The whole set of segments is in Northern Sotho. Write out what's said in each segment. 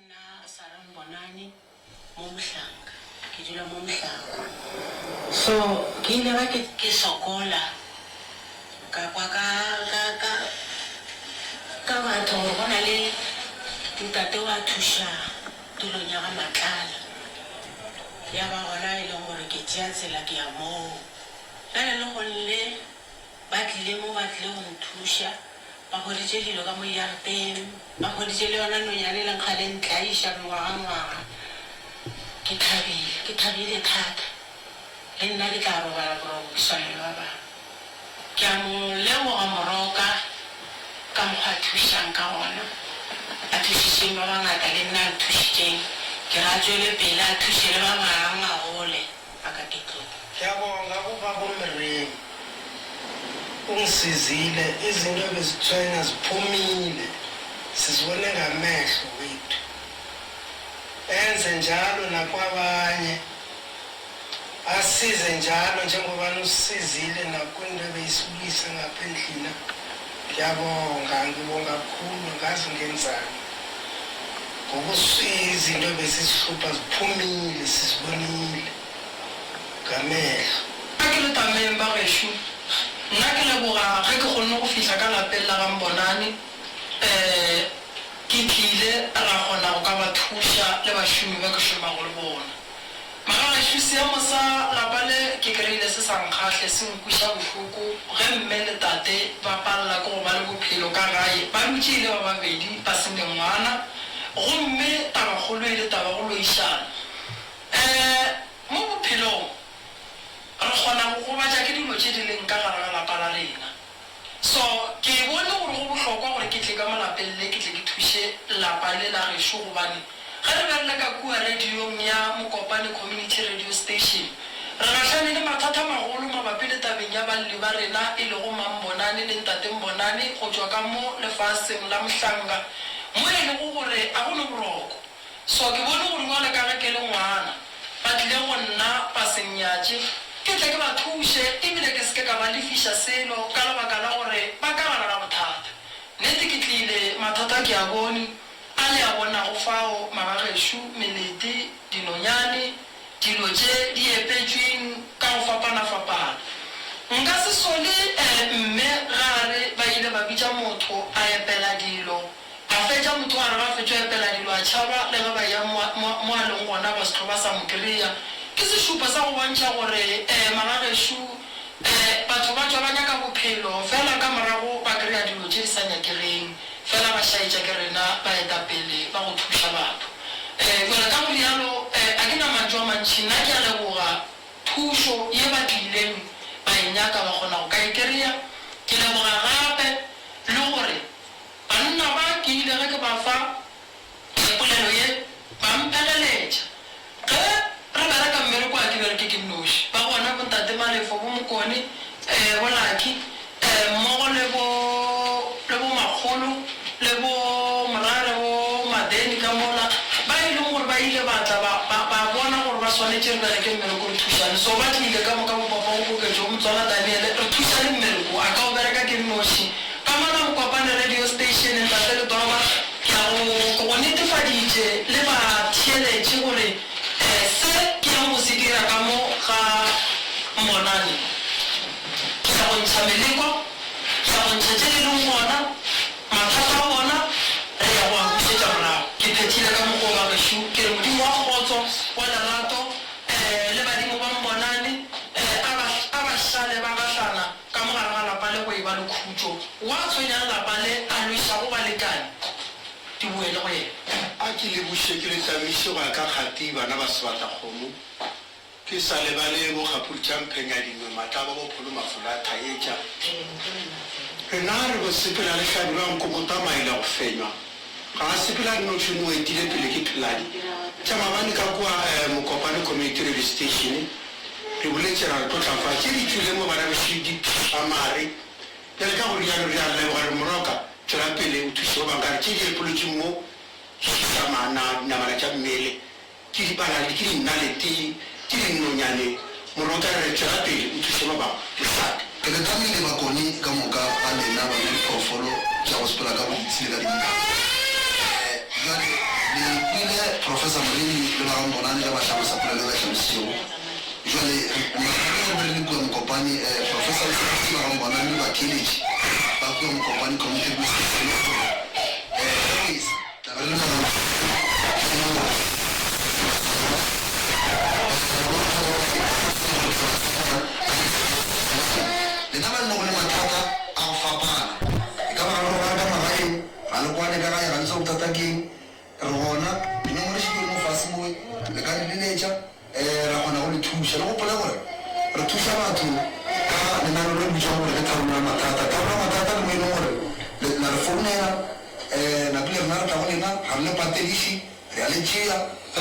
nna Sarah Mbonani mo Mohlanga ke dula mo Mohlanga so ke ile ba ke sokola ka kwa ka batho go na le ntate wa thusha tulong ya ga Matlala ya ba gona ile gore ke tšea tsela ke ya moo le golle ba tlile mo ba tlile go nthusha ba goditše dilo ka mo yarteng ba goditše le yona nonyane le nkga le ntlaisha ngwaga ke thabile thata le nna ke tla robala borokiswane ba ba ke a mo leboga moroka ka mokgwa a thušang ka gona a thušitšeng ba bangata le nna a thušitšeng ke ra tswele pele a thuše le ba bang a gole a ka ketlong ke a bonga go ba bomereng ungisizile izinto bezithwena ziphumile sizibone ngamehlo wethu enze njalo nakwabanye asize njalo njengoba usizile nakwinto beyisibuyisa ngapha endlini ngiyabonga ngibonga kakhulu ngazi ngenzani ngokusiza into besisihlupha ziphumile sizibonile ngamehlo ke le tameng ba gesho nna ke leboga ge ke kgonne go fihla ka lapeng la ga Mbonani ke tlile ra kgona go ka ba thuša le bašomi ba ke šomago le bona mara gesho seemo sa lapa le ke kry-ile se sa nkgatlhe se nkwiša bohloko ge mme le tate ba palela ke go ba le bophelo ka gae ba dutšeile ba babedi ba sene ngwana gomme tabakgolo e le taba go loišana mo bophelong re kgona go gobatša ke dilo tše di leng ka gare ga lapa la rena so ke bone gore go bohlokwa gore ke tle ka malapeng le ke tle ke thuše lapa le la gešo gobane ge re berele ka kua radiong ya Mokopane Community Radio Station re gahlane le mathata magolo mabapi le tabeng ya balli ba rena e le go Mbonani le ntate Mbonani go tšwa ka mo lefaseng la Mohlanga mo e le go gore a gone boroko so ke bone gore ngwale ka ge ke le ngwana ba tlile go nna ba senyatše ke tle ke ba thuše ebile ke seke ka ba lefiša selo ka lebaka la gore ba ka gana ga bothata nnete ke tlile mathata ke a bone a le a bonago fao magagešo melete dinonyane dilo tše di epetšweng ka go fapana-fapana nka se sole mme gare ba ile ba bitša motho a epela dilo a fetša motho gare ba fetša epela dilo a tšhaba le ge ba ya mo a leng gona ba setlo ba sa mo kry-a ke sešupa sa go bontšha gore magagešo batho ba tšwa ba nyaka bophelo fela ka morago ba kry-a dilo tše di sa nyakegeng fela ba šaetša ke rena ba etapele ba go thuša batho gore ka go dialo a ke na mantšu a mantšhi nna ke a leboga thušo ye ba tlileng ba e nyaka ba kgona go ka e kry-a ke leboga gape le gore banna ba ke ile ge ke ba fa polelo ye ba mpheleletša ge re bereka mmereko a ke bereke ke nnoši ba gona bontate Malefo bo Mokone bolaki mmogo le bo Makgolo le bo Morare bo Madeni ka mola ba e leng gore ba ile batla ba bona gore ba swanetše re bereke mmereko re thušane so ba tlile ka moka bopapa go koketšo go Motswala Daniel re thušane mmereko a ka go bereka ke nnoši ka mona Mokopane Radio Station ntate le toba ke a go netefaditše le ba theeletše gore se ke yang go se dira ka mo ga Mbonani ke sa go ntšha meleko ke sa go ntšha tše di leng gona mathata a bona re ya go a bušetša morago ke phethile ka mokgwa ba gešo ke re modimo wa kgotso wa lerato le badimo ba Mbonani a ba šale ba gahlana ka mogare ga lapa le go e ba le khutšo wa tshwenyang lapa le a loiša go balekane di boele go yena a ke le buše ke le tamiše go ya ka kgati bana ba sebatakgomo ke sa lebale bo kgapurutšampheng ya dingwe matla ba bopholo mafola a thaetša rena re go sepela le hlabi ba nkokota maele go fenywa ga a sepela dinotšhone o etile pele ke pheladi tša mabane ka kua Mokopane Community Radio Station re boletše ra re tlotlafa tše di tswile mo bana bešidi a mare bjale ka gore jalo re a leboga re moroka tšwela pele o thuše ba bankare tše di epolotšeng mo sa namana tša mmele ke dibalale ke dinnalete ke dinonyane moroka re tšwela pele o thuše ba bangwe lesate ke le tamile bakone ka moka a lena ba le diphoofolo tša go sepela ka bontshi le ka dinaka jale le ile Professor Moremi le ba bonane le ba tlhalosa polelo ba tlhalositsego jwale re le kwa mokopane Professor Sefati ba bonane le ba college ba kwa mokopane community business le na ba nna go le mathata a go fapana e ka ba go ba ka magaeng ga le kwane ka ga ya ntse go tatakeng re gona mme mo re shikile mo fase mo le ka le letša ra gona go le thuša le go pola gore re thuša batho ka lenano le bitswa gore re tharola mathata tharola mathata le mo e leng gore na re founela napile rena re tla go lena ga re le patediši re a le tšea re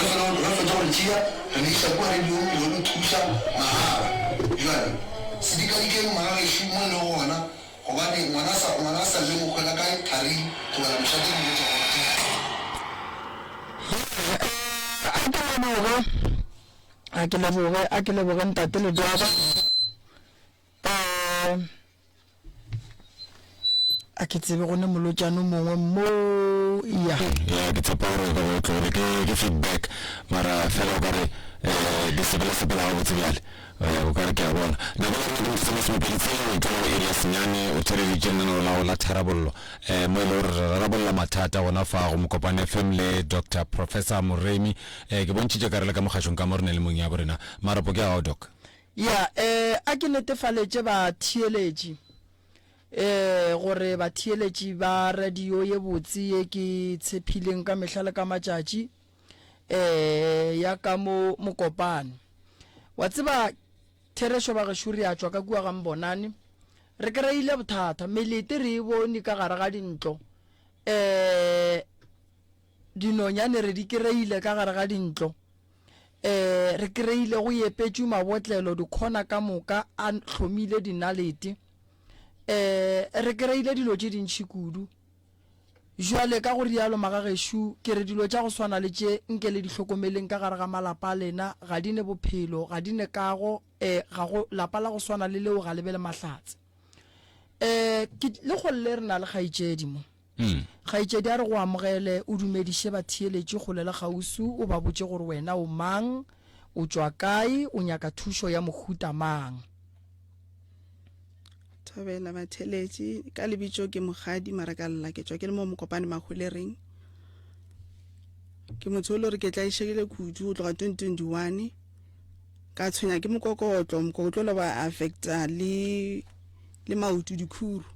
fetsa go le tšea re le isa kwa rediong le le thuša mahala jale sedikadikeng magagešu mo le gona gobane ngwana sa le mokgwela kae thari go bala mošate le letša a ke leboge ntate le jaba a ke tsebe gone molotšano mongwe mo ya ke tshepa gore go tlore ke feedback mara fela o kare di sepela go botsebjale o kare ke a bona na bona re mo tsama se pele tsela go area senyane o tere di jenana la la tharabollo mo le re rabolla mathata gona fa go mokopane FM le Dr. Professor Moremi ke bontšitše ka re le ka mogashong ka morene le mong ya borena marapo ke a doc ya a ke netefaletše ba thieletši gore ba thieletši ba radio ye botse ye ke tshepileng ka mehla le ka matšatši ya ka mo mokopane wa tseba theresho ba gešo re a tšwa ka kua gambonane re kry-ile bothata melete re e bone ka gare ga dintlo dinonyane re di kry-ile ka gare ga dintlo re kry-ile go epetšwe mabotlelo dikhona ka moka a hlomile dinalete re kry-ile dilo tše dintšhi kudu jwale ka go rialo magagešo ke re dilo tša go swana le tše nke le dihlokomeleng ka gare ga malapa a lena ga di ne bophelo ga di ne kago ga go lapa la go swana le leo ga le be le mahlatse le go le re na le kgaitšedi mo kgaitšedi a re go amogele o dumediše ba thieletše go le gausu o ba botše gore wena o mang o tšwa kae o nyaka thušo ya mohuta mang Thobela batheletši ka lebitšo ke mogadi marakalla ke tšwa ke le mo mokopane mahulereng ke motho o le gore ke tla išegile kudu go tloga 2021 ka tshwenya ke mokokotlo le ba affecta le maoto dikhuru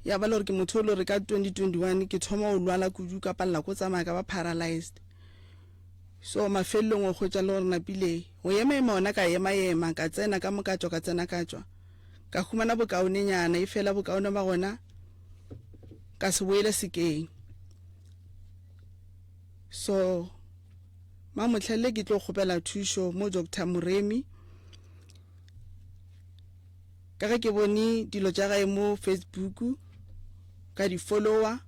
ya ba le gore ke motho o le gore ka 2021 ke thoma o lwala kudu ka palela ko tsamaya ka ba paralyzed so mafelelong o khwetša le gore napile go ema ona ka ema ka tsena ka mokatšwa ka tsena katšwa ka humana bokaone nyana e fela bokaone ba gona ka se boele sekeng so motlhale ke tlo kgopela thušo mo Dr. Moremi ka ge ke bone dilo tša gae mo Facebook ka di follower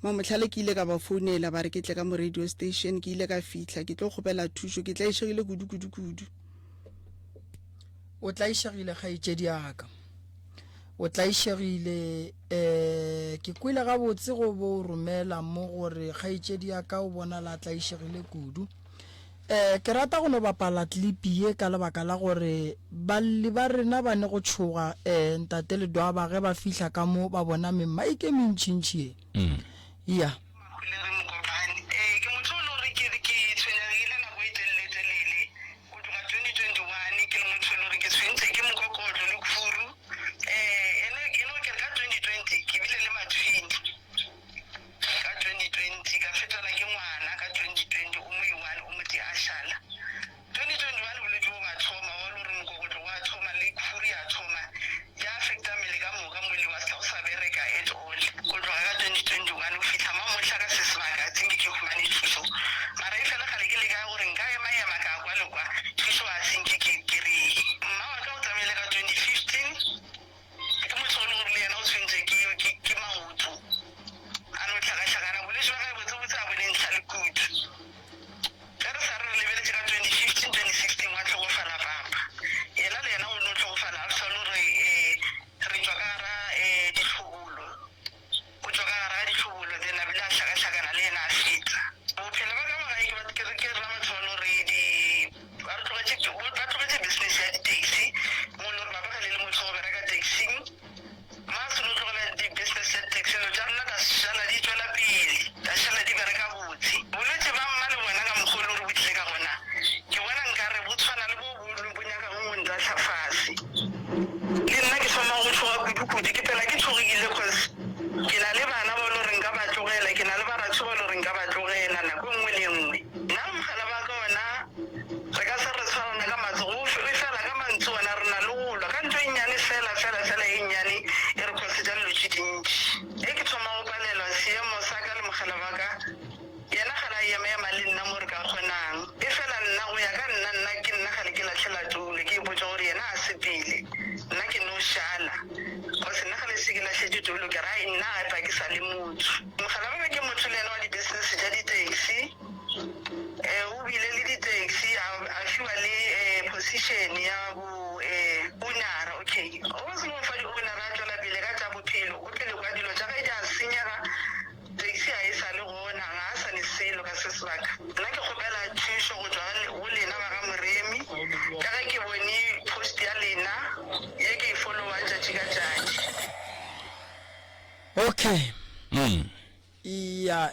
motlhale ke ile ka ba founela ba re ke tle ka mo radio station ke ile ka fitla ke tlo kgopela thušo ke tla išegile kudu o tla išegile kgaitšedi aka o tla išegile ke kwile ga botse go bo romela mo gore kgaitšedi aka o bona la tla išegile kudu ke rata go no bapala clip ye ka lebaka la gore ba rena ba ne go tšhoga ntate le doaba ge ba fihla ka mo ba bona memaike mentšintši ya Go sa le motho mogala ba ke motho le ena wa di-business tša di-taxi o bile le di-taxi a fiwa le position ya bo owner. Okay, o se mo fa di-owner a tšwela pele ka tša bophelo o tlele kwa dilo tša ge di a senyega taxi a e sa le gona ga a sa le selo ka se sebaka. Nna ke kgopela thušo go tswa go lena ba ga Moremi ka ge ke bone post ya lena ye ke e followa tšatši ka tšatši. Okay. Ya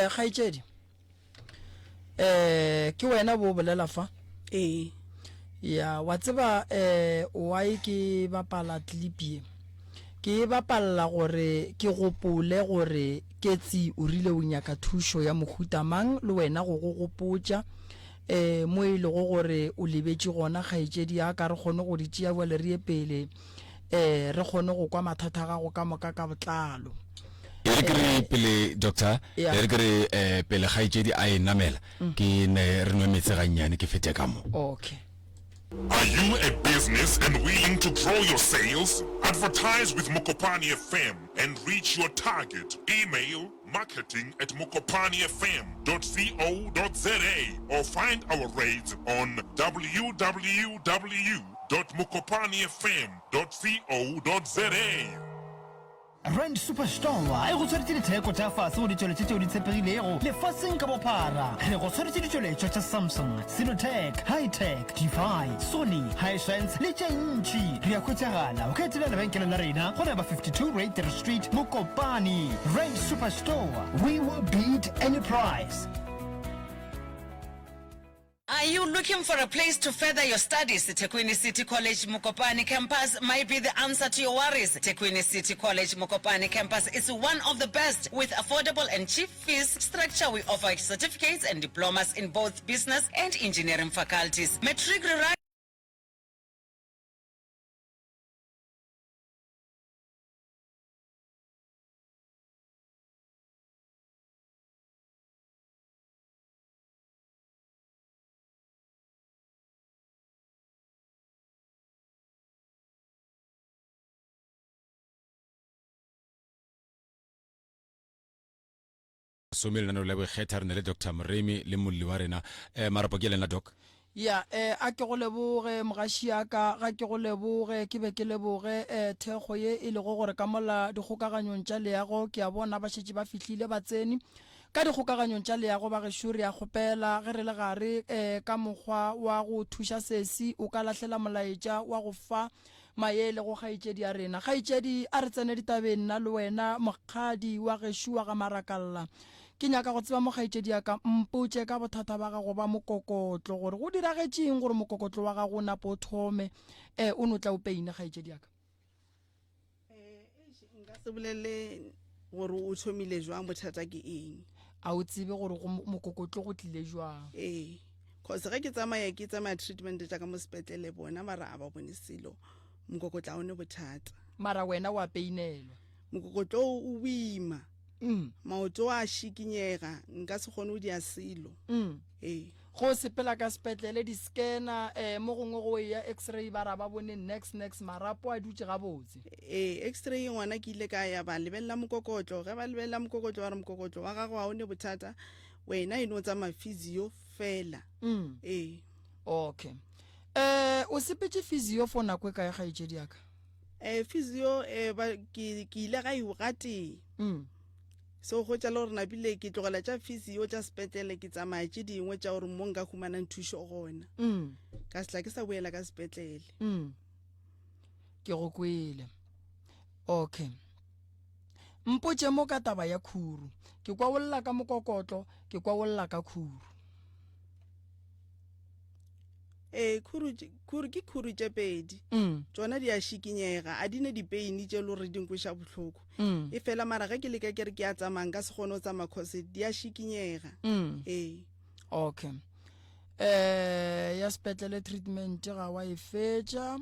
kgaitsedi ke wena bo bolela fa ya wa tseba why ke bapala clip ke bapalla gore ke gopole gore ke tsi o rile o nyaka thusho ya mohuta mang le wena go gopotsa mo ile go gore o lebetse gona kgaitsedi ya ka re gone go di tšea bole re pele re gone go kwa mathata ga go ka moka ka botlalo Erikere pele doctor erikere pele khaitsedi a enamela ke ne re nwe metse ga nyane ke fete ka mo. Okay. Are you a business and willing to grow your sales? Advertise with Mokopani FM and reach your target. Email marketing@mokopanifm.co.za or find our rates on www.mokopanifm.co.za. Rand Superstore e go tshwaretse ditheko tša fase go ditšwele tše tšeo di tshepegilego lefaseng ka bophara. Re go tshwaretse ditšweletšwa tša Samsung, Sinotech, Hightech, Defy, Sony, Hisense le tše ntši. Re a khwetšagala o ka etela lebenkele la rena go naba 52 Raider Street, Mokopani. Rand Superstore, we will beat any price. Are you looking for a place to further your studies? Tekwini City College Mokopani campus might be the answer to your worries. Tekwini City College Mokopani campus is one of the best with affordable and cheap fees structure. We offer certificates and diplomas in both business and engineering faculties. Matric Somile nano le bokgetha re le Dr. Moremi le molli wa rena marapo ke lena doc. Ya a ke go leboge mogashi ya ka ga ke go leboge ke be ke leboge thego ye e le go gore ka mola dikgokaganyong tša leago ke a bona ba šetše ba fihlile ba tseni ka dikgokaganyong tša leago ba ge šuri ya kgopela ge re le gare ka mokgwa wa go thuša sesi o ka lahlela molaetša wa go fa maele go kgaitšedi a rena kgaitšedi a re tsene ditabeng nna le wena mokgadi wa gešo wa ga marakalla ke nyaka go tseba mo kgaitšedi ya ka mpotše ka bothata ba gago ba mokokotlo gore go diragetšeng gore mokokotlo wa gago napo o thome o no tla o peine kgaitšedi ya ka nka se bolele gore o thomile jwang bothata ke eng a o tsebe gore mokokotlo go tlile jwang cause ge ke tsamaya treatment tša ka mo sepetlele bona mara a ba bone selo mokokotlo o ne bothata mara wena wa peinelwa mokokotlo o boima maoto a šikinyega nka se kgone o di a selo go sepela ka sepetlele di scanner mo gongwe go ya x-ray ba ra ba bone next marapo a dutse ga botse x-ray ngwana ke ile ka ya ba lebella mokokotlo ge ba lebella mokokotlo wa re mokokotlo wa gago a o ne bothata wena e no tsa physio fela okay o sepetse physio for nako e ka ga itšedi yaka physio ke ile ga e gate so go tla le re napile ke tlogela tša physio tša sepetlele ke tsamaya tše dingwe tša gore mo nka humanang thušo gona ka setla ke sa boela ka sepetlele ke go kwele okay mpotše mo ka taba ya khuru ke kwa bolla ka mokokotlo ke kwa bolla ka khuru khuru ke khuru tše pedi tšona di a šikinyega a dine dipeini tše le gore dinkoša bohloko e fela mara ge ke leka ke re ke a tsamang ka se kgone o tsamaya cause di a šikinyega okay ya sepetlele treatment ga wa e fetša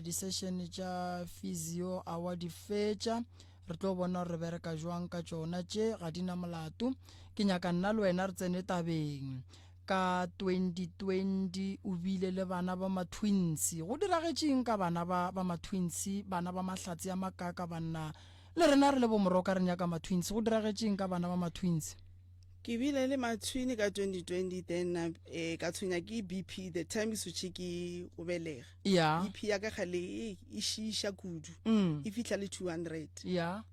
di-session tša physio a wa di fetša re tlo bona re bereka jwang ka tšona tše ga dina molato ke nyaka nna le wena re tsene tabeng ka 2020 o bile le bana ba ma-twins go diragetšeng ka bana ba ma-twins bana ba mahlatsi a makaka banna le rena re le bomoroka re nyaka ma-twins go diragetseng ka bana ba ma-twins? ke bile le matshwini ka 2020 then ka tshwenya ke BP the time sutse ke o belega ya BP ya ka gale e shisha kudu e fitla le 200 ya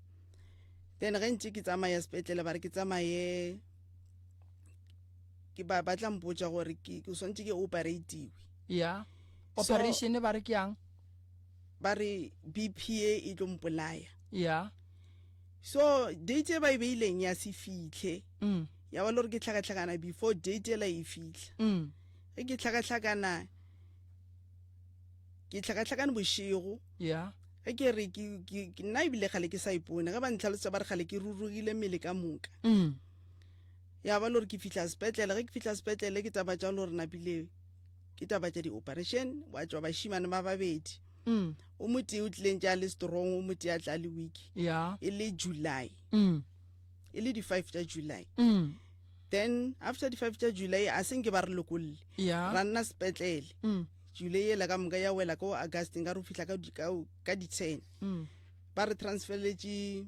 then ge ntse ke tsamaya sepetlele ba re ke tsamaye ke ba batla mpotsa gore ke swantse ke operatiwe ya operation ba re ke yang ba re BP e tlo mpolaya ya so date e ba e beileng ya se fitlhe ya ba lore ke tlhakatlhakana before date la e fitlha ge ke tlhakatlhakana bošego ya ge ke re ke nna ebile gale ke sa ipone ge ba ntlhalotsa ba re gale ke rurugile mmele ka moka ya ba lore ke fitla sepetlele ge ke fitla sepetlele ke taba tša lore napile ke taba tša di-operation wa tswa bašimane ba babedi o motee o tlileng tša le strong o motee a tla le week e le July e le di-5 tša July then after di-5 tša July a seng ke ba re lokolle ra nna sepetlele July yela ka moka ya wela ko August nga re fitla ka di-10 ba re transferletše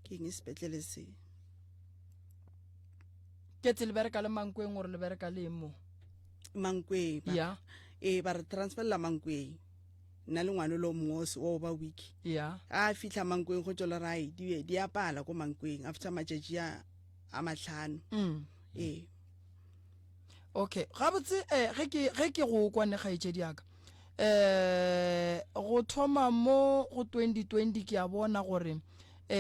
ke eng sepetlele se ke tse le bereka le Mankweng gore le bereka le mo Mankweng ba re transferla Mankweng nna le ngwane lo mongwe o ba week a fitla Mankweng go tšola rai di apala ko Mankweng after matšatši a matlhano okay gabotse ge ke go kwane gaetšedi yaka go thoma mo go 2020 ke a bona gore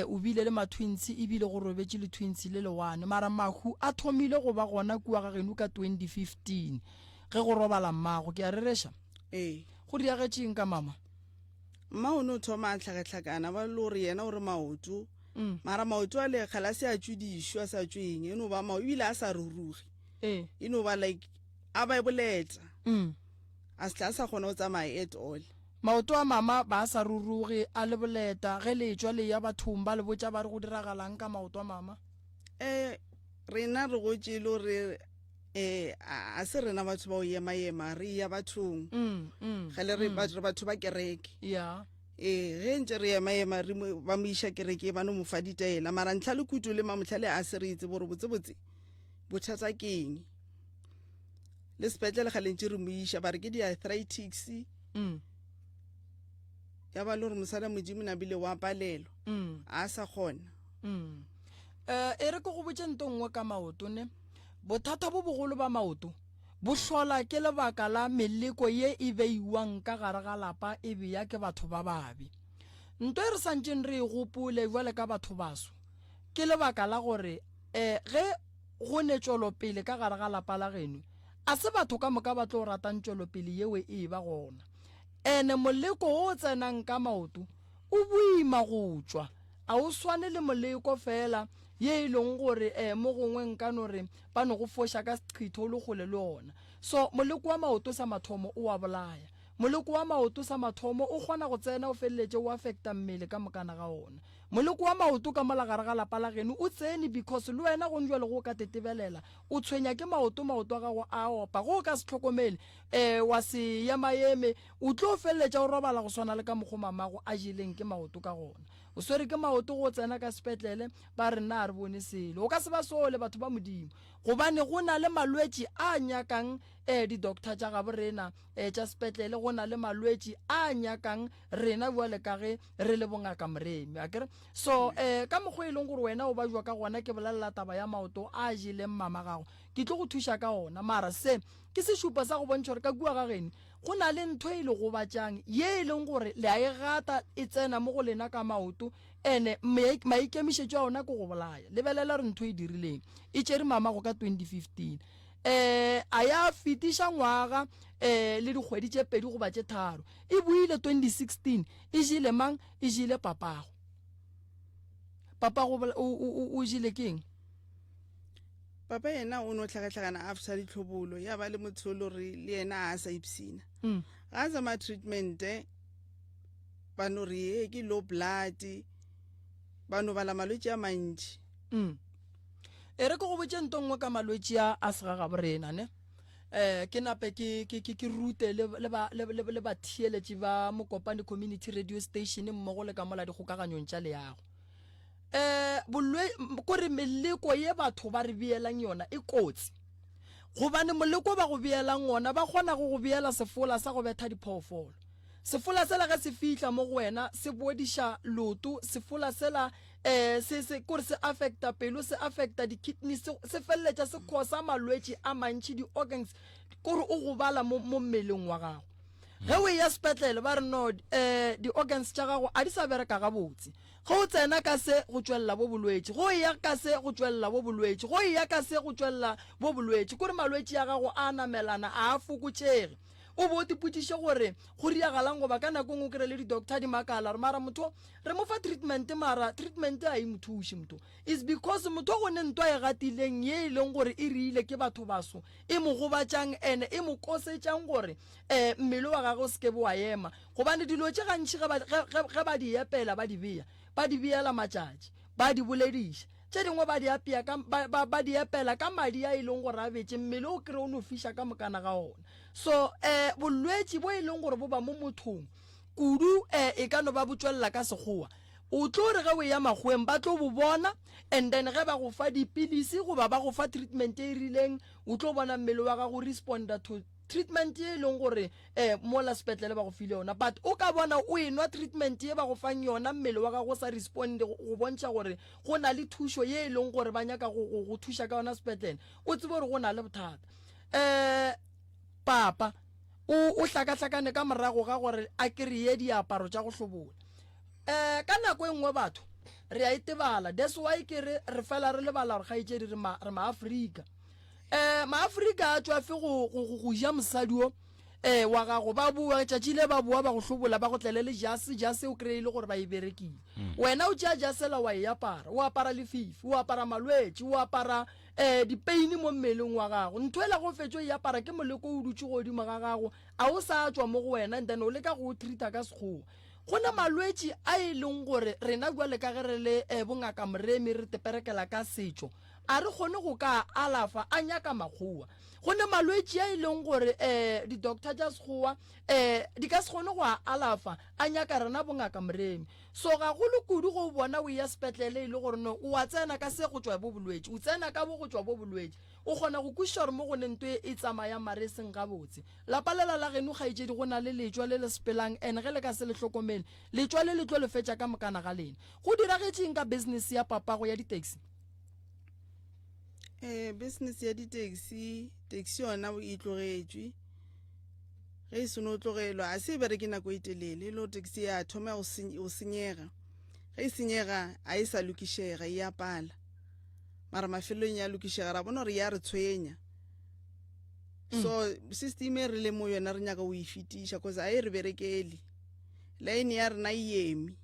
o bile le ma-twins ebile go robetse le twins le one mara mahu a thomile go ba gona kua ga geno ka 2015 ge go robala mmago ke a reresha go diagetseng ka mama o no thoma a tlhakatlhakana ba lore yena ore maoto mara maoto a le kgalase a tšwedišo a sa tšweng eno ba ebile a sa rurugi eno ba like a ba eboleta a se tla sa kgona go tsamaya at all maoto a mama ba sa ruruge a le boleta ge le tšwa le ya bathong ba le botša ba re go diragalang ka maoto a mama rena re go tšele gore a se rena batho ba o ema re ya bathong ge le re batho ba kereke ge ntse re ema ba mo iša kereke ba no mo fa ditaela mara ntlha le kutu le mamotlhale a se re itse bore botsebotse bothata keng le sepetlele ga lentse re mo iša ba re ke di-arthritis ya ba le gore mosala modimo nabile wa palelo a sa kgona e re ke go botse nto nngwe ka maoto ne bothata bo bogolo ba maoto bo hlola ke lebaka la meleko ye e beiwang ka gare ga lapa e beya ke batho ba babi nto e re santseng re e gopole jwale ka batho baso ke lebaka la gore ge go ne tšwelopele ka gare ga lapa la geno a se batho ka moka ba tlo ratang tšwelopele yeo e ba gona ene moleko o tsenang ka maoto o boima go tšwa a o swane le moleko fela ye e leng gore mo gongwe nka no re ba no go foša ka seqhitho le gole le ona so moleko wa maoto sa mathomo o a bolaya moleko wa maoto sa mathomo o kgona go tsena o feleletse o affecta mmele ka mokana ga ona moleko wa maoto ka molagare ga lapa la geno o tsene because le wena go njwa le go ka tetebelela o tshwenya ke maoto a gago a opa go ka se tlhokomele wa se eme o tlo feleletse o robala go swana le ka mogo mamago a jeleng ke maoto ka gona o swere ke maoto go tsena ka sepetlele ba re nna a re bone selo o ka se ba sole batho ba modimo gobane go na le malwetši a nyakang di-doctor tša gabo rena tša sepetlele go na le malwetši a nyakang rena bjale ka ge re le bongaka moremi akere so ka mokgwa e leng gore wena o ba jwa ka gona ke bolelela taba ya maoto a jeleng mama gago ke tlo go thuša ka ona mara se ke sešupa sa go bontšha gore ka kua ga geno go na le ntho e le go batšang ye e leng gore le a e gata e tsena mo go lena ka maoto ene maikemišetšo a ona ke go bolaya lebelela re ntho e dirileng e tšere mama go ka 2015 a ya fetiša ngwaga le dikgwedi tše pedi go ba tše tharo e buile 2016 e jile mang e jile papago o jile keng papa yena o no tlhakatlhakana after ditlhobolo ya ba le motsholo re le yena a sa ipsina ga a zama treatment ba no re ke low blood ba no bala malwetši a mantši e re ke go botse ntongwe ka malwetši a segagabo rena ne ke nape ke rute le ba thieletši ba Mokopane community radio station mmogo le ka mola dikgokaganyong tša leago kore meleko ye batho ba re beelang yona e kotsi gobane moleko ba go beelang ona ba kgona go beela sefola sa go betha diphoofolo sefola sela ga se fihla mo go wena se bodisha loto sefola sela se kore se affecta pelo se affecta di kidneys se felletša se khosa malwetši a mantši di organs kore o go bala mo mmeleng wa gago ge o ya sepetlele ba re no di organs tša gago a di sa bereka gabotse go o tsena ka se go tšwelela bo bolwetši go ya ka se go tšwelela bo bolwetši go ya ka se go tšwelela bo bolwetši kore malwetši ya gago a namelana a fokotšege o bo tiputiše gore go riagalang go ba ka nako ngwe kry le di-doctor di makala re mara motho re mo fa treatment mara treatment a e mothuše motho is because motho go ne ntwa e gatileng ye e leng gore e riile ke batho baso e mo gobatšang ene e mo kosetšang gore mmele wa gagwe se ke bo wa ema gobane dilo tše gantši ge ba di epela ba di beela matšatši ba di bolediša tše dingwe ba di epela ka madi a e leng gore a betše mmele o kry o no fiša ka mokana ga ona so bolwetši bo e leng gore bo ba mo mothong kudu e ka no ba botswelela ka sekgowa o tlo re ge o ya magweng ba tlo bo bona and then ge ba go fa dipilisi goba ba go fa treatment e rileng o tlo bona mmele wa gago responda to treatment ye leng gore mola sepetlele ba go file yona but o ka bona o enwa treatment ye ba go fang yona mmele wa gago sa responde go bontšha gore go na le thušo ye leng gore ba nyaka go thuša ka yona sepetlele o tsebe gore go na le bothata papa o hlakahlakane ka morago ga gore a kry-e diaparo tša go hlobola ka nako e nngwe batho re a itebala that's why ke re fela re lebala gore kgaetšedi re maafrika maafrika a tswafe go ja mosadi o wa gago ba bua tšatši le ba bua ba go hlobola ba go tlelele jase o kry-ile gore ba e berekile wena o tšea jasela wa e apara o apara lefifi o apara malwetši o apara dipeini mo mmeleng wa gago ntho e la go fetšo e apara ke moleko o dutse godimo ga gago a o sa tswa mo go wena and then o leka go treata ka sekgowa go na malwetši a e leng gore rena jwale ka ge re le bongaka moremi re teperekela ka setšo a re kgone go ka alafa a nyaka makgowa go na malwetši a e leng gore di-doctor tša sekgowa di ka se kgone go a alafa a nyaka rena bongaka moremi so ga go le kudu go bona o ya sepetlele e le gore no o a tsena ka se go tswa bo bolwetši o tsena ka bo go tswa bo bolwetši o kgona go kweša gore mo go ne nto e tsamaya mare seng gabotse lapa lela la geno kgaetšedi go na le letšwa le le sepelang and ge le ka se le hlokomele letšwa le le tlo le fetša ka mokana ga lena go diragetšeng ka business ya papago ya di-taxi business ya di-taxi yona o itlogetšwe ge e seno o tlogelwa a se bereke nako e telele le taxi ya thoma go senyega ge e senyega a e sa lokišega e apala mara mafelong ya lokišega ra bona gore ya re tshwenya so system e re le mo yona re nyaka o e fetiša cause a e re berekele line ya rena e emi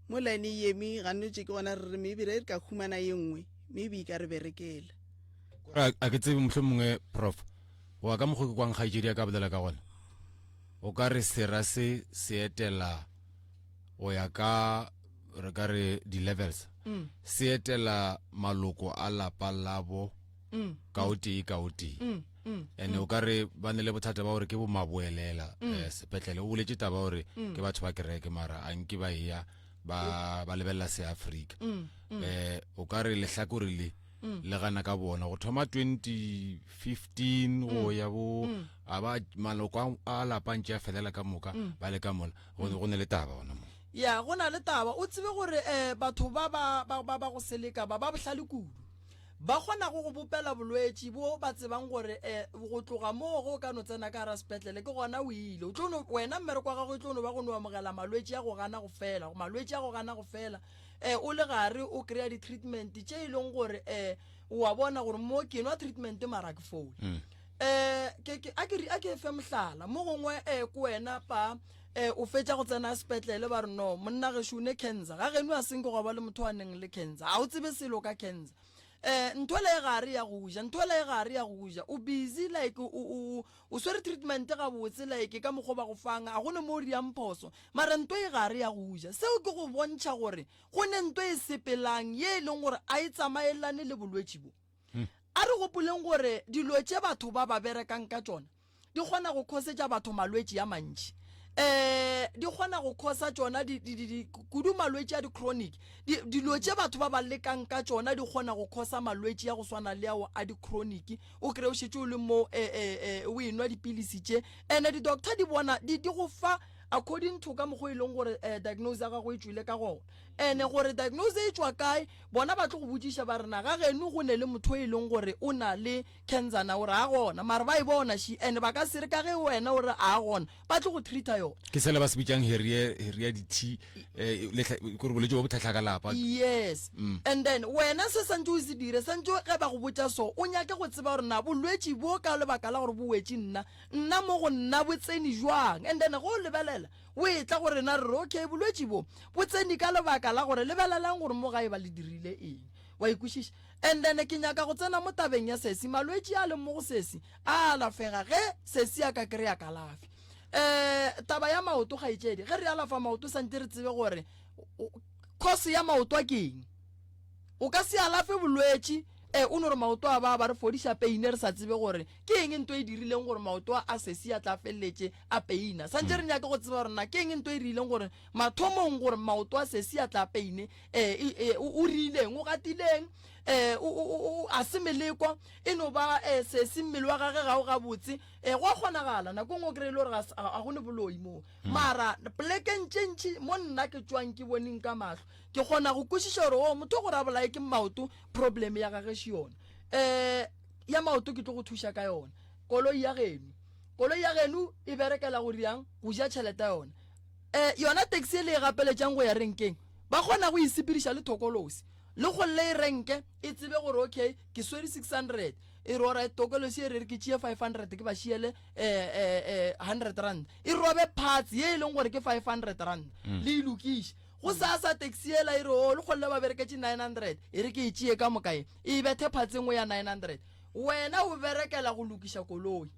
mo line e emi ganotše ke gona re re maybe re ka khumana ye nngwe maybe e ka re berekela a ke tsebe mohlwe mongwe prof wa ka mokgwa ke kwang kgaetšedi ya ka bolela ka gona o ka re sera se etela o ya ka re ka re di-levels se etela maloko a lapa labo ka o tee ene o ka re ba ne le bothata ba gore ke bo maboelela sepetlele o boletše taba gore ke batho ba kereke mara anke ba eya ba lebelela se Afrika o ka re lehlakore le gana ka bona go thoma 2015 go ya bo a ba maloko a lapantše a felela ka moka ba le ka mola go ne le taba ona mo ya go na le taba o tsebe gore batho ba go seleka ba bohlale kudu ba kgona go bopela bolwetši bo ba tsebang gore go tloga mo go ka no tsena ka ra sepetlele ke gona o ile o tlo wena mmereko wa gago e tlo no ba go no amogela malwetši a go gana go fela o le gare o kry-a di-treatment tše e leng gore wa bona gore mo ke nwa treatment mara ke foule a ke fe mohlala mo gongwe ko wena pa o fetša go tsena sepetlele ba re no monna gešo ne cancer ga geno a senke go ba le motho a neng le cancer a o tsebe selo ka cancer ntwele e gare ya go ja o busy like o swere treatment ga botse like ka mokgwa ba go fanga a gone mo riang phoso mara ntwe e gare ya go ja seo ke go bontšha gore go ne ntwe e sepelang ye e leng gore a e tsamaelane le bolwetši bo a re gopoleng gore dilo tse batho ba ba berekang ka tsona di kgona go khosetsa batho malwetse ya mantši di kgona go khosa tsona kudu malwetse a di-chronic dilo tse batho ba ba lekang ka tsona di kgona go khosa malwetse ya go swana le ao a di-chronic o kry o šetse o le mo o enwa dipilisi tše ande di-doctor di bona di go fa according to ka mokgwa e leng gore diagnose ya gago e tswile ka gona ene gore diagnose e tswa kae bona ba tlo go botsiša ba rena ga geno go ne le motho e leng gore o na le cancer na gore a gona mara ba e bona shi ene ba ka se re ka ge wena gore a gona ba tlo go treata yona ke sela ba se bitsang heredity gore bolwetse bo botlhatlha ka lapa yes and then wena se santse o se dire santse ge ba go botsa so o nyake go tseba gore na bolwetse bo ka lebaka la gore bo wetse nna mo go nna botseni jwang and then go lebelela o e tla gore na re okay bolwetse bo botseni ka lebaka la gore lebelelang gore mo gae ba le dirile eng wa ikušiša and then ke nyaka go tsena mo tabeng ya sesi malwetse a le mo go sesi a alafega ge sesi a ka kry-a kalafi taba ya maoto ga itsedi ge re alafa maoto santse re tsebe gore cause ya maoto a keng o ka se alafe bolwetse o no re maoto a ba re fodiša peine re sa tsebe gore ke eng ntho e dirileng gore maoto a sesi a tla feleletse a peina santse re nyaka go tseba gore na ke eng ntho e dirileng gore mathomong gore maoto a sesi a tla peine o rileng o gatileng a se melekwa e no ba sesi mmele wa gage ga o ga botse go a kgonagala nako ngwe o kry-e le gore a gone boloi moo mara plekeng tšentši mo nna ke tswang ke boneng ka matlho ke kgona go kwešiša gore o motho gore a bolae ke maoto problem ya gage se yona ya maoto ke tlo go thuša ka yona koloi ya genu e berekela go riang go ja tšhelete yona yona taxi e le e gapeletšang go ya renkeng ba kgona go isepediša le thokolosi le go le renke e tsebe gore okay ke swere 600 e ro right tokolosi e re ke tšee 500 ke ba šiele 100 rand e robe parts ye e leng gore ke 500 rand le ilokiše go sa taxi ela e re o le go le ba bereketse 900 e re ke e tšee ka mokae e bethe parts engwe ya 900 wena o berekela go lokiša koloi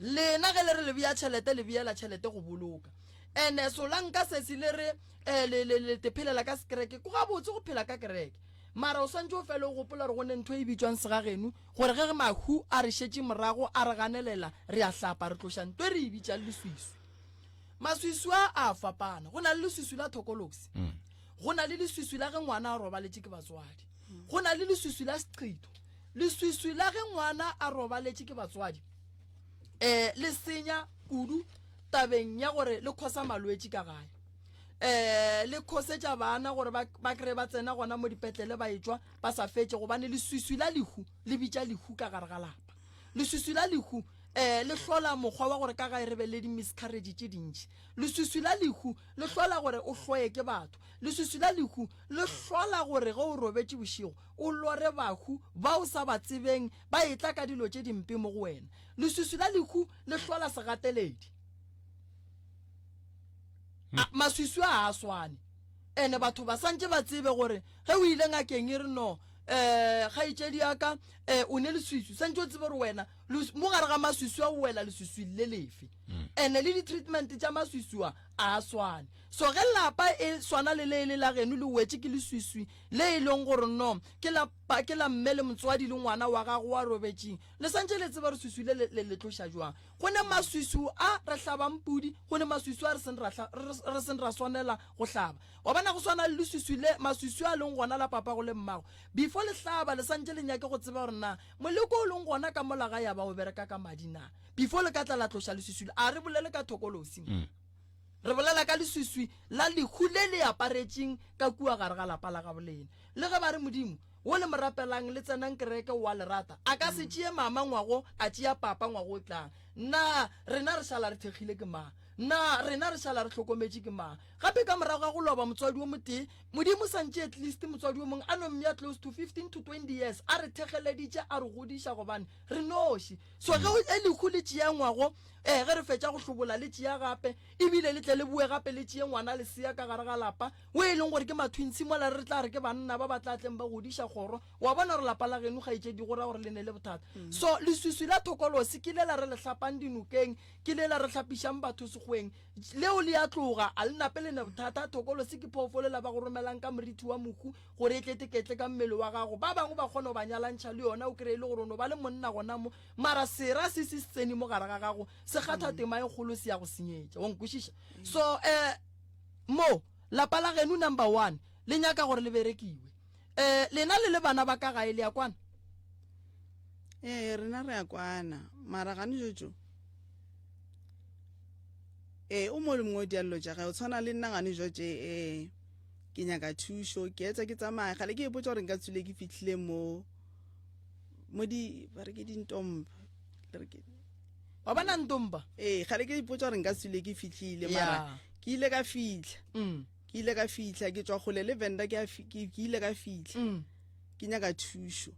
lena ge le re le bea tšhelete le beela tšhelete go boloka ene solanka sesi le re le tephelela ka sekereke go ga botse go phela ka kereke mara o swantse o fele o gopola re gone ntho e bitswang segageno gore ge mahu a re šetse morago a re ganelela re a hlapa re tloša ntho e re e bitša leswiswi maswiswi a fapana go na le leswiswi la thokolosi go na le leswiswi la ge ngwana a robaletše ke batswadi go na le leswiswi la seqhito leswiswi la ge ngwana a robaletše ke batswadi le senya kudu tabeng ya gore le khosa malwetse ka gae le khosetša bana gore ba kry ba tsena gona mo dipetlele ba etswa ba sa fetse gobane leswiswi la lehu le bitša lehu ka gare ga lapa leswiswi la lehu le hlola mokgwa wa gore ka ga re be le di-miscarriage tše dintši leswiswi la lehu le hlola gore o hloye ke batho leswiswi la lehu le hlola gore ge o robetse bošego o lore bahu ba o sa ba tsebeng ba etla ka dilo tše dimpe mo go wena leswiswi la lehu le hlola segateledi maswiswi a swane ene batho ba santse ba tsebe gore ge o ile ngakeng e re no ga itšedi yaka o ne leswiswi santse o tsebe gore wena mo gare ga maswiswi a o wela leswiswi le lefe ene le di-treatment tša maswiswi a swane so ge lapa e swana le le la geno le wetse ke leswiswi le e leng gore no ke la mme le motswadi le ngwana wa gago wa robetseng le santse le tseba re swiswi le tloša jwang go ne maswiswi a re hlabang pudi go ne maswiswi a re sen ra swanela go hlaba wa bona go swana le leswiswi le maswiswi a leng gona la papa go le mmago before le hlaba le santse le nyake go tseba gore na moleko o leng gona ka molaga ya ba o bereka ka madi na before le ka tla la tloša leswiswi a re bolele ka thokolosi re bolela ka leswiswi la lehu le le aparetseng ka kua gare ga lapa la ga bolene le ge ba re modimo o le morapelang le tsenang kereke wa lerata a ka se tšee mama ngwago a tšea papa ngwago o tlang na rena re šala re thekgile ke mang na rena re šala re tlhokometse ke mang gape ka morago ga go loba motswadi o motee modimo santse at least motswadi o mongwe a no mmea close to 15 to 20 years a re thegeleditše a re godiša gobane re noši so ge e lehu le tšea ngwago ge re fetša go hlobola le tšea gape ebile le tle le bue gape le tšea ngwana le sea ka gare ga lapa o e leng gore ke mathwintshi mola re tla re ke banna ba ba tla tleng ba godiša kgoro wa bona gore lapa la geno ga itšedi gore gore le ne le bothata so leswiswi la thokolosi ke le la re le hlapang dinokeng ke le la re hlapišang batho sekgweng leo le a tloga a le napele ne bothata thokolo se ke phoofolela ba go romelang ka moriti wa mohu gore e tlete ketle ka mmele wa gago ba bangwe ba kgona go ba nyalantšha le yona o kry-e le gore no ba le monna gona mo mara sera se se tsene mo gare ga gago se kgatha tema e kgolo se ya go senyetša wa nkwešiša so mo lapa la geno number 1 le nyaka gore le berekiwe lena le bana ba ka gae le ya kwana rena re ya kwana mara gane jojo o mo le mongwe diallo tša gae o tshwana le nna gane joje ke nyaka thušo ke etsa ke tsamaya gale ke ipotsa gore nka tswile ke fitlhile mo ba re ke dintomba wa bona ntomba gale ke ipotsa gore nka tswile ke fitlhile mara ke ile ka fitlha ke tswa gole le venda ke ile ka fitlha ke nyaka thušo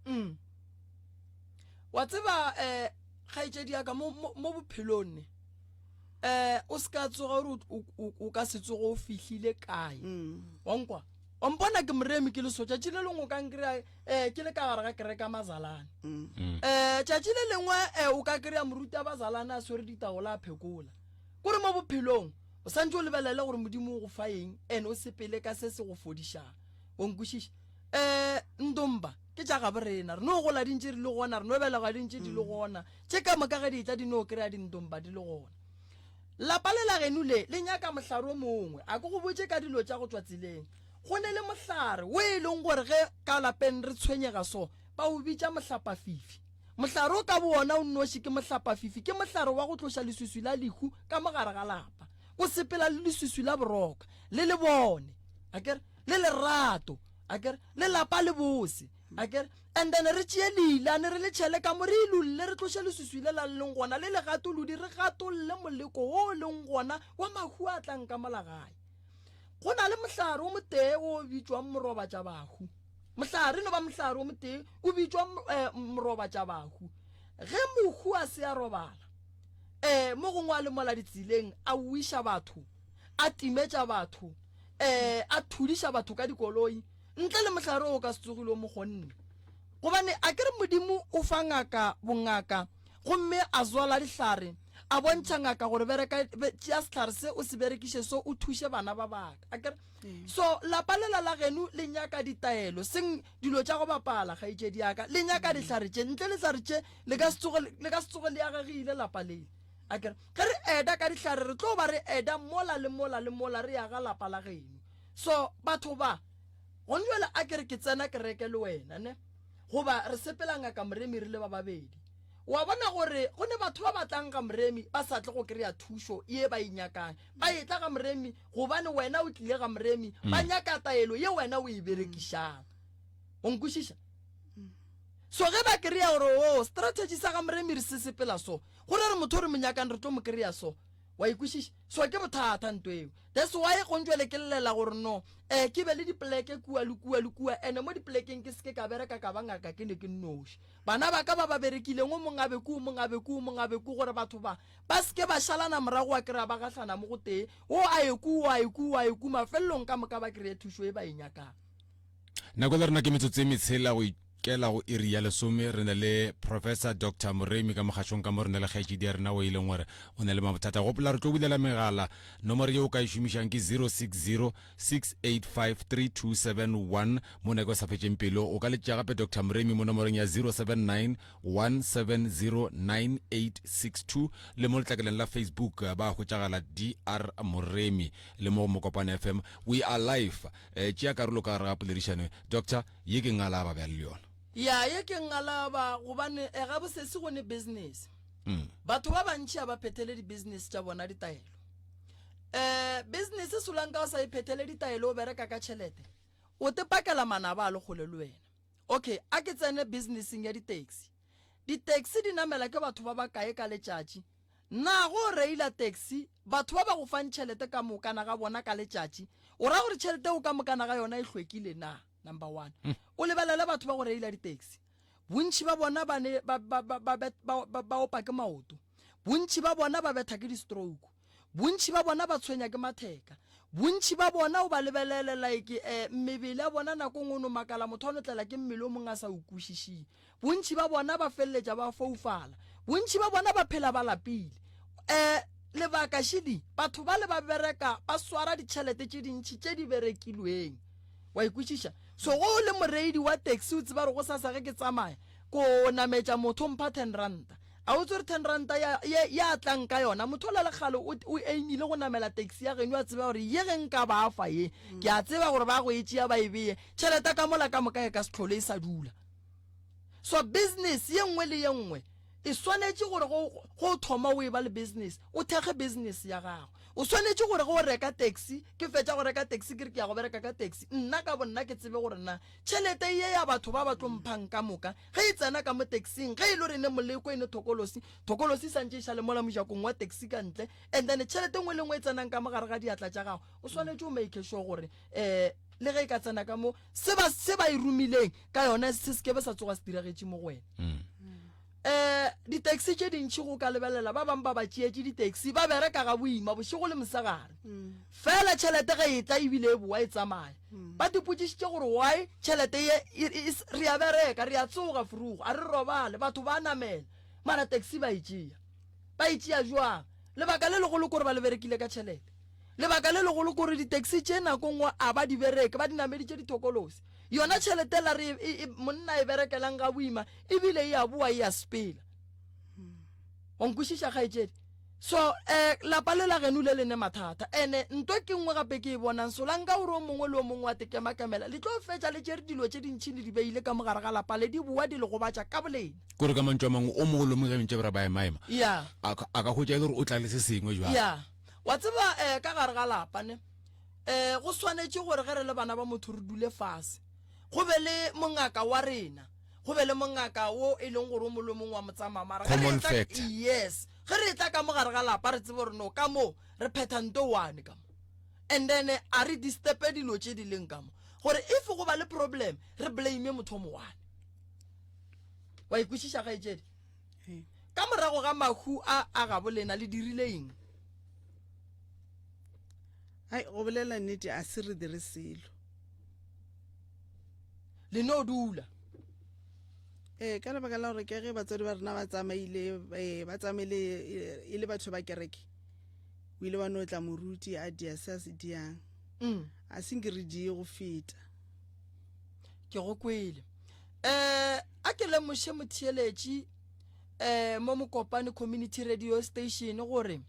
wa tseba kgaetšedi yaka mo bophelone o ska tsoga gore o ka se tsoga o fihlile kae wa nkwa o mpona ke moremi ke le so tšatši le lengwe o ka nkry-a ke le ka gare ga kereka mazalane tšatši le lengwe o ka kry-a moruta bazalane a swere ditagola a phekola kore mo bophelong o santse o lebelele gore modimo o go fa eng and o sepele ka se se go fodišang o nkwešiša ntomba ke tša gabe rena re no gola dintše di le gona re no belega dintše di le gona tše ka moka ge di tla di no kry-a dintomba di le gona lapa le la geno le nyaka mohlare o mongwe a ko go botse ka dilo tša go tswa tseleng go ne le mohlare o e leng gore ge ka lapeng re tshwenyega so ba o bitša mohlapafifi mohlare o ka bona o nnoši ke mohlapafifi ke mohlare wa go tloša leswiswi la lehu ka mogare ga lapa o sepela le leswiswi la boroka le le bone akere le lerato akere le lapa le bose akere and then re tšee leilane re le tšhele ka mo re ilolle re tloše leswiswi le la leng gona le legatolodi re gatolle moleko o leng gona wa mahu a tlang ka molagae go na le mohlare o motee o bitswang moroba tša bahu mohlare no ba mohlare o motee o bitswa moroba tša bahu ge mohu a se a robala mo gongwe a le mola ditseleng a uiša batho a timetša batho a thudiša batho ka dikoloi ntle le mohlare o ka se tsogile mo gonne gobane a kere modimo o fa ngaka bongaka gomme a zwala dihlare a bontšha ngaka gore bereka tšea sehlare se o se berekiše so o thuše bana ba baka akere so lapa lela la geno le nyaka ditaelo seng dilo tša go bapala kgaetšedi yaka le nyaka dihlare tše ntle le hlare tše le ka se tsoge le agegile lapa lele akere ge re eda ka dihlare re tlo ba re eda mola le mola le mola re yaga lapa la geno so batho ba gone jale a kere ke tsena kereke le wena ne goba re sepela ngaka moremi re le ba babedi wa bona gore go ne batho ba batlang ka moremi ba sa tle go kry-a thušo ye ba inyakang ba etla ga moremi gobane wena o tlile ga moremi ba nyaka taelo ye wena o e berekišang o nkwešiša so ge ba kry-a gore strategy sa ga moremi re se sepela so gore re motho re monyakang re tlo mo kry-a so wa ikwešiša so ke bothata nto eo that's why go ntšwele ke llela gore no ke be le dipoleke kua le kua ene mo dipolekeng ke seke ka bereka ka bangaka ke ne ke nnoši bana ba ka ba berekileng o mongabeku gore batho ba seke ba šalana morago wa kry-a ba gahlana mo go tee o a eku mafelelong ka moka ba kry-e thušo e ba e nyakang nako le rena ke metsotso e metshela go kela go iri ya lesome re na le Professor Dr. Moremi ka mogatšong ka mo re na le kgaetšedi ya rena o ileng gore o na le mabothata gopola re tlo bulela megala nomoro yeo o ka e šomišang ke 060-685-3271 mo nako sa fetšeng pelo o ka letša gape Dr. Moremi mo nomorong ya 079-170-9862 le mo letlakeleng la Facebook ba hwetšagala Dr. Moremi le mo Mokopane FM we are live tšea karolo ka gare ga poledišano doctor ye ke ngala ba bja le yona ya ye ke ngalaba gobane ga bo se se go ne business batho ba bantši ba phethele di business tša bona ditaelo business se lang ka o sa iphethele ditaelo o bereka ka tšhelete o te pakela manaba a le gole le wena okay a ke tsene businessing ya di-taxi di namela ke batho ba ba kae ka letšatši na go reila taxi batho ba ba go fang tšhelete ka mokana ga bona ka letšatši o ra gore tšhelete o ka mokana ga yona e hlwekile na number 1 o lebelele batho ba go reila di-taxi bontši ba bona ba opa ke maoto bontši ba bona ba betha ke di-stroke bontši ba bona ba tshwenya ke matheka bontši ba bona o ba lebelele like mebele a bona nako ngwe no makala motho a notlela ke mmele o mongwe a sa ukwešišing bontši ba bona ba feleletša ba foufala bontši ba bona ba phela ba lapile lebaka shidi batho ba le ba bereka ba swara ditšhelete tše dintšhi tše di berekilweng wa ikwešiša so go le moreidi wa taxi o tseba re go sasa ge ke tsamaya ko nametša motho mpha 10 ranta a o tsore 10 ranta ya tlang ka yona motho le lekgale o aimile go namela taxi ya geno a tseba gore ye ge nka ba fa ye ke a tseba gore ba go etšea ba e beye tšhelete ka mola ka moka e ka se tlhole e sa dula so business ye nngwe le ye nngwe e swanetše gore go thoma o e ba le business o thege business ya gago o swanetše gore go reka taxi ke fetša go reka taxi ke re ke ya go bereka ka taxi nna ka bonna ke tsebe gore nna tšhelete ye ya batho ba ba tlomphang ka moka ge e tsena ka mo taxing ge e le gore ne moleko e ne thokolosi santše e šale mola mojakong wa taxi ka ntle and then tšhelete nngwe le nngwe e tsenang ka mogare ga diatla tša gago o swanetše o make sure gore le ge e ka tsena ka mo se ba e rumileng ka yona se se ke be sa tsoga se diragetše mo go wena di-taxi tše dintšhi go ka lebelela ba bang ba ba tšeetše di-taxi ba bereka ga boima bošego le mosegare fela tšhelete ge e tla ebile e boa e tsamaya ba dipotšišitše gore why tšhelete ye re a bereka re a tsoga furugo a re robale batho ba namela mara taxi ba e tšea jwang lebaka le legolo kore ba le berekile ka tšhelete lebaka le legolo kore di-taxi tše nako ngwe a ba di bereke ba dinameditše dithokolosi yona tšhelete la re monna e berekelang ga boima ebile e a boa e a sepela wa nkwešiša kgaetšedi so lapa le la geno le lene mathata ene ntwa ke nngwe gape ke e bonang solanka gore o mongwe le o mongwe wa tekemakemela le tlo fetša le tšere dilo tše dintšhi le di beile ka mogare ga lapa le di boa di le gobatša ka bolene kore ka mantšwa mangwe o mongwe le mongwe ge ntše bera ba emaema ya a ka hwetša le gore o tla le se sengwe jwa ya wa tseba ka gare ga lapa ne go swanetše gore ge re le bana ba motho re dule fase go be le mongaka wa rena go be le mongaka wo e leng gore o molomong wa motsamamara yes ge re tla ka mogare ga lapa re tsebe gore no ka mo re phetha nto one ka mo and then a re disturbe dilo tše di leng ka mo gore if go ba le problem re blame motho mo one wa ikwešiša gaetšedi ka morago ga mahu a ga bolena le dirile eng hai go bolela nnete a se re dire selo le no dula ka lebaka la gore ke ge batswadi ba rena ba tsamaile e le batho ba kereke o ile wa no tla moruti a dia se a se diang a senke re die go feta ke go kwele a ke le moshe motheeletši mo Mokopane community radio station gore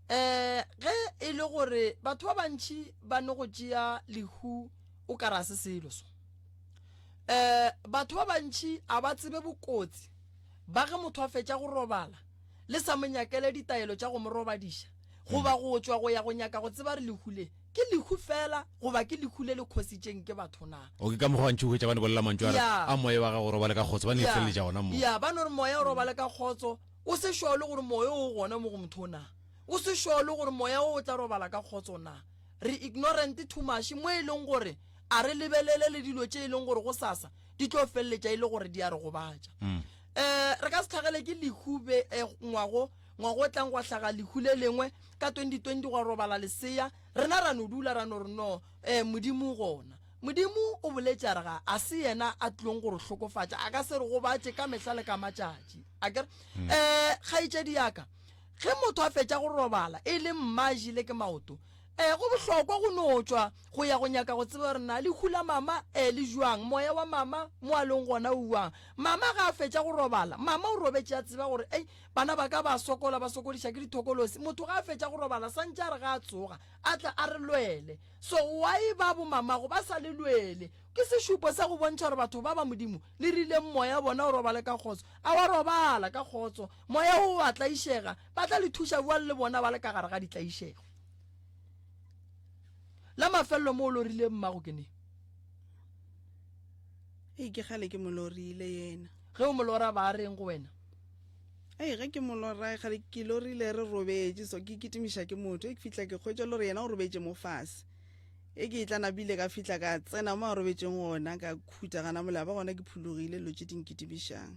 ge e le gore batho ba bantši ba no go tšea lehu o ka ra se selo so batho ba bantši a ba tsebe bokotsi ba ge motho a fetša go robala le sa monyakele ditaelo tša go mo robadiša goba go tšwa go ya go nyaka go tseba re lehule ke lehu fela goba ke lehule le khositšeng ke batho na o ke ka mogo ntši hwetša ba ne bolela mantšwa a moya wa ga go robale ka khotso ba ne feleletša gona mo ya ba no re moya o robale ka khotso o se šwa le gore moya o gona mo go motho na o se šwa le gore moya o tla robala ka khotso na re ignorant too much mo e leng gore a re lebelele le dilo tše e leng gore go sasa di tlo feleletša e le gore di a re gobatša re ka se tlhagele ke lehube ngwago tlang gwa tlhaga lehu le lengwe ka 2020 gwa robala lesea rena ra no dula ra no re no modimo gona modimo o boletša re ga a se yena a tlong gore hlokofatša a ka se re gobatše ka mehla le ka matšatši a kere kgaetšedi yaka ge motho a fetša go robala e le mmaji le ke maoto go bohlokwa go no tšwa go ya go nyaka go tseba re na le hula mama le jwang moya wa mama mo a leng gona uang mama ga a fetša go robala mama o robetše a tseba gore bana ba ka ba sokola ba sokodiša ke dithokolosi motho ga a fetša go robala santše a re ga a tsoga a tla a re lwele so why ba bo mamago ba sa le lwele ke sešupo sa go bontšha gore batho ba ba modimo le rile moya bona o robale ka kgotso a wa robala ka kgotso moya o a tlaišega ba tla le thuša bua le bona ba le ka gare ga ditlaišego la mafello mo lo rile mmago ke ne ke gale ke molorile yena ge o molora ba reng go wena ge ke molora gale ke lorile re robetse so ke kitimiša ke motho ke fitla ke kgwetša le gore yena o robetse mo fase ke tla nabile ka fitla ka tsena mo a robetseng gona ka khutagana molaba gona ke phulogile lo tše dinkitimišang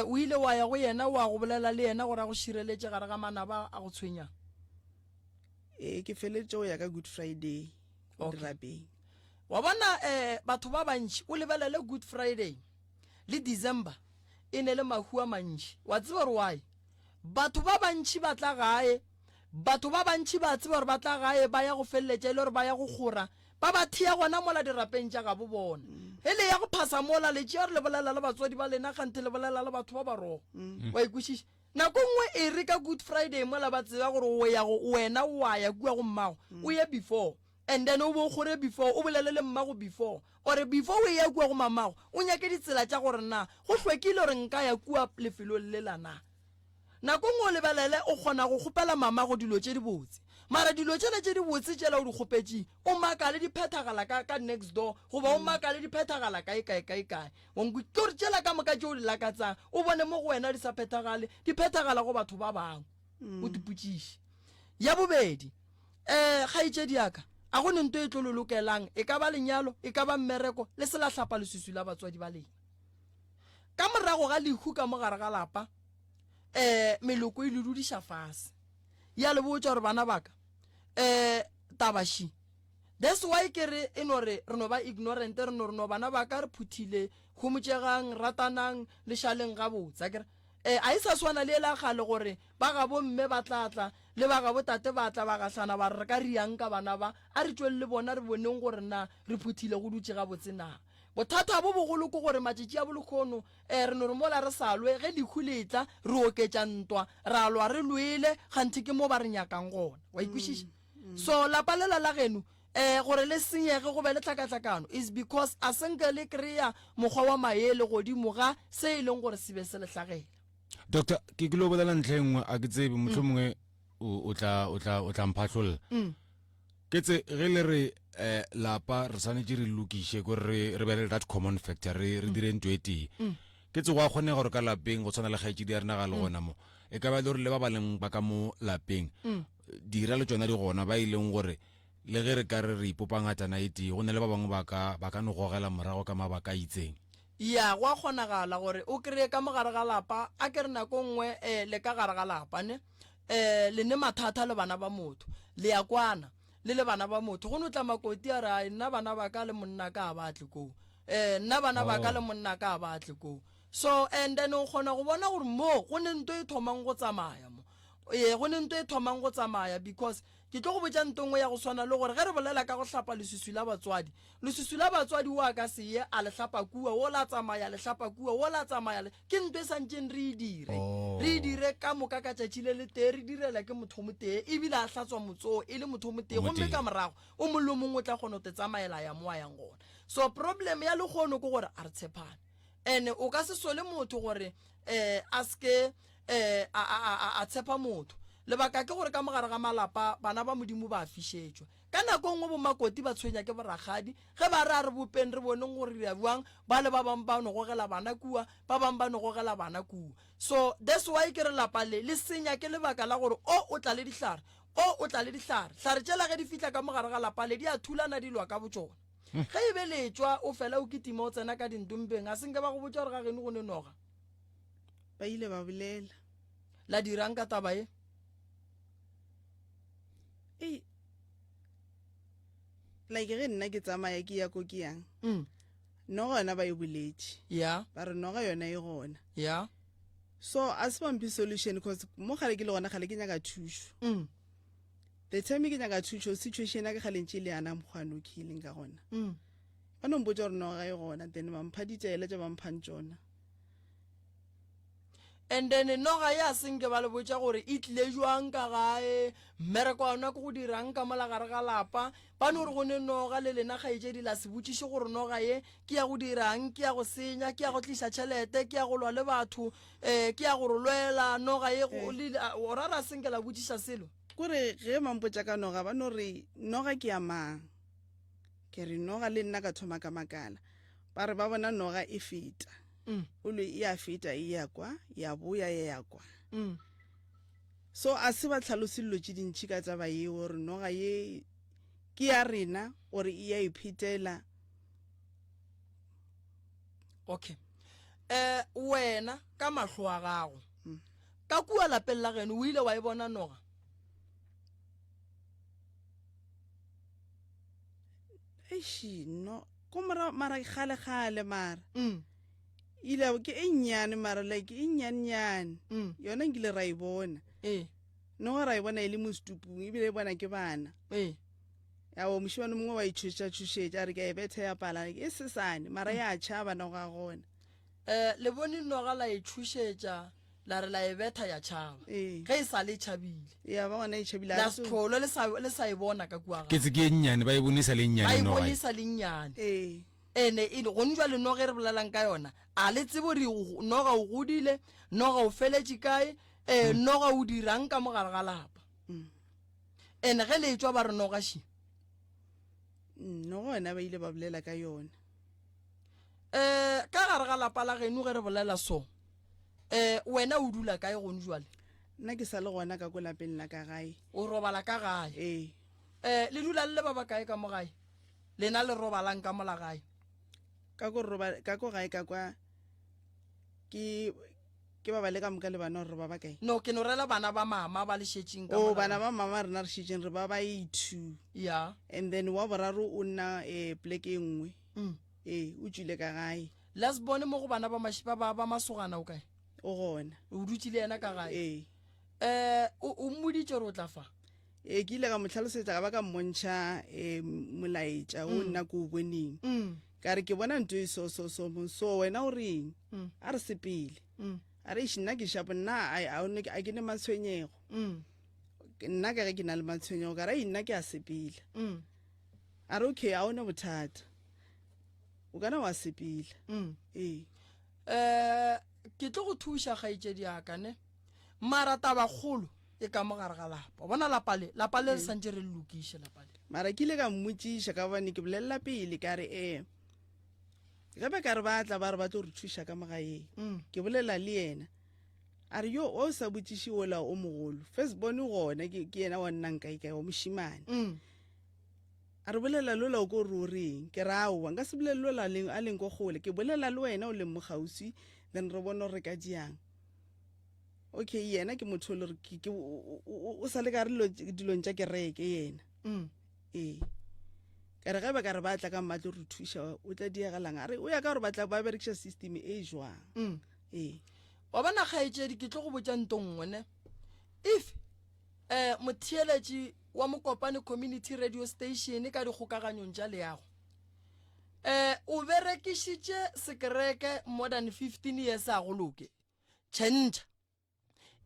o ile wa ya go yena wa go bolela le yena gore a go šireletše gare ga manaba a go tshwenyang ke feletše go ya ka Good Friday go dirapeng wa bona batho ba bantši o lebelele Good Friday le December e ne le mahu a mantši wa tseba gore why batho ba bantši ba tla gae batho ba bantši ba tseba gore ba tla gae ba ya go feleletša ile gore ba ya go kgora ba ba thia gona mola dirapeng tša gabo bona ele ya go phasa mola le tšea re le bolela le batswadi ba lena gante le bolela le batho ba barogo wa ikwešiša nako nngwe e re ka Good Friday mola ba tseba gore wena wa ya kua go mmago o ye before and then o bo gore before o bolele le mmago before or before o ya kua go mamago o nyake ditsela tša gore na go hlwekile gore nka ya kua lefelo le lana nako nngwe le balele o kgona go kgopela mamago dilo tše di botse mara dilo tšele tše di botse tšela o di kgopetše o makale di phethagala ka next door goba o makale di phethagala kae ke gore tšela ka moka tšeo di lakatsang o bone mo go wena di sa phethagale di phethagala go batho ba bangwe o dipotšiše ya bobedi kgaetšedi yaka a go nento e tlololokelang e ka ba lenyalo e ka ba mmereko le se la hlapa leswiswi la batswadi ba lena ka morago ga lehu ka mogare ga lapa meloko e le dudiša fase ya le botša gore bana baka tabaši that's why ke re re no ba ignorant re no bana baka re phuthile humotšegang ratanang le šaleng ga botsa kere a isa swana le la gale gore ba ga bo mme ba tlatla le ba ga bo tate ba tla ba gahlana ba re ka riang ka bana ba a re tswelle bona re boneng gore na re phuthile go dutse ga botsena bothata bo bogolo ko gore matšatši a bolokgono re no re mola re sa lwe ge lekhuletla re oketša ntwa ra lwa re lwele ganthe ke mo ba re nyakang gona wa ikwešiša so lapa lela la geno gore le senyege go be le tlhakatlhakano is because a senke le kry-a mokgwa wa maele godimo ga se e leng gore se be se le tlhagela doctor ke lo bolela ntlha nngwe a ke tsebe motlho mongwe o tla mphatlholla ke tse ge le re lapa re sanetse re lokiše gore re be le that common factor re dire ntho e tee ke tse go a kgonega gore ka lapeng go tshwana le kgaetšedi ya rena ga le gona mo e ka ba le gore le ba ba leng ba ka mo lapeng dira le tsona di gona ba ileng gore le ge re ka re ipopa ngatana e tee go ne le ba bangwe ba ka no gogela morago ka mabaka a itseng ya go a kgonagala gore o kry-e ka mogare ga lapa a ke re nako nngwe le ka gare ga lapa ne le ne mathata le bana ba motho le ya kwana le bana ba motho go no tla makoti a re nna bana ba ka le monna ka a batle ko nna bana ba ka le monna ka a batle ko so and then o kgona go bona gore mo go ne nto e thomang go tsamaya mo go ne nto e thomang go tsamaya because ke tlo go botša ntongwe ya go swana le gore ge re bolela ka go hlapa leswiswi la batswadi wa ka se ye a le hlapa kua o la tsamaya le hlapa kua o la tsamaya ke ntwe santseng re e dire ka moka ka tšatši le le tee re direla ke motho mo tee ebile a hlatswa motsoo e le motho mo tee gomme ka morago o mollo mongwe o tla kgona go te tsamaela ya mo a yang gona so problem ya lekgono ke gore a re tshepane and o ka se sole motho gore a ske a tshepa motho lebaka ke gore ka mogare ga malapa bana ba modimo ba fišetšwa ka nako nngwe bo makoti ba tshwenya ke boragadi ge ba re a re bopeng re boneng gore re a buang ba le ba bangwe ba nogogela bana kua ba bangwe ba nogogela bana kua so that's why ke re lapa le senya ke lebaka la gore o tla le dihlare hlare tšela ge di fitlha ka mogare ga lapa le di a thulana di lwa ka botsona ge e be letswa o fela o kitima o tsena ka dintompeng a senke ba go botša gore ga geno go ne noga ba ile ba bolela la dirang ka taba e like ge nna ke tsamaya ke ya ko ke yang no gona ba e boletše ba re noga yona e gona so a se bampi solution because mo gale ke le gona gale ke nyaka thušo the time ke nyaka thušo situation ya ke galentše le yana mokgwane o kileng ka gona ba no mpotša gore noga e gona then bampha ditšaele tša bamphang tšona and then noga ya senke ba le botša gore e tlile jwang ka gae mmereko wa yona ke go dirang ka mola gare ga lapa ba no gore go ne noga le lena kgaetšedi la se botšiše gore noga ye ke ya go dirang ke ya go senya ke ya go tliša tšhelete ke ya go lwa le batho ke ya go re lwela noga ye o rara senke la botšiša selo kore ge mampotša ka noga ba no re noga ke ya mang ke re noga le nna ka thoma ka makala ba re ba bona noga e feta olo e a feta e ya kwa ya boya ya kwa so a se ba tlhalosillo tše dintšhi ka taba ye gore noga ye ke ya rena gore e ya iphethela okay wena ka mahlo a gago ka kua lapeng la geno o ile wa e bona noga no ko mara gale mara ile ke e nnyane mara like e nnyane yona nkile ra e bona no ra e bona e le mo stupung ebile e bona ke bana yawo moshimane mongwe wa itshusha a re ke a e betha ya pala e sesane mara ya tšhaba no ga gona le bone noga la e tshušetša la re la e betha ya tšhaba ge e sa le tšhabile ya ba gona e tšhabile la setlholo le sa e bona ka kua ke tse ke nnyane ba e bonisa le nnyane ba e bonisa le nnyane ene go njwa le noga re bolelang ka yona a le tsebo re noga o godile noga o feletše kae noga o dirang ka mogare ga lapa ene ge le etswa ba re noga shi no gona ba ile ba bolela ka yona ka gare ga lapa la geno ge re bolela so wena o dula kae go njwale nna ke sa le gona ka ko lapeng la ka gae o robala ka gae le dula le ba ba kae ka mo gae lena le robalang ka mola gae ka ko gae ka kwa ke ba ba le ka moka le bana re ba ba kae no ke no rela bana ba mama ba le šetšeng ka bana ba mama rena re šetšeng re ba ba 82 ya and then wa boraro o nna pleke e nngwe o tswile ka gae las bone mo go bana ba masogana o kae o gona o dutse le ena ka gae o mmoditše re o tla fa ke ile ka motlhalosetsa ka ba ka mmontšha molaetša o nna ko o boneng ka re ke bona nto e so wena o reng a re sepele a re nna ke shapo nna a ke ne matshwenyego nna ka ge ke na le matshwenyego ka re nna ke a sepela a re okay a one bothata o kana wa sepela ke tlo go thuša kgaetšedi yakane mara tabakgolo e ka mogare ga lapa bona lapa le le santse re lokiše lapa le mara ke ile ka mmotšiša ka bone ke bolelela pele ka re gape ka re batla ba re ba tlo re thuša ka mogaeng ke bolela le yena a re yo o sa botšiše ola o mogolo first bone gona ke yena wa nnang kae wa mošimane a re bolela lola o ko re o reng ke ra aowa nka se bolele lola a leng ko kgole ke bolela le wena o leng mogausi then re bone re ka diang okay yena ke motho le re o sa le ka re dilong tša kereke yena ka re gabe ka re batla ka mmatlo re thuša o tla diagalang a re o ya ka gore batla ba berekiša system e jwang wa bona kgaetšedi ke tlo go botša nto nngwe ne if motheeletši wa Mokopane community radio station ka dikgokaganyong tša leago o berekišitše sekereke more than 15 years a go loke change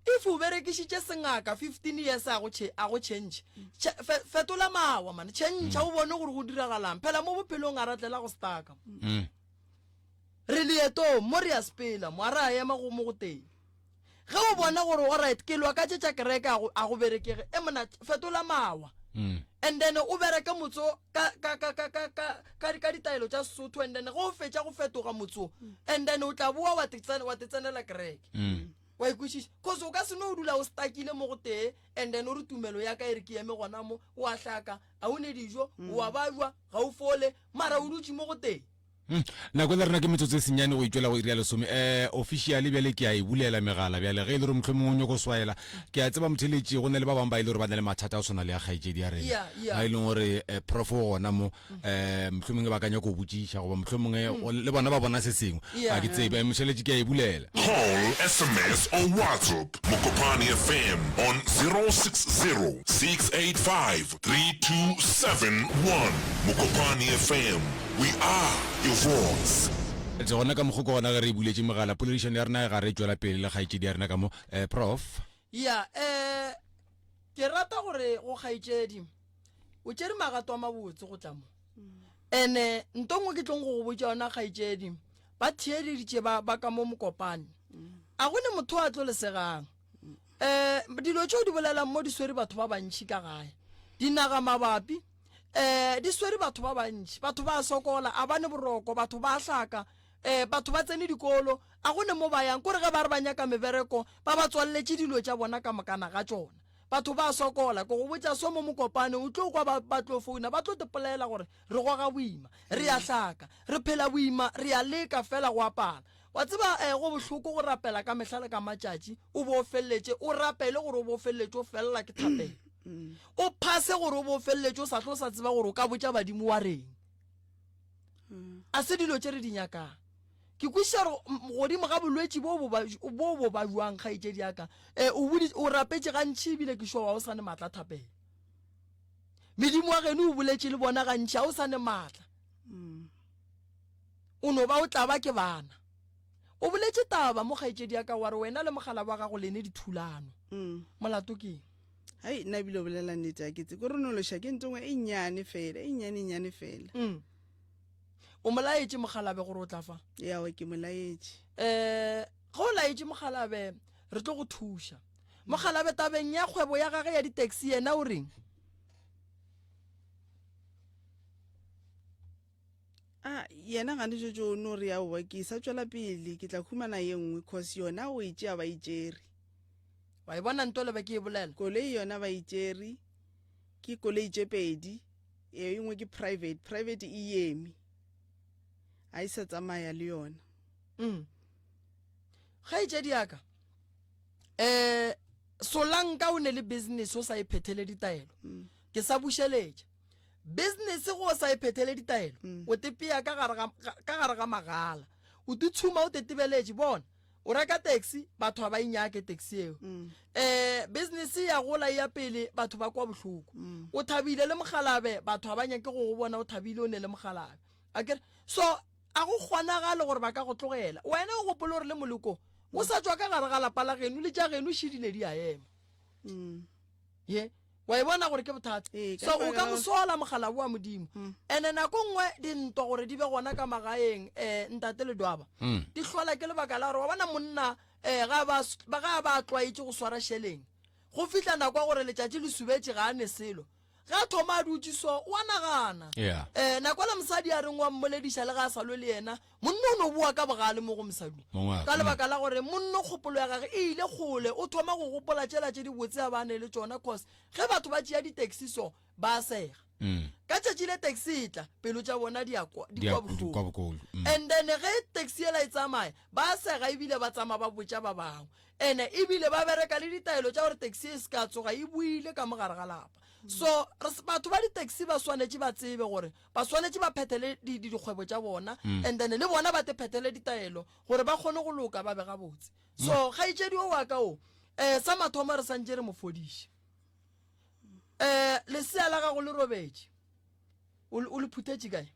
if o berekišitše sengaka 15 years a go change fetola mawa man change o bone gore go diragalang phela mo bophelong a ratlela go staka re leeto mo re a spela mo a re a ema go mo go teng ge o bona gore alright ke lwa ka tša kereke a go berekege mona fetola mawa and then o bereka motso ka ditaelo tša Sesotho and then ge o fetša go fetoga motso and then o tla boa wa te tsenela kereke wa ikwešiša cause o ka se no o dula o stakile mo go tee and then o re tumelo ya ka e re ke eme gona mo o a hlaka ga o ne dijo o a bajwa ga o fole mara o dutše mo go tee nako le rena ke metsotso e senyane go itšwela go iria lesome officially bjale ke a e bulela megala bjale ge e le gore mohlomong o nyako swaela ke a tseba motheletši go ne le ba bangwe ba e le gore ba na le mathata a o tshwana le ya kgaetšedi ya rena ga e leng gore prof o gona mo mohlomong ba ka nyako go botšiša goba mohlomong le bona ba bona se sengwe a ke tsebe motheletši ke a e bulela. Call, SMS or WhatsApp Mokopane FM on 060-685-3271. Mokopane FM, we are your voice. Tse gona ka mogoko gona ge re buletše megala poledišano ya rena ga re tšwela pele le kgaetšedi ya rena ka mo prof ke rata gore go kgaetšedi o tšere magato a mabotse go tla mo ene ntongwe ke tlong go go botša yona kgaetšedi ba theeditše ba ka mo Mokopane a go ne motho a tlo lesegang dilo tšeo di bolelang mo di swere batho ba bantši ka gae dinaga mabapi di swere batho ba bantši batho ba sokola a bane boroko batho ba hlaka batho ba tsene dikolo a go ne mo ba yang kore ge ba re ba nyaka mebereko ba ba tswalletše dilo tša bona ka makana ga tšona batho ba sokola ko go botša so mo Mokopane o tlo kwa ba tlo founa ba tlo tepolela gore re goga boima re a hlaka re phela boima re a leka fela go apala wa tseba go bohloko go rapela ka mehlale ka matšatši o bo felletše o rapele gore o bo felletše o fella ke thapela o phase gore o bo felletše o sa tlo sa tseba gore o ka botša badimo wa reng a se dilo tše re di nyakang ke kwisha godimo ga bolwetse bo ba buang kgaitsedi yaka o rapetse gantši ebile ke sure wa o sa ne matla thapela medimo wa geno o boletse le bona gantši a o sa ne matla o no ba o tla ba ke bana o boletse taba mo kgaitsedi yaka wa re wena le mogala wa gago lene dithulano molato ke hai nna bile o bolela nnete a ketse ko re nolosha ke ntongwe e nnyane fela o molaetse mogalabe gore o tla fa yawe ke molaetse go laetse mogalabe re tlo go thuša mogalabe tabeng ya kgwebo ya gage ya di-taxi yena o reng yena gane jojo no re yaowa ke sa tswela pele ke tla khumana ye nngwe cause yona o e tšea ba itšere wa e bona nto lebe ke e bolela koloi yona ba itšere ke koloi tše pedi e nngwe ke private e eme a isa tsamaya le yona ga itšedi yaka solanka o ne le business o sa iphethele ditaelo ke sa bušeletša business go sa iphethele ditaelo o tepea ka gare ga magala o ditshuma o tetebeletše bona o reka taxi batho ba inyake taxi eo business ya gola ya pele batho ba kwa bohloko o thabile le mogalabe batho ba nyake go bona o thabile o ne le mogalabe akere so a go kgonagale gore ba ka go tlogela wena o gopole gore le moloko o sa tswa ka gare ga lapa la geno le tša geno šedile di a ema ye wa e bona gore ke bothata so o ka mosola mogala wa modimo ene nako nngwe dintwa gore di be gona ka magaeng ntate le dwaba di hlola ke lebaka la gore wa bona monna ga ba tlwaetse go swara sheleng go fihla nako gore letšatši le subetse ga a ne selo ga thoma a dutse so wa nagana nako la mosadi a reng wa mmolediša le ga a salo le yena monna o no boa ka bogale mo go mosadi ka lebaka la gore monna kgopolo ya gage e ile kgole o thoma go gopola tšela tše di botse a bane le tsona cause ge batho ba tšea di-taxi so ba sega ka tšatši le taxi tla pelo tša bona di kwa bohloko and then ge taxi ela e tsamaya ba sega ebile ba tsamaya ba botša ba bangwe ene ebile ba bereka le ditaelo tša gore taxi e se ka tsoga e buile ka mogare ga lapa so batho ba di-taxi ba swanetše ba tsebe gore ba swanetše ba phethele dikgwebo tša bona and then le bona ba te phethele ditaelo gore ba kgone go loka ba be gabotse so kgaitšedi o wa ka o sa mathomo re santše re mo fodiše lesea la gago le robetše o le phuthetše kae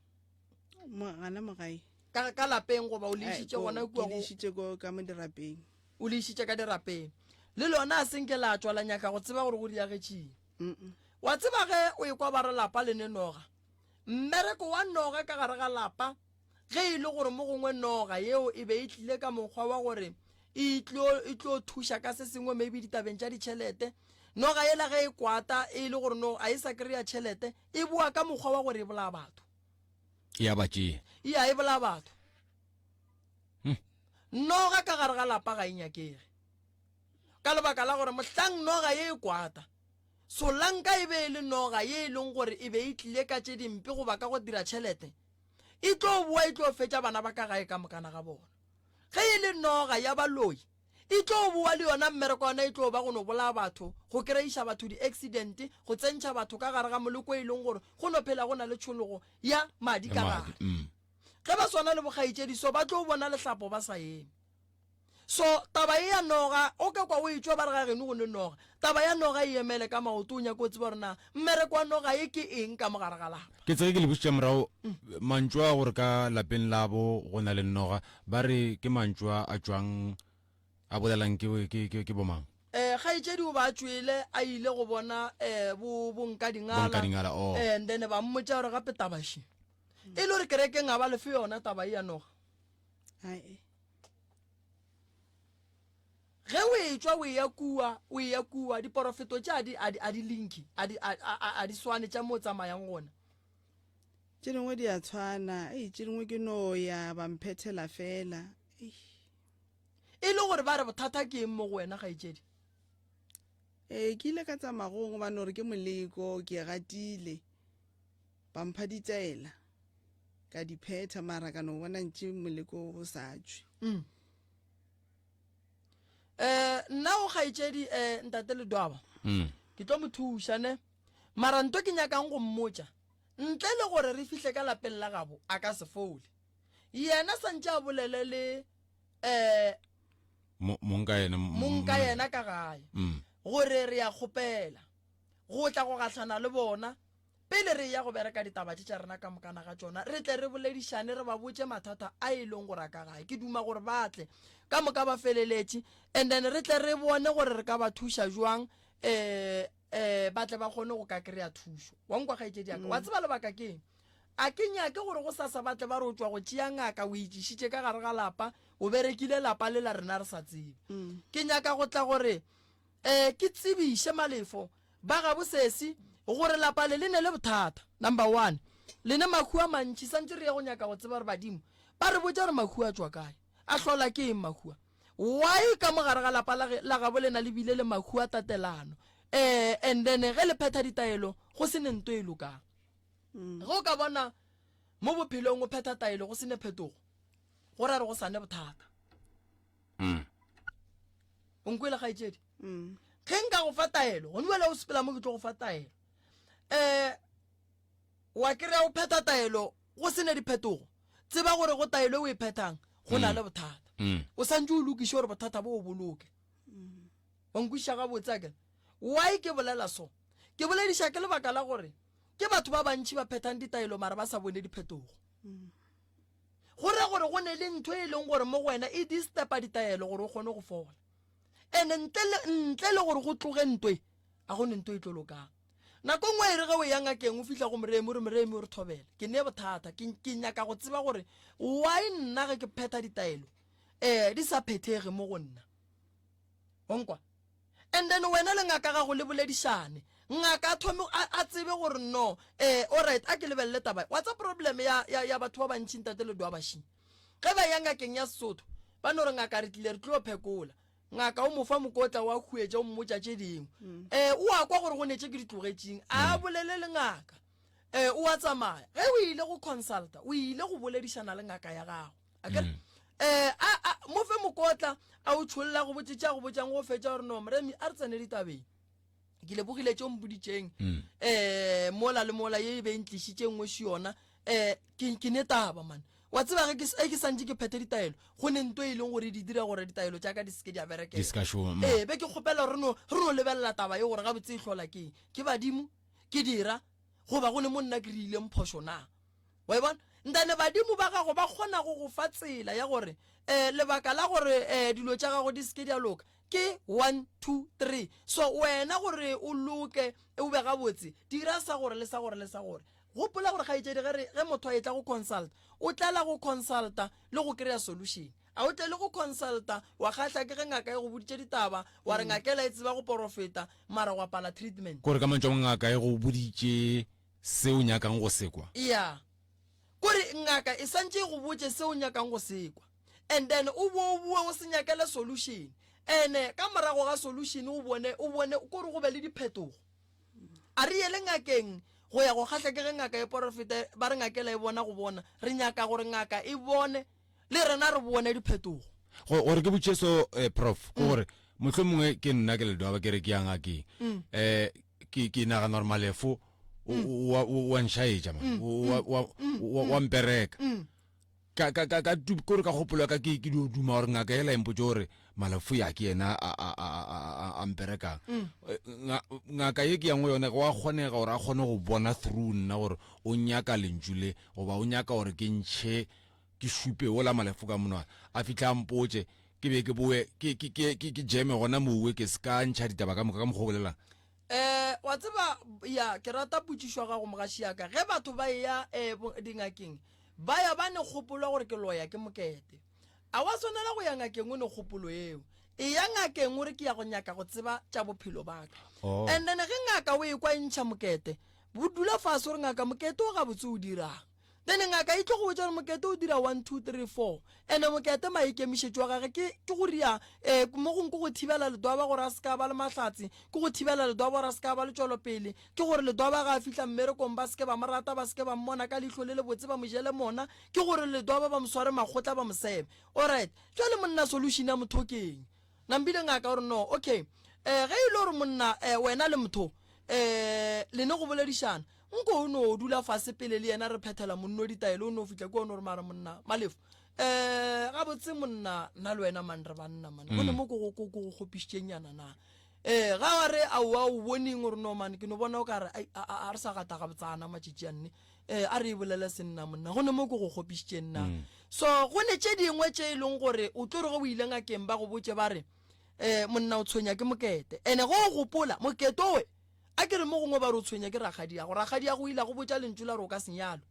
gana mogae ka lapeng goba o le išitše gona ke le išitše ka mo dirapeng o le išitše ka dirapeng le lona a senke la tswa la nyaka go tseba gore go diagetšeng wa tseba ge o ekwa ba re lapa le ne noga mmereko wa noga ka gare ga lapa ge e le gore mo gongwe noga yeo e be e tlile ka mokgwa wa gore e tlo thuša ka se sengwe maybe ditabeng tša ditšhelete noga ela ge e kwata e le gore no a e sa kry-a tšhelete e boa ka mokgwa wa gore e bolaya batho ya batšee e bolaya batho noga ka gare ga lapa ga e nyakege ka lebaka la gore mohlang noga ye e kwata solanka e be e le noga ye e leng gore e be e tlile ka tše dimpe goba ka go dira tšhelete e tlo boa e tlo fetša bana ba ka gae ka mokana ga bona ge e le noga ya baloi e tlo boa le yona mmereko yona e tlo ba go no bolaya batho go kry-iša batho di-accident go tsentšha batho ka gare ga moleko e leng gore go no phela go na le tšhologo ya madi ka gare ge ba swana le bogaitšediso ba tlo bona lehlapo ba sa eme so taba e ya noga o ka kwa o e tšwa ba re ga geno go ne noga taba ya noga e emele ka maoto o nyako o tseba gorena mmereko wa noga e ke eng ka mogare ga lapa ke tseke ke le bositša morago mantšwa gore ka lapeng labo go na le noga ba re ke mantšwa a tšwang a bolelang ke bomang kgaitšedi o ba tšwele a ile go bona bonkadingala and then ba mmotša gore gape tabaši e le gore kerekeng a ba lefe yona taba e ya noga ge o e tšwa o e ya kua diporofeto tša a di linki a di swane tša mo tsamayang gona tše dingwe di a tshwana tše dingwe ke no ya bamphethela fela e le gore ba re bothata ke eng mo go wena kgaitšedi ke ile ka tsamagong ba no re ke moleko ke gatile bampha ditsaela ka diphetha mara ka no bona ntše moleko o sa tswe nna o kgaitšedi ntate le dwaba ke tlo mo thušane mara nto ke nyakang go mmotša ntle le gore re fihle ka lapeng la gabo a ka se fole yena santse a bolele le monka yena ka gae gore re ya kgopela go tla go gatlhana le bona pele re ya go bereka ditaba tša rena ka mokana ga tsona re tle re boledišane re ba botse mathata a e leng gore a ka gae ke duma gore batle ka moka ba feleletše and then re tle re bone gore re ka ba thuša jwang batle ba kgone go ka kry-a thušo wa nkwa gaetšedi yaka wa tseba lebaka keng a ke nyake gore go sasa batle ba re o tswa go tšea ngaka o itšišitše ka gare ga lapa o berekile lapa le la rena re sa tsebe ke nyaka go tla gore ke tsebiše malefo ba ga bosesi gore lapa le ne le bothata number 1 le ne makhu a mantši santse re ya go nyaka go tseba re badimo ba re botša re makhu a tswa kae a hlola ke eng makhu why ka mogare ga lapa la ga bolena le bile le makhu a tatelano and then ge le phetha ditaelo go se ne nto e lokang go ka bona mo bophelong o phetha taelo go se ne phetogo go ra re go sane bothata o nkwele gaetšedi ge nka go fa taelo go nwele o sepela mo ke tlo go fa taelo wa kry-a o phetha taelo go se ne diphetogo tseba gore go taelo o e phethang go na le bothata o santse o lokiše gore bothata bo o boloke wa nkwiša ga botse akele why ke bolela so ke bolediša ke lebaka la gore ke batho ba bantši ba phethang ditaelo mara ba sa bone diphetogo gore go ne le ntho e leng gore mo go wena e distepa ditaelo gore o kgone go fola and ntle le gore go tloge ntwe a go ne ntwe e tlolokang nako ngwe e re ge o yang akeng o fitlha go moremi o re thobele ke ne bothata ke nyaka go tseba gore why nna ge ke phetha ditaelo di sa phethege mo go nna onkwa and then wena le ngaka ga go le boledišane ngaka a thome a tsebe gore no alright a ke lebelele taba wa tsa problem ya batho ba bantšhi ntate le doa bašing ge ba yang ngakeng ya Sesotho ba no re ngaka re tlile re tlo phekola ngaka o mofa mokotla wa khuetša o mmotša tše dingwe o a kwa gore go netse ke ditlogetšeng a bolele le ngaka o a tsamaya ge o ile go consulta o ile go boledišana le ngaka ya gago akere mo fe mokotla a o tšholola go botsetša go botšang go fetša gore no moremi a re tsene ditabeng ke lebogile tšeo mpoditšeng mola le mola ye e be ntlišitše ngwe se yona ke ne taba man wa tseba ge ke santse ke phete ditaelo go ne nto e leng gore di dira gore ditaelo tša ka di seke di a berekela be ke kgopela re no lebelela taba ye gore ga botse e hlola ke badimo ke dira goba go ne mo nna ke rile mphošo na wa bona ntane badimo ba gago ba kgona go fa tsela ya gore lebaka la gore dilo tša gago di seke di a loka ke 1 2 3 so wena gore o loke o be ga botse dira sa gore le sa gore le sa gore gopola gore ga itšedi ge motho a etla go consult o tlela go consulta le go kry-a solution a o tle le go consulta wa kgatlha ke ge ngaka e go boditše ditaba wa re ngakela e tseba go profeta mara wa pala treatment kore ka mantšwa ngaka e go boditše seo nyakang go sekwa ya kore ngaka e santse e go botše seo nyakang go sekwa and then o bue o se nyakele solution ene ka morago ga solution o bone kore go be le diphetogo a re yele ngakeng go ya go kgatlha ke ge ngaka e profeta ba re ngakela e bona go bona re nyaka gore ngaka e bone le rena re bone diphetogo gore ke botšeso prof gore motlho mongwe ke nna ke le doa ba kere ke yang akeng ke naga normalefo wa nšhaetša man wa mpereka kore ka gopolo ka ke dio duma gore ngaka ela empotse gore malafo ya ke yena a mperekang ngaka ye ke yangwe yone go a kgonega gore a kgone go bona through nna gore o nyaka lentsule goba o nyaka gore ke ntšhe ke šupe o la malafo ka monwana a fitlha mpotse ke be ke boe ke jeme gona mowe ke se ka ntšha ditaba ka moka ka mokgobolelang wa tseba ya ke rata potšišwa ga go mogaši yaka ge batho ba ya dingakeng ba ya ba ne kgopolo gore ke loya ke mokete a wa swanela go ya ngakeng o ne kgopolo eo e ya ngakeng gore ke ya go nyaka go tseba tša bophelo baka and then ge ngaka o e kwa ntšha mokete bo dula fase gore ngaka mokete o ga botse o dirang then ngaka e tlo go botsa gore mokete o dira 1 2 3 4 ene mokete maikemišetšo wa gage ke go ria mo gong ke go thibela ledoaba gore a se ka ba le mahlatsi ke go thibela ledoaba gore a se ka ba le tšwelopele ke gore ledoaba ga a fitlha mmerekong ba seke ba morata ba seke ba mmona ka leitlho le le botse ba mojele mona ke gore ledoaba ba mosware makgotla ba mosebe alright jwale monna solution ya motho keng nambile ngaka gore no okay ge e le gore monna wena le motho le ne go boledišana nko o no dula fase pele le yena re phethela monno ditaelo o no fitla ko no re mara monna Malefu ga botse monna nna le wena man re banna man go ne mo go gopišitšenyana na ga re a o boneng gore no man ke no bona o ka re a re sa gata ga botsana matšitšianne a re bolele senna monna go ne mo go gopišitšeng na so go ne tše dingwe tše e leng gore o tlo re go o ile ngakeng ba go botse ba re monna o tshwenya ke mokete ene go gopola mokete owe a ke re mo gongwe ba re o tshwenya ke ragadi ya go ile go botsa lentšu la re o ka senyalo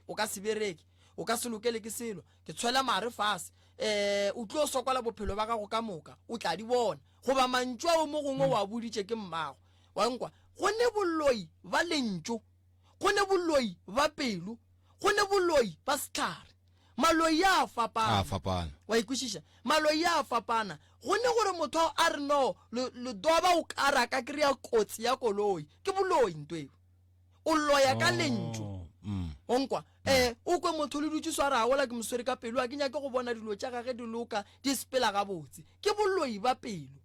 o ka se bereke o ka se lokele ke selo ke tshwela mare fase o tlo sokola bophelo ba gago ka moka o tla di bona goba mantšwa o mo gongwe wa boditše ke mmago wa nkwa go ne boloi ba lentšu go ne boloi ba pelo go ne boloi ba setlhare maloi ya fapana wa ikwešiša maloi ya fapana go ne gore motho a re no le doba o kara ka kry-a kotsi ya koloi ke boloi ntweo o loya ka lentšu onkwa o kwe motho le dutse swara a gola ke moswere ka pelo a ke nyake go bona dilo tša gage di loka di sepela gabotse ke boloi ba pelo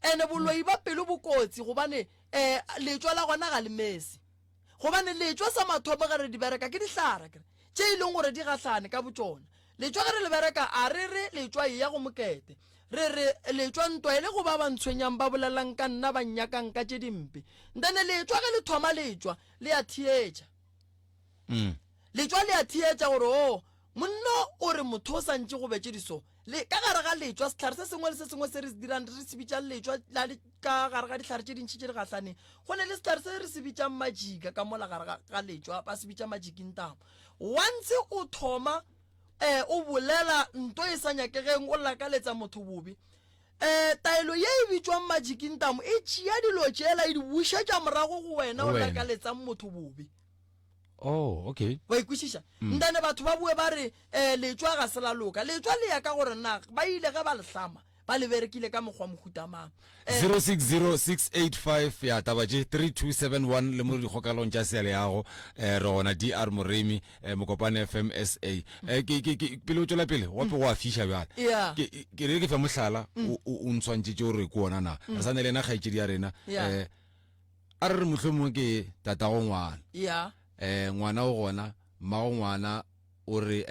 ene boloi ba pelo bokotsi gobane letswa la gona ga le mese gobane letswa sa mathomo ga re di bereka ke dihlara kere tše e leng gore di gahlane ka botsona letswa ge re le bereka a re re letswa e ya go mokete re re letswa ntwa e le go ba bantshwenyang ba bolelang ka nna ba nnyakang ka tše dimpe ntane letswa ge le thoma letswa le a thietša letswa le a thietša gore o monno o re motho o santše go betse diso le ka gare ga letswa setlhare se sengwe le se sengwe se re se dirang re se bitšang letswa ka gare ga ditlhare tše dintšhi tše di gahlane go ne le setlhare se re se bitšang majika ka mola gare ga letswa ba se bitša majikintamo once o thoma o bolela nto e sa nyakegeng o lakaletsa motho bobe taelo ye e bitšwang majikintamo e tšea dilo tšeela e di bušetša morago go wena o lakaletsang motho bobe oh okay wa ikwešiša ntane batho ba bue ba re letswa ga se la loka letswa le ya ka gore na ba ile ge ba lehlama ba le berekile ka mokgwa mohutamang 060685 ya tabatše 3271 le mo dikgokalong tša seale yago re gona DR Moremi Mokopane FM SA pele o tšwela pele wape go a fiša bjale ke re ke fa mohlala o ntshwantšetše gore ke ona na re sa ne le ena kgaetšedi ya rena a re re mohlomong ke tatago ngwana ngwana o gona mmago ngwana o re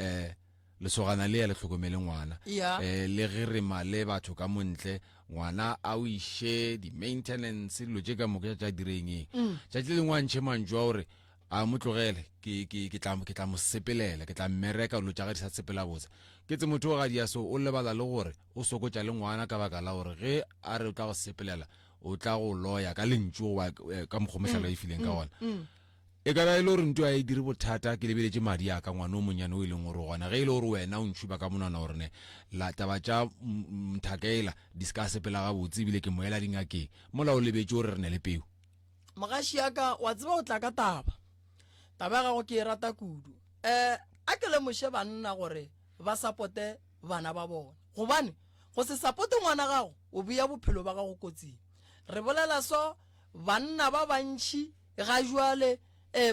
lesogana le ya le tlhokomele ngwana le ge re male batho ka montle ngwana a o ishe di maintenance dilo tše ka moka tša direng tšatši le ngwantšhe mantšwa gore a mo tlogele ke tla mo sepelela ke tla mmereka dilo tša ga di sa sepela botse ke tse motho ga dia so o lebala le gore o sokotša le ngwana ka baka la gore ge a re o tla go sepelela o tla go loya ka lentšu ka mokgomehlalo e fileng ka gona e ka ra ile gore ntho a e dire bothata ke lebeletše madi a ka ngwana o monyane o e leng gore gona ge ile gore wena o ntšhuba ka monana gore ne la taba tša mthakela di ska sepela gabotse ebile ke moela dingakeng mola o lebetše gore re ne le peo mogaši ya ka wa tseba o tla ka taba ya gago ke e rata kudu a ke lemoše banna gore ba sapote bana ba bona gobane go se sapote ngwana gago o beya bophelo ba gago kotsing re bolela so banna ba bantšhi ga jwale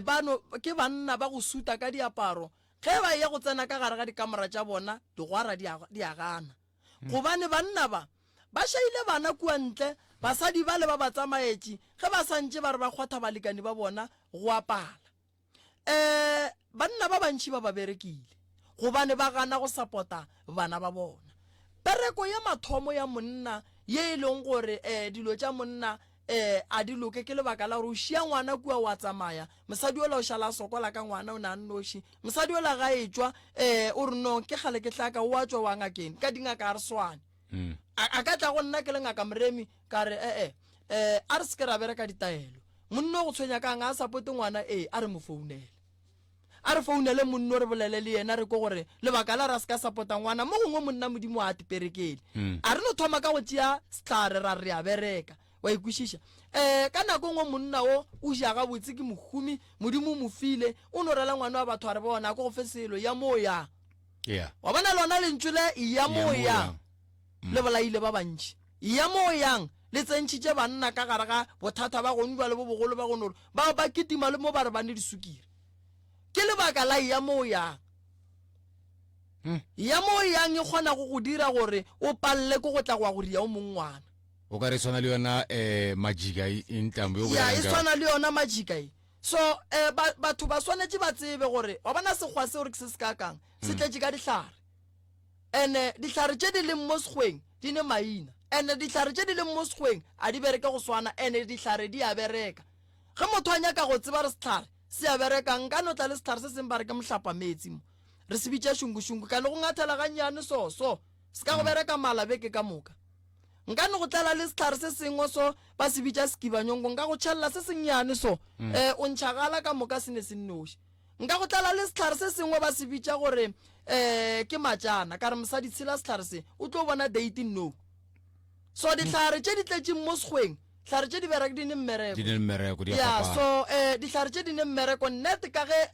bano ke banna ba go suta ka diaparo ge ba ya go tsena ka gare ga dikamera tša bona digwara di a gana gobane banna ba shaile bana kua ntle basadi ba le ba ba tsamaetše ge ba santše ba re ba kgwatha balekani ba bona go apala banna ba bantši ba berekile gobane ba gana go sapota bana ba bona pereko ya mathomo ya monna ye e leng gore dilo tša monna a di loke ke lebaka la gore o šia ngwana kua wa tsamaya mosadi ola o šala sokola ka ngwana o na nnoši mosadi ola ga e tšwa o re no ke kgale ke tlaka o a tšwa wa ngakeng ka dingaka a re swane a ka tla go nna ke le ngaka Moremi ka re a re se ke ra bereka ditaelo monna o go tshwenya kang a sapote ngwana a re mo founele a re founele monna o re bolele le yena re ko gore lebaka la ra se ka sapota ngwana mo gongwe monna modimo a teperekele a re no thoma ka go tšea setlhare ra re a bereka wa ikwešiša ka nako ngwe monna o jaga botse ke mohumi modimo mo file o no rela ngwana wa batho a re bona ko go fe selo ya mo yang wa bona lona lentšu le ya mo yang le bolaile ba bantši ya mo yang le tsentšhitše banna ka gare ga bothata ba gone jwa le bo bogolo ba gone gore ba ketima le mo ba re bane disukiri ke lebaka la ya mo yang ya mo yang e kgona go go dira gore o palle ko go tla go go ria o mongwana o ka re swana le yona majika e ntambo yo ya e swana le yona majika so batho ba swanetse ba tsebe gore wa bona sekgwa se gore ke se se kakang se tletse ka dihlare ene dihlare tše di leng mo sekgweng di ne maina ene dihlare tše di leng mo sekgweng a di bereke go swana ene dihlare di a bereka ge motho a nyaka go tseba re sehlare se a bereka nka no tla le sehlare se seng ba re ke mohlapa metsi mo re se bitša shungu ka le go ngathela ga nyane so se ka go bereka malabeke ka moka nka no go tlela le sehlare se sengwe so ba se bitša sekibanyongo nka go tšhelela se sennyane so o ntšhagala ka moka se ne se nnoši nka go tlela le sehlare se sengwe ba se bitša gore ke matšana ka re mosadi tshela sehlare se o tlo bona date no so dihlare tše di tletšeng mo sekgweng dihlare tše di bereke di ne mmereko ya so dihlare tše di ne mmereko nnete ka ge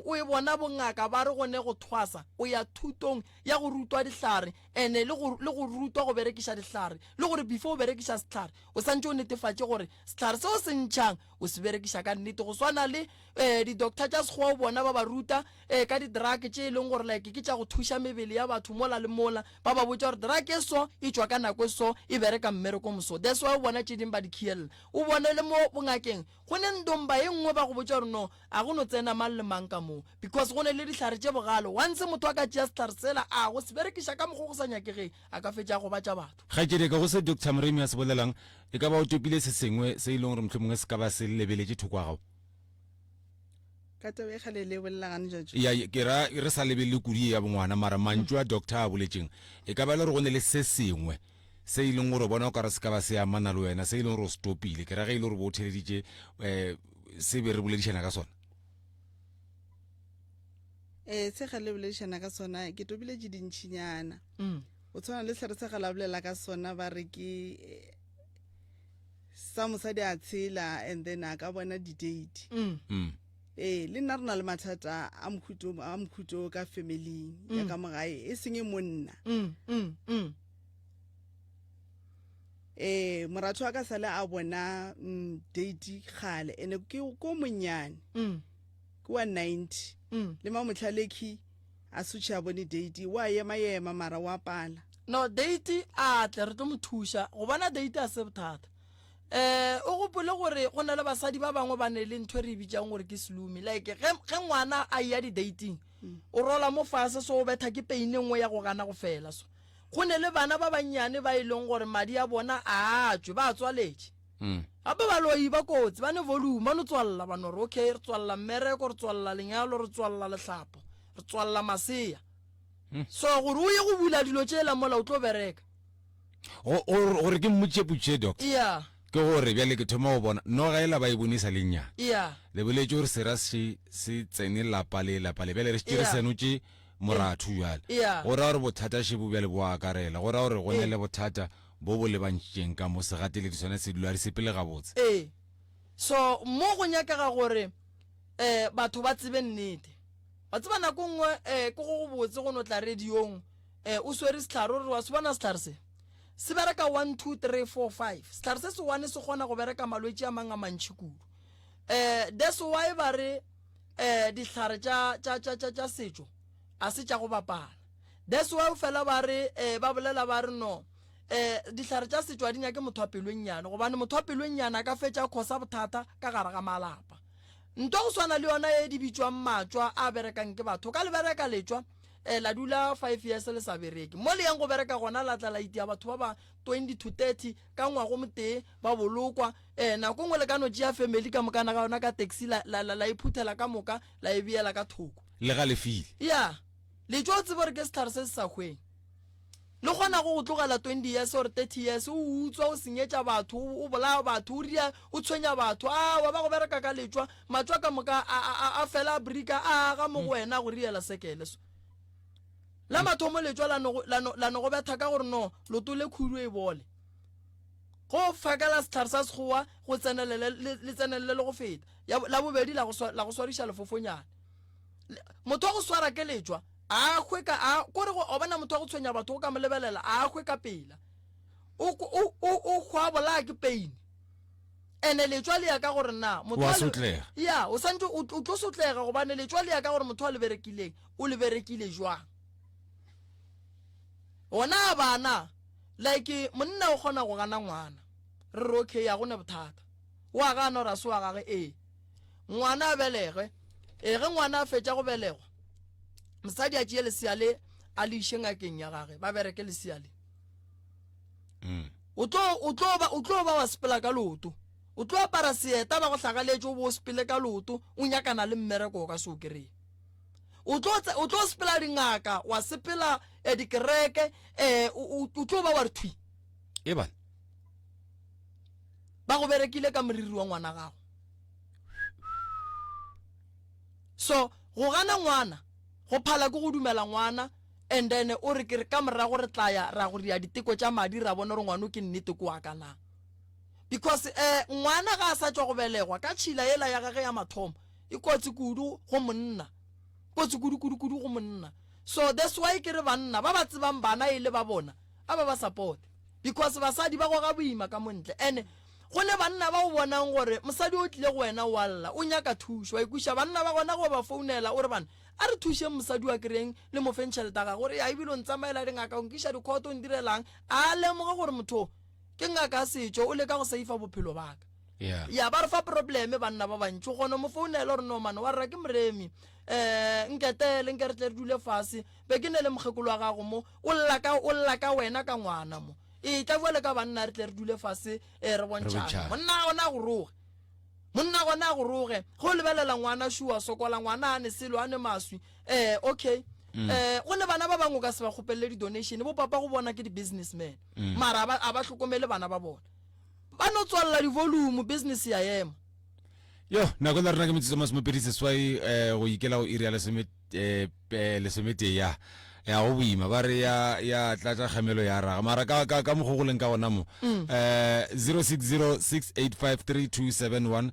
o e bona bongaka ba re gone go thwasa o ya thutong ya go rutwa dihlare ene le go rutwa go berekiša dihlare le gore before o berekiša sehlare o santse o netefatše gore sehlare se o se ntšhang o se berekiša ka nnete go swana le di-doctor tša sekgowa o bona ba ba ruta ka di-drug tše e leng gore like ke tša go thuša mebele ya batho mola le mola ba ba botša gore drug e so e tšwa ka nako e so e bereka mmereko moso that's why o bona tše dingwe ba di khiela o bone le mo bongakeng go ne ndomba e nngwe ba go botša gore no a go no tsena mang le mang ka moo because go ne le dihlare tše bogalo once motho a ka tšea sehlare sela a go se berekiša ka mokgwa go sa nyakege a ka fetša go batša batho ga ke ka go se Dr. Mremi a se bolelang e ka ba o topile se sengwe se e leng gore mohlomongwe se ka ba se lebeletše thoko gago ka tabe e kgale le bolelagane jatso ya ke ra re sa lebelele kudi ya bongwana mara mantšu a doctor a boletšeng e ka ba le gore go ne le se sengwe se e leng gore bona o ka re se ka ba se amana le wena se e leng gore o se topile ke ra ge e le gore bo o theleditše se be re boledišana ka sona se ga le boledišana ka sona ke topile tše dintšhinyana o tshwana le sehlare se ga la bolela ka sona ba re ke sa mosadi a tshela and then a ka bona di-date le nna re na le mathata a mokhuto ka familing ya ka mogae e seng e monna moratho wa ka sale a bona date gale ene ke ko monnyane ke wa 90 le mamotlhaleki a sutše a bone date wa ema mara wa pala no date a tle re tlo mo thuša go bona date a se bothata o gopole gore go na le basadi ba bangwe ba ne le ntho re bitšang gore ke slumi like ge ngwana a ya di-dating o rola mo fase so o betha ke peine nngwe ya go gana go fela so go ne le bana ba bannyane ba e leng gore madi a bona a tswe ba tswaletše gape ba loi ba kotsi ba ne volume ba no tswalela ba no re okay re tswalela mmereko re tswalela lenyalo re tswalela lehlapo re tswalela masea so gore o ye go bula dilo tše la mola o tlo bereka gore ke mmotšepotše doctor yeah ke gore bjale ke thoma go bona no ga ela ba e bonisa lennyane yeah le boletse gore sera se tsene lapa le bjale re se senotše moratho bjale go ra gore bothata šebo bjale bo akarela go ra gore go ne le bothata bo bo lebantšeng ka mo se gatele di sone se dula re sepele gabotse so mo go nyakega gore batho ba tsebe nnete ba tseba nako nngwe ke go botse go no tla radiong o swere sehlare gore wa se bona sehlare se bereka 1 2 3 4 5 sehlare se se one se kgona go bereka malwetši a mang a mantši kudu that's why ba re dihlare tša setšo a se tša go bapala that's why fela ba re ba bolela ba re no dihlare tša setšo a di nyake motho wa pelwennyane gobane motho wa pelwennyane a ka fetša khosa bothata ka gare ga malapa nto go swana le yona e di bitšwang matšwa a berekang ke batho ka le bereka letšwa la dula 5 years le sa bereke mo le yang go bereka gona la tla la itia batho ba ba 20 to 30 ka ngwago motee ba bolokwa nako ngwe le ka no tšea family ka mokana ga yona ka taxi la iphuthela ka moka la e beela ka thoko le ga le file ya le tšwa o tsebe gore ke sehlare se se sa hweng le gona go tlogela 20 years or 30 years o utswa o senyetša batho o bolaya batho o ria o tshwenya batho wa ba go bereka ka letšwa matšwa ka moka a fela a brika a ga mo go wena go riela sekele so la mathomo letšwa la no go betha ka gore no loto le khuru e bole go fakela sehlare sa sekgowa go tsenelele le go feta la bobedi la go swariša lefofonyana motho wa go swara ke letšwa a khwe ka kore go obana motho wa go tshwenya batho go ka molebelela a khwe ka pela o khwa bola ke pain ene letšwa le ya ka gore na motho ya o santse o tlo sotlega gobane letšwa le ya ka gore motho wa le berekileng o le berekile jwang ona bana like monna o gona go gana ngwana re re okay ya gone bothata wa gana ra se wa gage ngwana a belege ge ngwana a fetša go belegwa mosadi a tšee lesea le a le iše ngakeng ya gage ba bereke lesea le o tlo ba wa sepela ka loto o tlo apara seeta ba go tlhagaletse o bo o sepele ka loto o nyakana le mmereko o ka se o kry-e o tlo sepela dingaka wa sepela dikereke o tlo ba wa re thwi e bana ba go berekile ka moriri wa ngwana gago so go gana ngwana go phala ke go dumela ngwana and then o re ke re ka morago re tlaya ra go ria diteko tša madi ra bona re ngwana ke nnete ko wa kana because ngwana ga a sa tswa go belegwa ka tšhila yela ya gage ya mathomo e kotsi kudu go monna kotsi kudu go monna so that's why ke re banna ba ba tsebang bana ile ba bona a ba support because basadi ba go ga boima ka montle and go le banna ba go bonang gore mosadi o tlile go wena wa lla o nyaka thušo wa ikusha banna ba gona go ba founela o re bana a re thuše mosadi wa kereng le mo fentšheleta ga gore ya ebile o ntsamaela dingaka o nkiša dikhoto o ndirelang a lemoga gore motho ke ngaka setšo o le ka go seifa bophelo baka ya ba re fa probleme banna ba bantši gona mo founela gore no mane wa rra ke moremi nketele nke re tle re dule fase be ke ne le mokgekolo wa gago mo o lla ka wena ka ngwana mo e tla bua le ka banna re tle re dule fase re bontšhana monna gona go roge go lebelela ngwana shua sokola ngwana a ne selo a ne maswi okay go le bana ba bangwe ka se ba kgopelele di-donation bo papa go bona ke di-businessman mara a ba tlhokomele bana ba bona ba no tswalela di-volume business ya ema yo nako la rena ke metsotso masomepedi seswai go ikela go iria lesomete ya go boima ba re ya tlatsa kgamelo ya raga mara ka mogo go leng ka gona mo 0606853271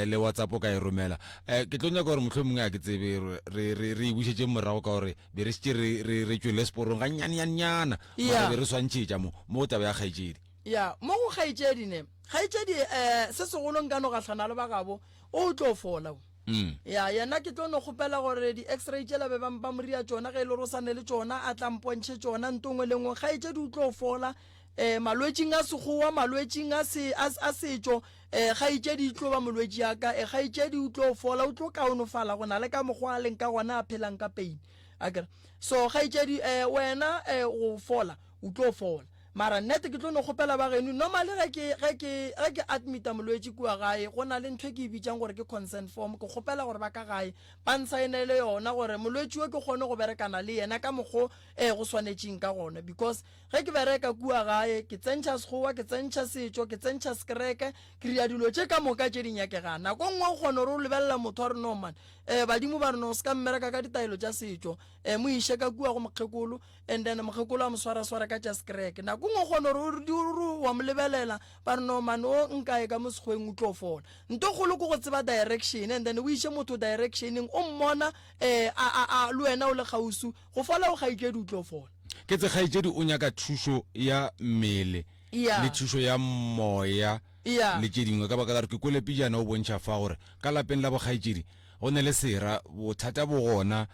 le WhatsApp o ka e romela ke tlo nyaka gore motlho mongwe a ke tsebe re bušetse morago ka gore be re setse re tswele sporong ga nnyana mara be re swantšhetša mo taba ya kgaetšedi ya mo go kgaetšedi ne kgaetšedi se segolong ka no gatlhana le ba gabo o tlo fola ya yena ke tlo no kgopela gore di-x-ray tšela be ba moria tšona ge e le gore o sane le tšona a tla mpontšhe tšona ntongwe lengwe kgaetšedi o tlo fola malwetšing a sekgowa malwetšing a setšo kgaetšedi e tlo ba molwetši yaka kgaetšedi o tlo fola o tlo kaonofala go na le ka mokgwa a leng ka gona a phelang ka pain so kgaetšedi wena go fola o tlo fola mara nnete ke tlo no kgopela ba geno normally ge ke admita molwetši kua gae go na le ntho e ke e bitšang gore ke consent form ke kgopela gore ba ka gae ba nsaenele yona gore molwetši we ke kgone go berekana le yena ka mokgo go swanetšeng ka gona because ge ke bereka kua gae ke tsentšha sekgowa ke tsentšha setšo ke tsentšha sekereke ke ria dilo tše ka moka tše dinyakega nako nngwe o kgone gore o lebelela motho a re no man badimo ba re no se ka mmereka ka ditaelo tša setšo mo iše ka kua go mokgekolo and then mokgekolo a mo swara ka tša sekereke nako ngwe gone gore wa mo lebelela ba re no man o nkae ka mo sekgweng o tlo fola nto kgolo ko go tseba direction and then o iše motho directioneng o mmona le wena o le gausu go fola o kgaetšedi o tlo fola ke tse kgaetšedi o nyaka thušo ya mmele le thušo ya moya le tše dingwe ka baka la re ke kolepijana o bontšha fa gore ka lapeng la bokgaetšedi go ne le sera bothata bo gona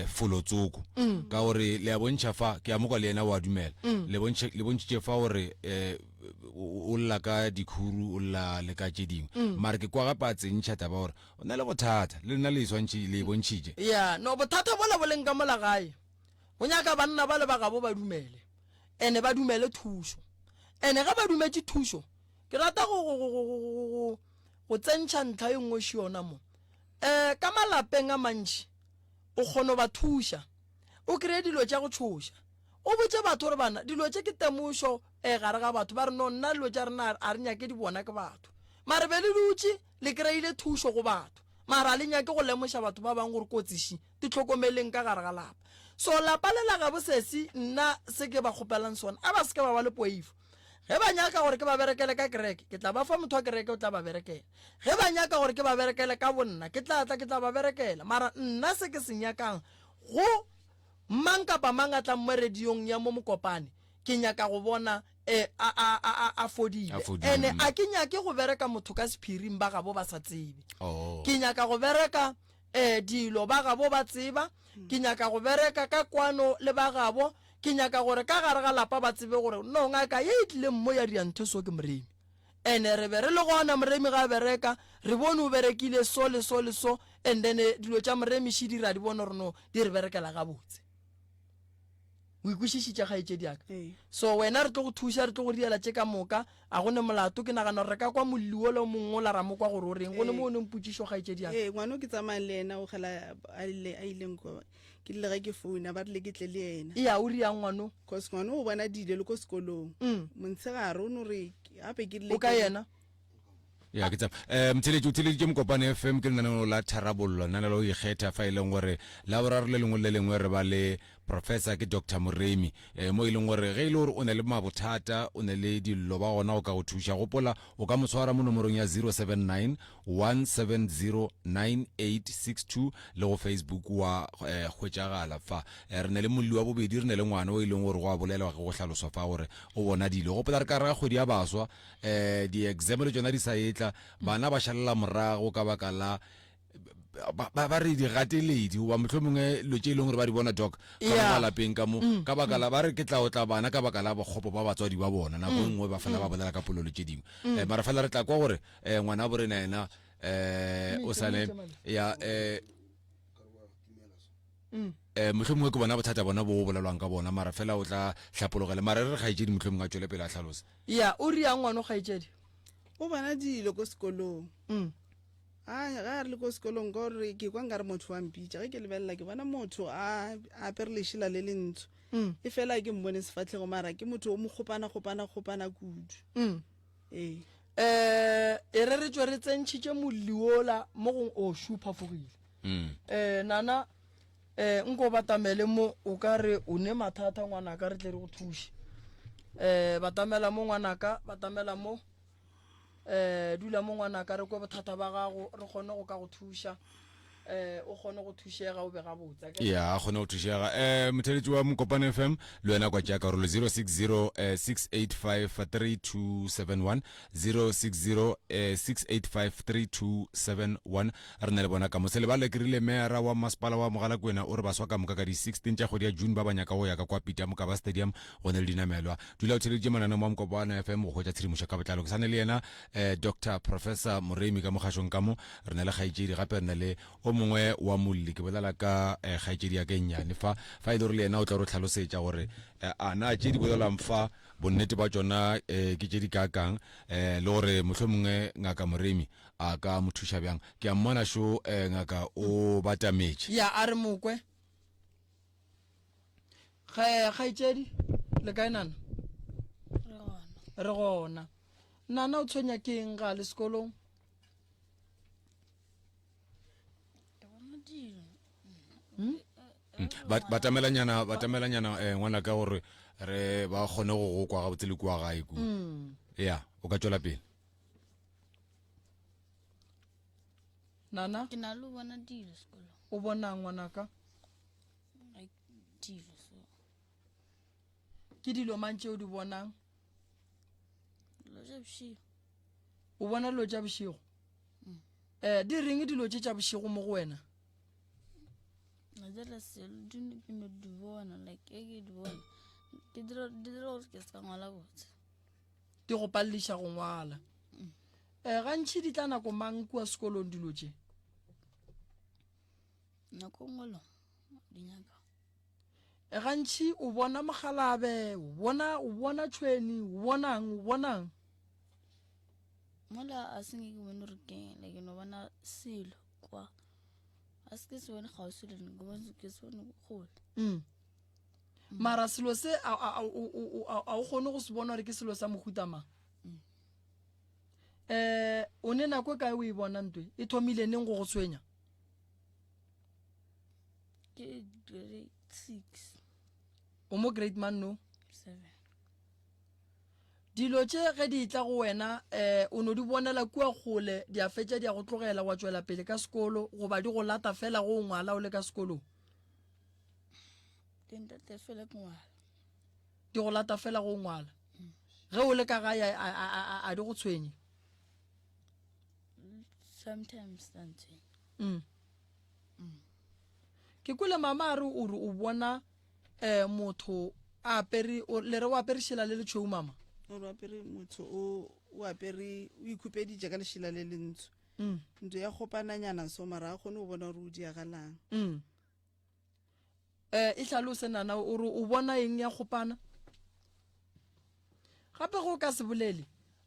folotsoko ka gore le a bontšha fa ke amoka le yena wa dumela le bontšhitše fa gore o lla ka dikhuru o lla le ka tše dingwe mara ke kwa gape a tsentšha taba gore o na le bothata le nna le swantšhe le bontšhitše no bothata bola bo leng ka mola gae go nyaka banna ba le ba gabo ba dumele ene ba dumele thušo ene ga ba dumetše thušo ke rata go tsentšha ntlha e nngwe še yona mo ka malapeng a mantši o kgone ba thuša o kreye dilo tša go tšhoša o botse batho gore bana dilo tše ke temošo gare ga batho ba re no nna dilo tša rena a re nyake di bona ke batho mare be le dutše le kreile thušo go batho mara le nyake go lemoša batho ba bangwe gore kotsiši di tlhokomeleng ka gare ga lapa so lapa le la ga bosesi nna se ke ba kgopelang sona a ba se ke ba ba le poifo ge ba nyaka gore ke ba berekele ka kereke ke tla ba fa motho wa kereke o tla ba berekela ge ba nyaka gore ke ba berekele ka bonna ke tla ba berekela mara nna se ke se nyakang go mang kapa mang a tla mo radiong ya mo mokopane ke nyaka go bona a fodile ene a ke nyake go bereka motho ka sephiring ba gabo ba sa tsebe ke nyaka go bereka dilo ba gabo ba tseba ke nyaka go bereka ka kwano le ba gabo ke nyaka gore ka gare ga lapa ba tsebe gore no ngaka ye itlile mmo ya diantho so ke moremi ene re be re le gona moremi ga bereka re bone o berekile so le so le so and then dilo tša moremi shi dira di bona gore no di re berekela ga botse o ikwešišitša kgaetšedi aka so wena re tlo go thuša re tlo go diela tše ka moka a gone molato ke nagana gore re ka kwa molli le mongwe o la ra mo kwa gore o reng go ne mo o neng potšišo kgaetšedi aka ngwana o ke tsamayang le ena o gela a ileng ko ke le ge ke founa ba rile ke tle le ena ya o riang ngwano cause ngwana o bona dile le ko sekolong montshegare o no re gape ke o ka yena ya ke tsa mtheletši o theleditše Mokopane FM ke lenaneo la tharabollo nanelo o ikgetha fa e leng gore la boraro le lengwe le lengwe re ba le professor ke Dr. Moremi mo e leng gore ge e le gore o ne le mabothata o ne le dillo ba gona o ka go thuša gopola o ka mo tshwara mo nomorong ya 079 1709862 le go Facebook wa hwetšagala fa re ne le molli wa bobedi re ne le ngwana o e leng gore go a bolela ge go hlaloswa fa gore o bona dilo gopola re ka re ga kgwedi ya baswa di-exam le tsona di sa etla bana ba šalela morago ka baka la ba re di gateledi wa motlho mongwe lo tše e leng gore ba di bona doc ka mo malapeng ka mo ka baka la ba re ke tla o tla bana ka baka la bokgopo ba batswadi ba bona nako nngwe ba fela ba bolela ka polelo tše dingwe mara fela re tla kwa gore ngwana bo rena ena o sane ya motlho mongwe ke bona bothata bona bo bolelwang ka bona mara fela o tla hlapologele mara re re kgaetšedi motlho mongwe a tšwele pele a tlhalosa ya o riang ngwana o kgaetšedi o bona dilo ko sekolong ga re le ko sekolong ka gore ke kwa nka re motho wa mpitša ge ke lebelela ke bona motho a apere lešela le le ntsho e fela ke mbone sefatlhego mara ke motho o mo kgopana kudu e re re tswe re tsentšhitše molli ola mo go o šuphafogile nana nko batamele mo o ka re o ne mathata ngwanaka re tle re go thuše batamela mo ngwanaka batamela mo dula mo ngwanaka re kwa bothata ba gago re kgone go ka go thuša o kgone go thušega o be ga botsa ya a kgone go thušega motheletši wa Mokopane FM le wena kwa tša karolo 060 6853271 re na le bona ka mose lebale ke rile meara wa masepala wa Mogalakwena o re baswa ka moka ka di 16 tša kgwedi ya June ba banyaka go ya ka kwa Peter Mokaba Stadium go ne le dinamelwa dula o theleditše mananeo mo Mokopane FM go hwetša tshedimošo ka botlalo ke sane le yena Dr. Professor Moremi ka mokgašong ka mo re na le kgaetšedi gape re na le o mongwe wa molli ke bolela ka kgaetšedi ya ke nnyane fa e le gore le yena o tla re tlhalosetša gore a na tše di bolelwang fa bonnete ba tšona ke tše di kakang le gore mohlho mongwe ngaka Moremi a ka mo thuša bjang ke a mmona šo ngaka o batametše ya a re mokwe kgaetšedi le kae nana re gona nana o tshwenya ke eng ga le sekolong batamelanyana ngwana ka gore re ba kgone go kwa ga botse le kwa gae ku ya o ka tšwela pele nana ke na le o bona dilo sekolong o bona ngwanaka like dilo so ke dilo mantše o di bonang lo ja bosigo o bona dilo tša bošigo di reng dilo tša bošigo mo go wena Nadela selo dune ke no di bona like ke di bona ke dira ke ska ngwala botse di go palliša go ngwala gantši di tla nako mang kua sekolong dilo tše nako ngolo di nyaka gantši o bona mogalabe o bona tšhweni o bonang mola a senge ke bone re ke like no bona selo kwa a se se bone gausi le nna go ke se bone gole mara selo se a o kgone go se bona gore ke selo sa mogutama o ne nako kae o e bona ntwe e thomile neng go go tshwenya ke grade 6 o mo grade man no 7 dilo tše ge di tla go wena o no di bonela kua kgole di a fetša di a go tlogela wa tšwela pele ka sekolo goba di go lata fela go ngwala o le ka sekolong di go lata fela go ngwala ge o le ka gae a di go tshwenye sometimes something ke kule mama a re o bona motho a apere le re o apere šela le le tšhou mama o re apere motho o apere o ikhupeditse ka lešila le lentsho ntho ya kgopananyana so mara a kgone go bona gore o diagalang e hlalose nana o re o bona eng ya kgopana gape go ka se bolele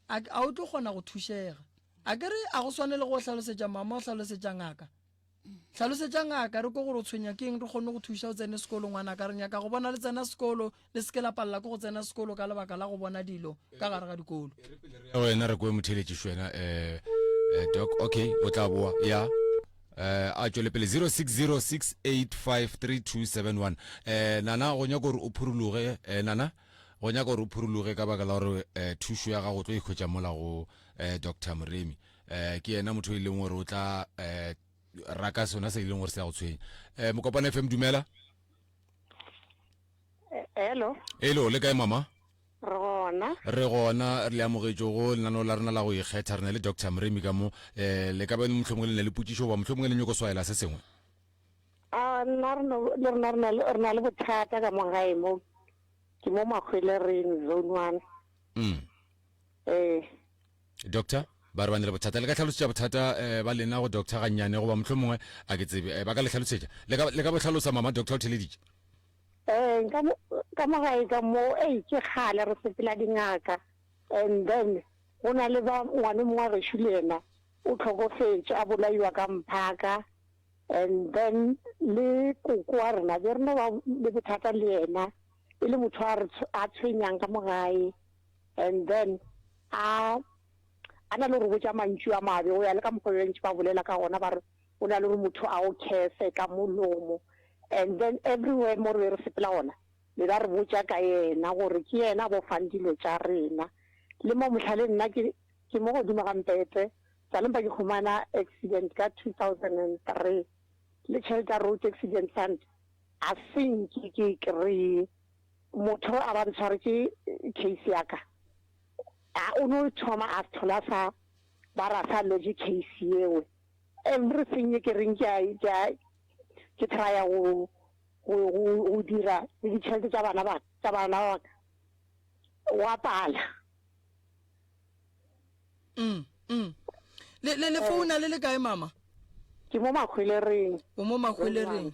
a o tlo kgona go thušega a kere a go swanele go hlalosetša mama o hlalosetša ngaka hlalosetša ngaka re ko gore o tshwenya ke eng re kgone go thuša o tsene sekolo ngwana ka re nyaka go bona le tsena sekolo le seke la palela ke go tsena sekolo ka lebaka la go bona dilo ka gare ga dikolo wena re koe motheletšiši wena doc okay o tla boa ya a tšwele pele 0606853271 nana go nyaka gore o phuruluge nana go nyaka gore o phuruluge ka baka la gore thušo ya gago tlo ikhwetša mola go Dr. Moremi ke yena motho e leng gore o tla raka sona se e leng gore se ya go tshwenya Mokopane FM dumela hello le kae mama re gona re le amogetšo go lenaneo la rena la go ikgetha re na le Dr. Moremi ka mo le ka bane mohlomongwe le ne le putsišo ba mohlomongwe le nyoko swaela se sengwe nna re na le bothata ka mo gae mo ke mo Makgwelereng zone 1 doctor ba re bane le bothata le ka tlhalosetša bothata ba lena go doctor gannyane goba mohlomongwe a ke tsebe ba ka le tlhalosetša le ka botlhalosa mama doctor o theleditše ka mo gae ka mo ke kgale re sepela dingaka and then go na le ba ngwane mongwe a gešo le ena o tlhokofetše a bolaiwa ka mphaka and then le koko wa rena be rena ba le bothata le ena e le motho a tshwenyang ka mo gae and then a na le gore botša mantšu a mabe go ya le ka mokgwebentši ba bolela ka gona ba re o na le gore motho a o kese ka molomo and then everywhere mo re sepela gona le ba re botša ka yena gore ke yena bo fang dilo tša rena le mo motlhale nna ke mo godimo ga mpete tsa lempa ke khumana accident ka 2003 le Shelter Road accident fund a seng ke kry motho a ba ntshware ke case ya ka o no thoma a thola sa ba ra sa logic case yewe everything ke reng ke try go dira le ditšhelete tša bana ba wa pala le founa le kae mama ke mo Makgwelereng o mo Makgwelereng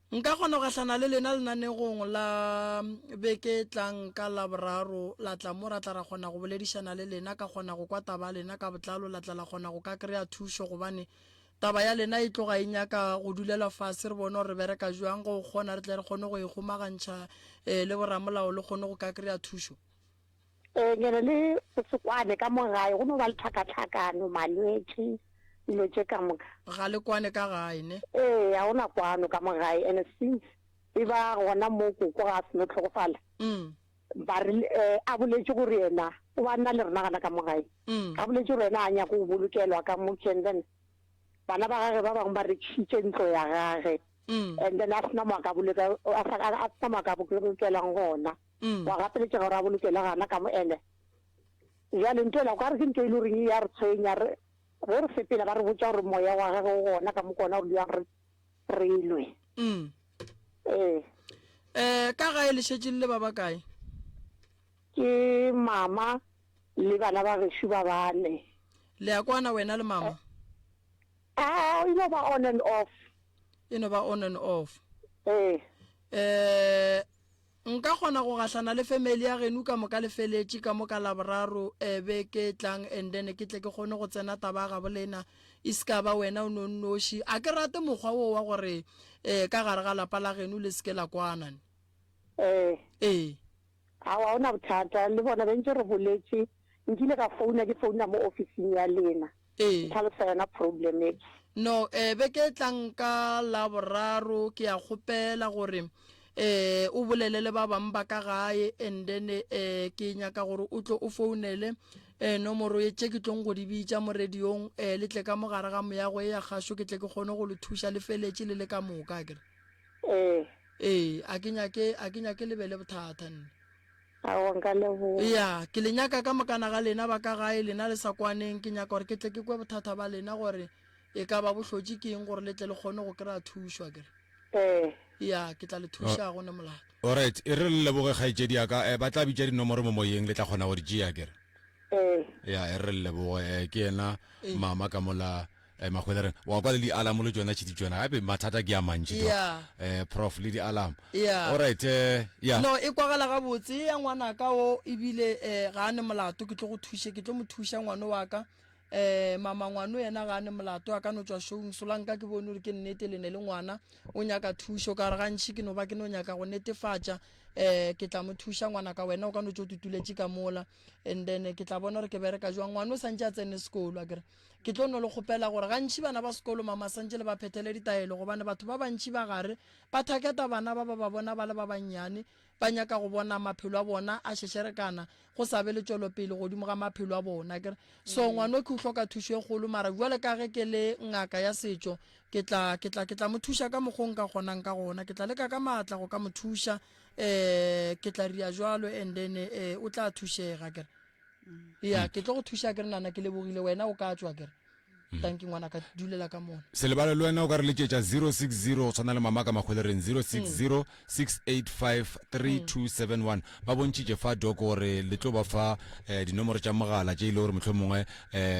nka kgona go gahlana le lena lenanegong la beke tlang ka Laboraro la tla mo ra tla ra kgona go boledišana le lena ka kgona go kwa taba lena ka botlalo la tla la kgona go ka kry-a thušo gobane taba ya lena e tloga e nyaka go dulela fase re bone gore re bereka jwang go kgona re tle re kgone go e kgomagantšha le boramolao le kgone go ka kry-a thušo ngene le sekwane ka mo gae go no ba le tlhakatlhakano malwetse dilo tše ka moka ga le kwane ka gae ne ga ona kwano ka mo gae and since e ba gona mo koko ga se no tlhokofala ba re a boletše gore yena o ba nna le rena gana ka mo gae a boletše gore yena a nyaka go bolokelwa ka mo and then bana ba gage ba bangwe ba rekšitše ntlo ya gage and then a sena mo a sena mo a ka bolokelang gona wa gapeletše gore a bolokela gana ka mo ene jale nto ela o ka re ke nto e le goreng ya re tshwenya re sepela ba re botša gore moya wa gage o gona ka mo kona gore yang re ilwe ka gae le šetše le ba kae ke mama le bana ba gešo ba bane le ya kwana wena le mama e no ba on and off nka kgona go gahlana le family ya geno ka moka le feletše ka moka Laboraro beke tlang and then ke tle ke kgone go tsena taba ga bolena e ska ba wena o nonnoši a ke rate mokgwa wo wa gore ka gare ga lapa la geno le seke la kwana awa ona bothata le bona bentse re boletše nkile ka founa mo officing ya lena tlhalosa yona problem e no beke tlang ka Laboraro ke ya kgopela gore o bolele le ba bang ba ka gae and then ke nyaka gore o tlo o founele nomoro ye tše ke tlong go di bitša mo radiong le tle ka mogare ga moyago e ya kgašo ke tle ke kgone go le thuša le feletše le le ka moka kere a ke nyake le be le bothata nne ya ke le nyaka ka mokana ga lena ba ka gae lena le sa kwaneng ke nyaka gore ke tle ke kwe bothata ba lena gore e ka ba bohlotše ke eng gore le tle le kgone go kry-a thušwa kere ya ke tla le thuša go ne molato. Alright, e re leboge kgaitsedi ya ka ba tla bitša dinomoro mo moyeng le tla kgona go di tšea kere. Ya e re leboge ke yena mama ka mola magwelereng wa kwa le di-alarm le tsona tšhiti tsona gape mathata ke a mantši prof le di-alarm. Alright no e kwagala gabotse ya ngwana ka o ebile ga a ne molato ke tlo go thuše ke tlo mo thuša ngwane wa ka mama ngwano yena ga ne molato a ka no tswa showing solanka ke bone gore ke nnete le ne le ngwana o nyaka thušo ka re gantši ke no ba ke no nyaka go netefatša ke tla mo thuša ngwana ka wena o ka no tso tutuletše ka mola and then ke tla bona gore ke bereka jwang ngwana o santše a tsene sekolo akere ke tlo no le kgopela gore gantši bana ba sekolo mama santše le ba phethele ditaelo gobane batho ba bantši ba gare ba thaketa bana ba ba bona ba le ba bannyane ba nyaka go bona maphelo a bona a šešerekana go sa be le tšwelopele godimo ga maphelo a bona akere so ngwana ke o hloka thušo e kgolo mara jwale ka ge ke le ngaka ya setšo ke tla mo thuša ka mokgong ka kgonang ka gona ke tla leka ka maatla go ka mo thuša ke tla ria jwalo and then o tla thušega kere ya ke tlo go thuša kere nana ke lebogile wena o ka tswa kere tanki ngwana ka dulela ka mona selebale le wena o ka re letšetša 060 go tshwana le mama ka makgwelereng 060 685 3271 ba bontšitše fa doko gore le tlo ba fa dinomoro tša mogala tše ile gore mohlho mongwe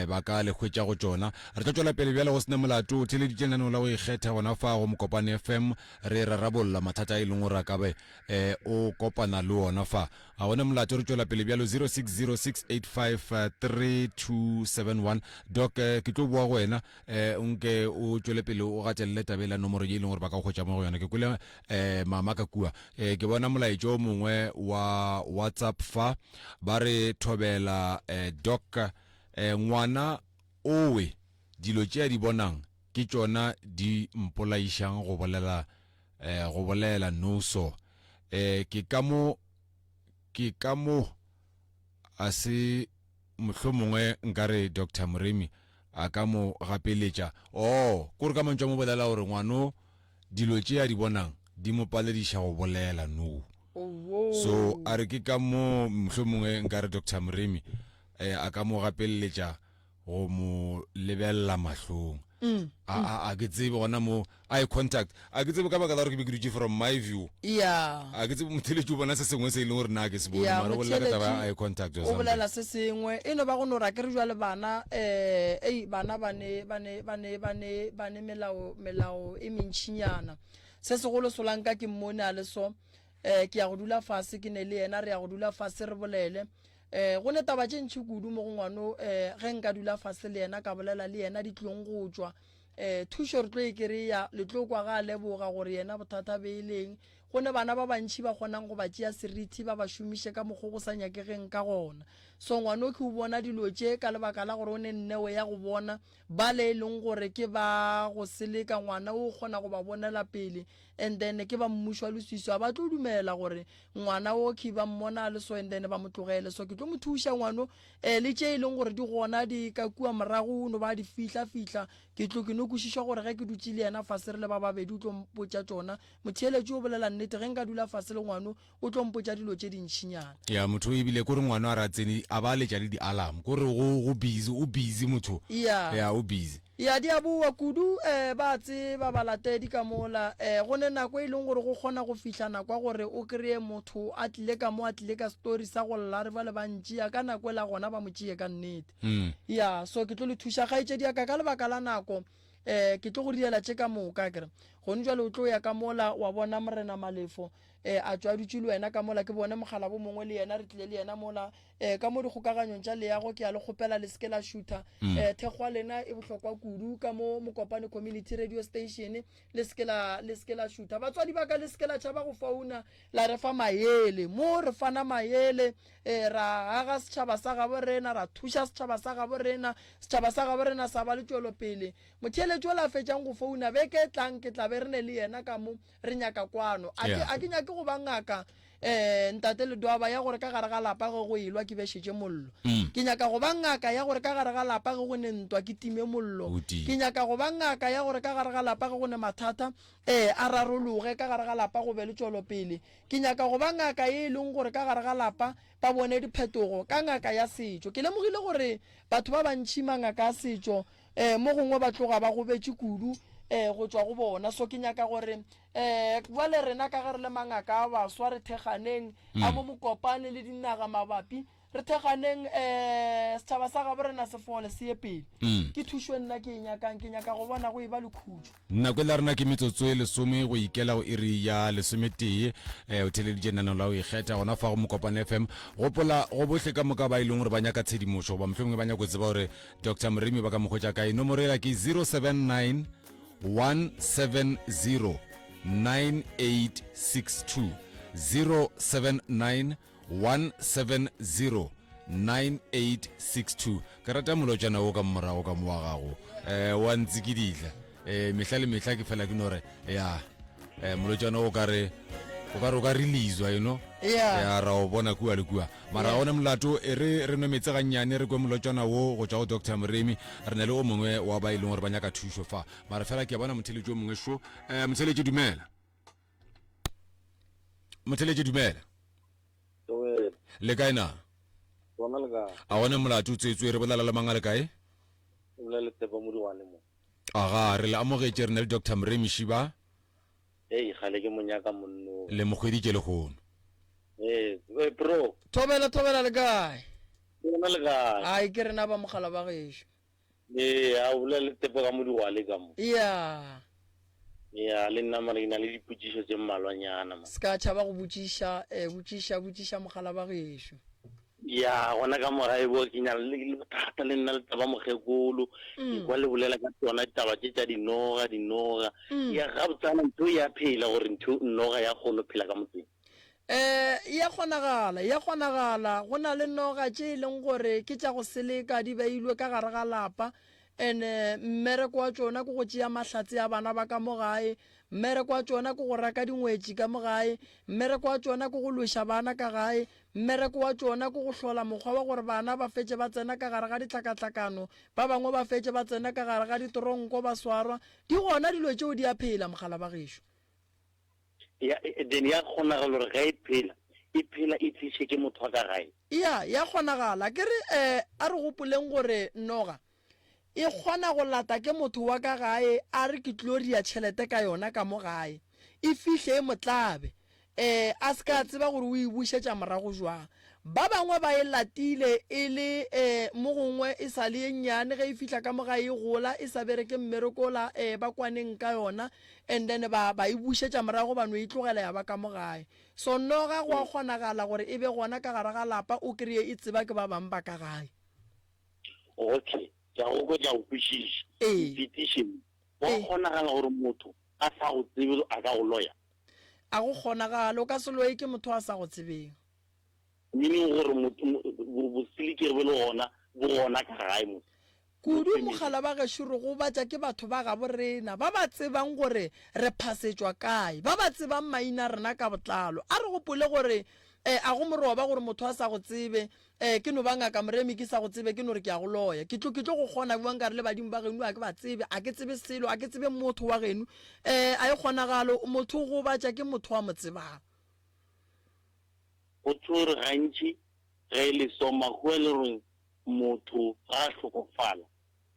ba ka le hwetša go tšona re tla tšwela pele bjale go sene molato o theleditše lenaneo la go ikgetha gona fa go Mokopane FM re rarabolola mathata a e leng gore a ka be o kopana le ona fa a gone molato re tšwela pele bjalo 060 685 3271 doc ke tlo bua go wena nke o tšwele pele o gatelele tabela nomoro ye e leng gore ba ka go kgwetša mo go yona ke kwele mama ka kua ke bona molaetšo mongwe wa WhatsApp fa ba re thobela doc ngwana owe dilo tše a di bonang ke tšona di mpolaišang go bolela no so ke ka mo a se mohlho mongwe nkare Dr. Mremi a ka mo gapeletša kore ka mantšwa mo bolela gore ngwano dilo tše a di bonang di mo palediša go bolela no so a re ke ka mo mohlho mongwe nkare Dr. Mremi a ka mo gapeletša go mo lebelela mahlong a ke tsebe gona mo eye contact a ke tsebe ka baka la gore ke be ke dutše from my view a ke tsebe motheletši o bona se sengwe se e leng gore na ke se bone mara o bolela ka taba eye contact o bolela se sengwe e no ba go no ra ke re jwale bana bana ba ne melao e mentšhinyana se segolo solanka ke mmone a le so ke ya go dula fase ke ne le yena re ya go dula fase re bolele go ne taba tše ntšhi kudu mo go ngwano ge nka dula fase le yena ka bolela le yena di tlong go tswa thušo re tlo e kereya le tlo kwa ga leboga gore yena bothata be e leng go ne bana ba bantšhi ba kgonang go ba tšea serithi ba ba šomiše ka mokgwa go sa nyakegeng ka gona so ngwano ke o bona dilo tše ka lebaka la gore o ne nneo ya go bona ba le e leng gore ke ba go seleka ngwana o kgona go ba bonela pele and then ke ba mmušo wa leswiswa ba tlo dumela gore ngwana o ke ba mmona le so and then ba mo tlogele so ke tlo mo thuša ngwano le tše e leng gore di gona di ka kua morago no ba di fihla ke tlo ke no kwešiša gore ge ke dutše le yena fase re le ba babedi o tlo mpotša tšona motheeletše o bolela nnete ge nka dula fase le ngwano o tlo mpotša dilo tše dintšhinyana ya motho ebile kore ngwana a ratsene a ba letša le di-alarm kore o busy motho ya o busy ya di a bua kudu ba tseba ba latedi ka mola go ne nako e leng gore go kgona go fihla nako gore o kreye motho a tlile ka mo a tlile ka story sa go lla re ba le bantši ya ka nako la gona ba mo tšee ka nnete ya so ke tlo le thuša kgaetšedi ya ka lebaka la nako ke tlo go diela tše ka moka kere gone jwale o tlo ya ka mola wa bona Morena Malefo a tswa dutše le wena ka mola ke bone mogala bo mongwe le yena re tlile le yena mola ka mo dikgokaganyong tša leago ke ya le kgopela le seke la shooter thekgwa lena e bohlokwa kudu ka mo Mokopane community radio station le seke la shooter batswadi ba ka le seke la tšhaba go founa la re fa maele mo re fana maele ra aga setšhaba sa gabo rena ra thuša setšhaba sa gabo rena sa ba le tšwelopele motheeletši o la fetšang go founa beke tlang ke tla be re ne le yena ka mo re nyaka kwano a ke nyake go ba ngaka ntate le doaba ya gore ka gare ga lapa go ilwa ke bešetše mollo ke nyaka go ba ngaka ya gore ka gare ga lapa go ne ntwa ke time mollo ke nyaka go ba ngaka ya gore ka gare ga lapa go ne mathata a rarologe ka gare ga lapa go be le tšwelopele ke nyaka go ba ngaka ye e leng gore ka gare ga lapa ba bone diphetogo ka ngaka ya setšo ke lemogile gore batho ba bantšhi mangaka a setšo mo gongwe ba tloga ba go betše kudu go tswa go bona. So ke nyaka gore bua le rena ka gare le mangaka a baswa re theganeng a mo Mokopane le dinaga mabapi re theganeng setšhaba sa gabo rena se fole se ye pele ke thušo nna ke nyaka go bona go e ba le khutšo nako la rena ke metsotso e 10 go ikela go iri ya 11 o theleditše nano la o ikgetha gona fa go Mokopane FM gopola go bohle ka moka ba ileng gore ba nyaka tshedimošo ba mhlengwe ba nyaka go tseba gore Dr. Mremi ba ka mokgwetša kae nomoro ela ke 079 170 9862 079 170 9862 ka rata molojana o ka morago ka mowa gago wa ntse ke ditla mehla le mehla ke fela ke nore ya molojana o ka re release-wa you know ya ra o bona kua le kua mara ona molato re no metse ga nyane re kwe molojana wo go tswa go Dr. Mremi re na le o mongwe wa ba ileng gore ba nyaka thušo fa mara fela ke bona motheletši o mongwe sho motheletši dumela le kae na a gone molato tswetswe re bolala le manga le kae aga re le amogetše re na le Dr. Mremi Shiba gale ke monyaka monno le mogweditše le gono bro thobela le kae bona le kae ai ke rena ba mogala ba gešo a bula le tepo ka modiwale ka mo ya le nna mara ina le dipotšišo tse mmalwanyana ma ska tšhaba go botšiša mogala ba gešo ya gona ka morae bo ke nyala le bothata le nna le taba mogekolo ke kwa le bolela ka tsona ditaba tše tša dinoga ya gabotsana ntho ya phela gore noga ya kgolo phela ka motseng ya kgonagala go na le noga tše e leng gore ke tša go seleka di beilwe ka gare ga lapa ene mmereko wa tšona ke go tšea mahlatse a bana ba ka mo gae mmereko wa tšona ke go reka dingwetši ka mo gae mmereko wa tšona ke go loša bana ka gae mmereko wa tšona ke go hlola mokgwa wa gore bana ba fetše ba tsena ka gare ga ditlakatlakano ba bangwe ba fetše ba tsena ka gare ga ditoronko ba swarwa di gona dilo tšeo di a phela mogala ba gešo then ya kgonagala gore ga e phela e tliše ke motho wa ka gae ya kgonagala ke re a re gopoleng gore noga e kgona go lata ke motho wa ka gae a re ke tloria tšhelete ka yona ka mo gae e fihle e motlabe a se ka tseba gore o e bušetša morago jwang ba bangwe ba e latile e le mo gongwe e sa le nnyane ge e fihla ka mo gae e gola e sa bereke mmerekola ba kwaneng ka yona and then ba e bušetša morago ba no e tlogela ya ba ka mo gae so noga go a kgonagala gore e be gona ka gare ga lapa o kry-e e tseba ke ba bang ba ka gae okay ja go ja o kwišiša petition go kgonagala gore motho a sa go tsebe a ka go loya a go kgonagala o ka se loye ke motho a sa go tsebeng meaning gore bosilike bo le gona ka gae motho kudu mogala ba gešoro go batša ke batho ba gabo rena ba ba tsebang gore re phasetšwa kae ba ba tsebang maina rena ka botlalo a re gopole gore a go moroba gore motho a sa go tsebe ke no ba ngaka Mremi ke sa go tsebe ke no re ke a go loya ke tlo go kgona buang ka re le badimo ba geno a ke ba tsebe a ke tsebe selo a ke tsebe motho wa geno a e kgonagalo motho go batša ke motho wa mo tsebang go tsore gantši ge le soma go le reng motho ga hlokofala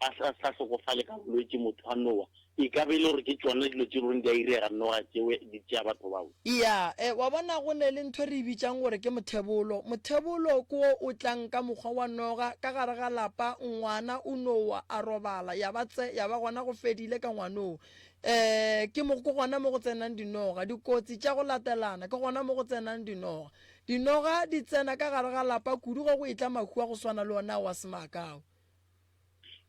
a sa hlokofale ka bolwetši motho a nowa e ka be le gore ke tsona dilo tše goreng di a irega noga tšewe di tšea batho bao ya wa bona go ne le ntho re bitšang gore ke mothebolo ko o tlang ka mokgwa wa noga ka gare ga lapa ngwana o nowa a robala ya ba gona go fedile ka ngwanoo ke gona mo go tsenang dinoga dikotsi tša go latelana ke gona mo go tsenang dinoga di tsena ka gare ga lapa kudu go itla makua go swana le ona wa semakao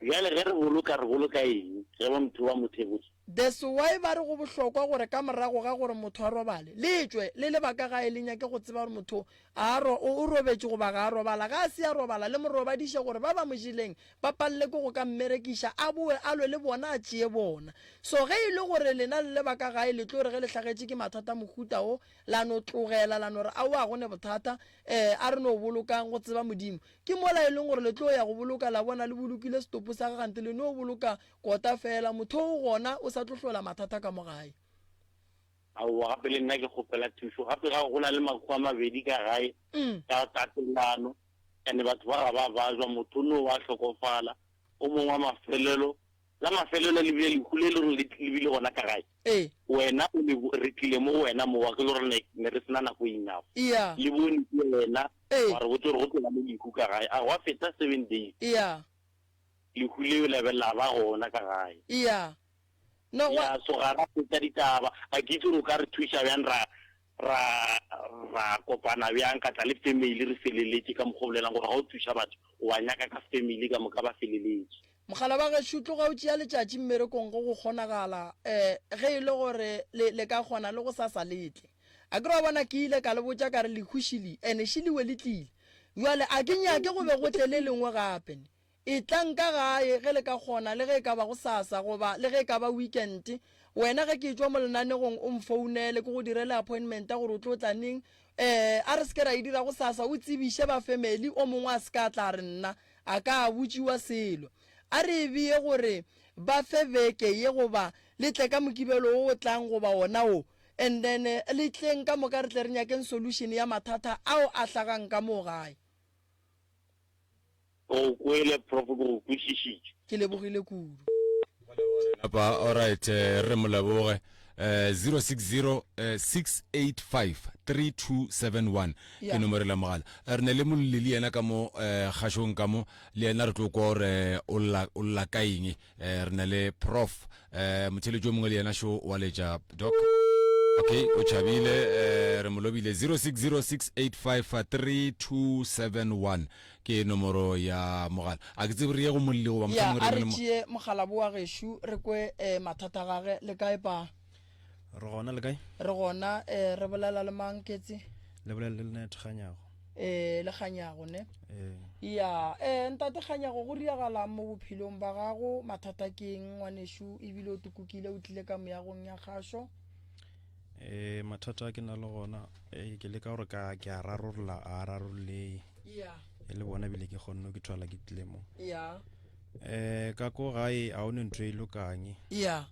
bjale ge re boloka eng ge ba motho wa mothebotse that's why ba re go bohlokwa gore ka morago ga gore motho a robale letswe le lebaka gae le nyake go tseba gore motho o robetše goba ga a robala ga a se a robala le morobadiše gore ba ba mojileng ba palle ko go ka mmerekiša a boe a lwe le bona a tšee bona so ge e le gore lena le lebaka gae le tlo re ge le hlagetše ke mathata mohuta o la no tlogela la no re a o a gone bothata a re no bolokang go tseba modimo ke mola e leng gore le tlo ya go boloka la bona le bolokile setopo sa gagante le no boloka kota fela motho o gona o sa tlo hlola mathata ka mo gae aowa gape le nna ke kgopela thušo gape ga go na le makgwa mabedi ka gae ka tatelano ande batho ba ga ba jwa motho no wa hlokofala o mongwe wa mafelelo la mafelo le bile le le re le bile gona ka gae wena o le re tlile mo wena mo wa ke le re ne re sena nako enough le bone wena wa re botse re go tlola mo diku ka gae a wa feta 7 days le hule le bela ba gona ka gae no ya so ga ra feta ditaba a kitse ro ka re thuša bjang ra kopana bjang ka tla le family re feleletse ka mogoblelang gore ga o thuša batho wa nyaka ka family ka moka ba feleletse mogala ba ge shutlo ga o tšea letšatši mmerekong go kgonagala ge e le gore le ka kgona le go sasa letle a ke re wa bona ke ile ka le botša ka re le hušile ene šiliwe le tlile jale a ke nyake go be go tle le lengwe gape e tlanka gae ge le ka kgona le ge e ka ba go sasa goba le ge e ka ba weekend wena ge ke tšwa mo lenanegong o mfounele ke go direla appointment gore o tlo tla neng a re se ke ra e dira go sasa o tsebiše ba family o mongwe a se ka tla re nna a ka botšiwa selo a re bie gore ba fe beke ye goba le tle ka mokibelo o tlang goba ona o and then le tleng ka moka re tle re nyakeng solution ya mathata ao a hlagang ka mo gae o kwele prof go kwišišitše ke lebogile kudu apa alright re molaboge 060-685-3271 ke nomore la mogala re ne le molli le yena ka mo kgašong ka mo le yena re tlo kwa gore o lla ka eng re ne le prof motheletši o mongwe le yena šo wa letša doc okay o tšhabile re molobile 060-685-3271 ke nomoro ya mogala a ke tsebe re ye go molli goba a re tšee mogala bo wa gešo re kwe mathata gage le kae pa re gona le kae re gona re bolela le manketse le bolela le nna tganyago le kganyago ne ya ntate kganyago go riagala mo bophelong ba gago mathata ke eng ngwanešo ebile o tukukile o tlile ka meagong ya kgašo mathata ke na le gona ke le ka gore ke a rarolle e le bona bile ke kgonne ke thwala ke tlile mo ka ko gae a o ne ntho e lokanye a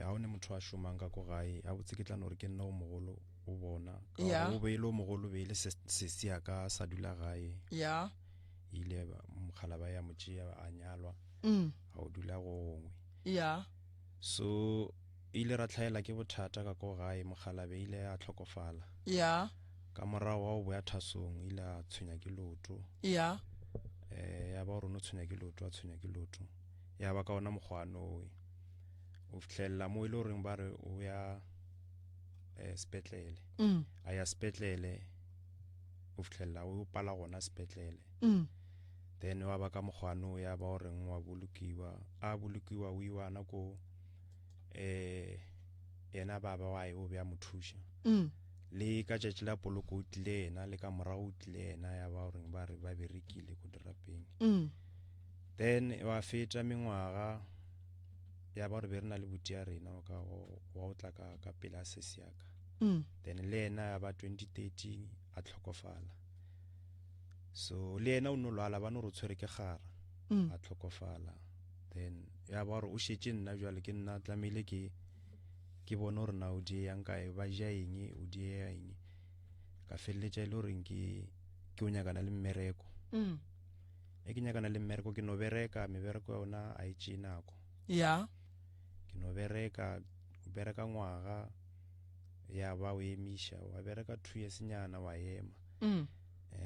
o ne motho a šomang ka ko gae a botse ke tla no re ke nna o mogolo o bona o beile o mogolo beile sesia ka sa dula gae ile mogala ba ya motšea a nyalwa a o dula gongwe so ile ra tlhaela ke bothata ka ko gae mogala be ile a tlhokofala ka morago wa o boya thasong ile a tshwenya ke loto ya ba rona o tshwenya ke loto ya ba ka ona mokgwano o fitlhelela mo ile goreng ba re o ya sepetlele a ya sepetlele o fitlhelela o pala gona sepetlele then wa ba ka mokgwano ya ba goreng wa bolokiwa o iwana ko yena baba wa o bea mothuša le ka tšatši la poloko o tlile ena le ka morago o tlile ena ya ba goreng ba re ba berekile ko dirapeng then wa feta mengwaga ya ba gore be re na le buti ya rena wa o tla ka pela sesiaka then le ena ya ba 2013 a tlhokofala so le ena o no lwala ba no re tshwere ke gara a tlhokofala then ya ba gore o šetše nna jwale ke nna tlamehile ke bone gore na o dieyang kae ba ja eng o diea eng ka feleletša e le goreng ke o nyakana le mmereko ke nyakana le mmereko ke no bereka mebereko yona a e tšee nako ke no bereka ngwaga ya ba o emiša wa bereka 2 years nyana wa ema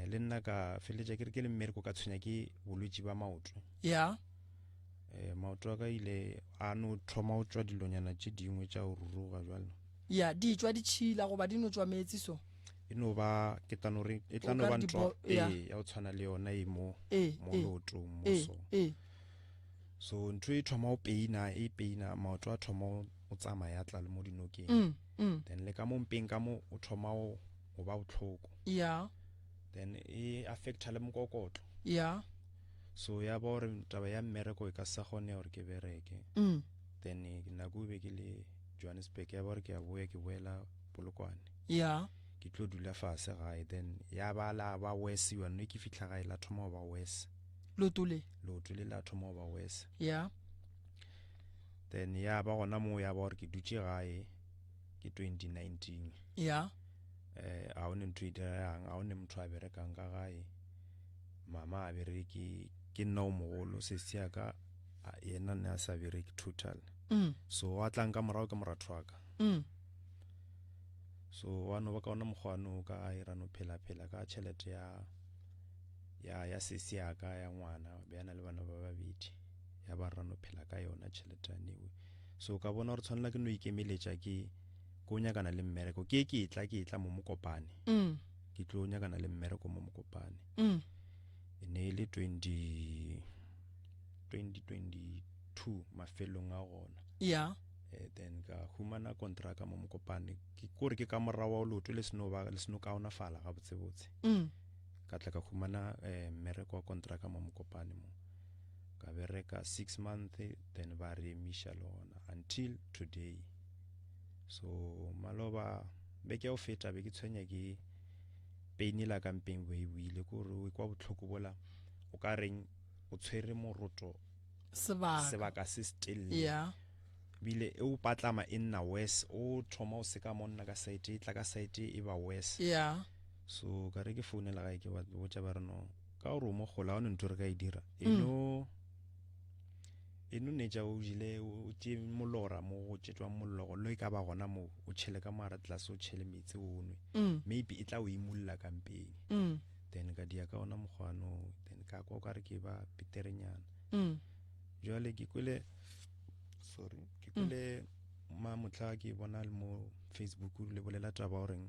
le nna ka feleletša ke re ke le mmereko ka tshwenya ke bolwetši ba maoto maoto a ka ile a no thoma o tšwa dilonyana tše dingwe tša o ruruga jalo di tšwa di tšhila goba di no tšwa metsi so e no ba ke tla no re e tla no ba ntwa ya o tshwana le yona e mo lotong mo so ntho e thoma o peina maoto a thoma o tsamaya tla le mo dinokeng then le ka mo mpeng ka mo o thoma o ba botlhoko then e affecta le mokokotlo so ya ba gore taba ya mmereko e ka sa gone gore ke bereke then nako be ke le Johannesburg ya ba gore ke a boya ke boela Polokwane ke tlo dula fase gae then ya ba la ba wese yone ke fitla gae la thoma ba wese loto le la thoma ba wese then ya ba gona mo ya ba gore ke dutše gae ke 2019 a o ne ntho e dirang a o ne motho a berekang ka gae mama a bereke ke nna o mogolo sesiaka yena ne a sa bereke total Mm. so wa tlang ka morago ka moratho wa ka Mm. so wa no ba ka ona mogwano ka a ira no phela ka tšhelete ya sesi ya ka ya ngwana be ana le bana ba babedi ya ba rano phela ka yona tšhelete anewe so ka bona gore tshwanela ke no ikemeletša ke go nyakana le mmereko ke tla mo mokopane Mm. ke tlo nyakana le mmereko mo mokopane Mm. e ne e le 2022 mafelong a gona Yeah. then ka humana kontraka mo mokopane ke kore ke ka morawa o loto le seno kaonafala ga botsebotse Mm. ka tla ka humana mmereko wa kontraka mo mokopane mo ka bereka 6 months then ba re emisha le ona until today so maloba be ke o feta be ke tshwenya ke pain la kampeng bo e buile gore o kwa botlhoko bola o ka reng o tshwere moroto sebaka se still Yeah. bile e o patlama e nna west o thoma o seka monna ka site e tla ka site e ba west Yeah. so ka re ke founela ga ke ba botsa ba re no ka o mo gola o ntse re ka e dira eno ne ja o jile o tse molora mo go tsetwa mollo lo ka ba gona mo o tshele ka mara tlase o tshele metsi o nwe maybe e tla o imulla kampeng then ka dia ka ona mogwano then ka kwa ka re ke ba piterenyana jwale ke kwele ma motla ke bona le mo Facebook le bolela taba o reng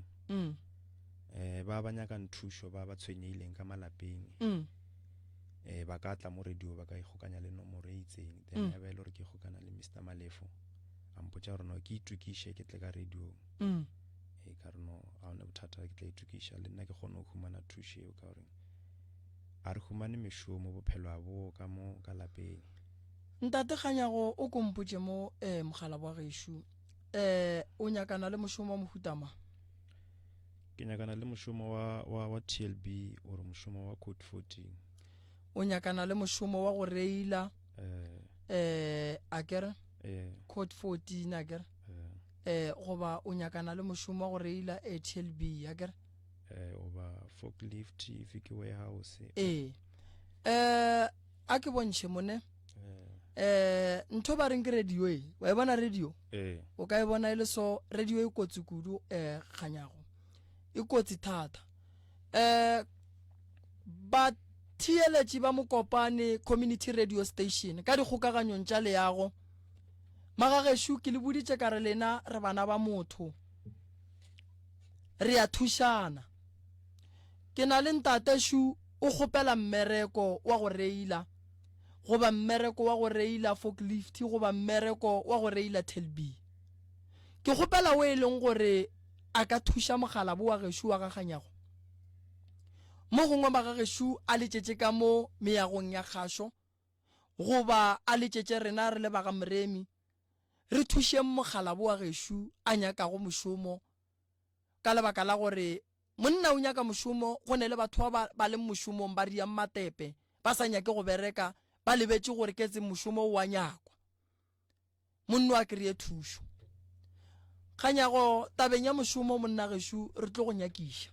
ba banya ka nthusho ba tshwenyileng ka malapeng ba ka tla mo radio ba ka igokanya le nomoro e itseng then ya ba ile gore ke gokana le Mr Malefo a mpotsa gore no ke itukishe ke tle ka radio ka re no a ona bothata ke tla itukisha le nna ke gone go humana thushe ka gore a re humane meshomo bophelo a bo ka mo ka lapeng ntate ganyago o kompotse mo mogala wa gaishu o nyakana le moshomo wa mohutama ke nyakana le moshomo wa TLB or moshomo wa code 14 o nyakana le moshomo wa go reila akere code 14 akere goba o nyakana le moshomo wa go reila TLB akere oba forklift if ke warehouse a ke bontshe mone ntho ba reng ke radio wa e bona radio o ka e bona ile so radio e kotsi kudu ganyago e kotsi thata ba TLH ba mokopane community radio station ka dikgokaganyong tša leago magageshu ke le buditše ka re lena re bana ba motho re a thušana ke na le ntate shu o kgopela mmereko wa go reila goba mmereko wa go reila forklift goba mmereko wa go reila TLB ke kgopela o e leng gore a ka thuša mogala bo wa geshu wa gaganyago mo gongwe magageshu a letšetše ka mo meagong ya kgašo goba a letšetše rena re le baga moremi re thušeng mogala bo wa geshu a nyakago mošomo ka lebaka la gore monna o nyaka mošomo go ne le batho ba le mošomong ba riang matepe ba sa nyake go bereka ba lebetse gore ke tse mošomo wa nyakwa monno a kry-e thušo ganyago tabeng ya mošomo monna geshu re tlo go nyakiša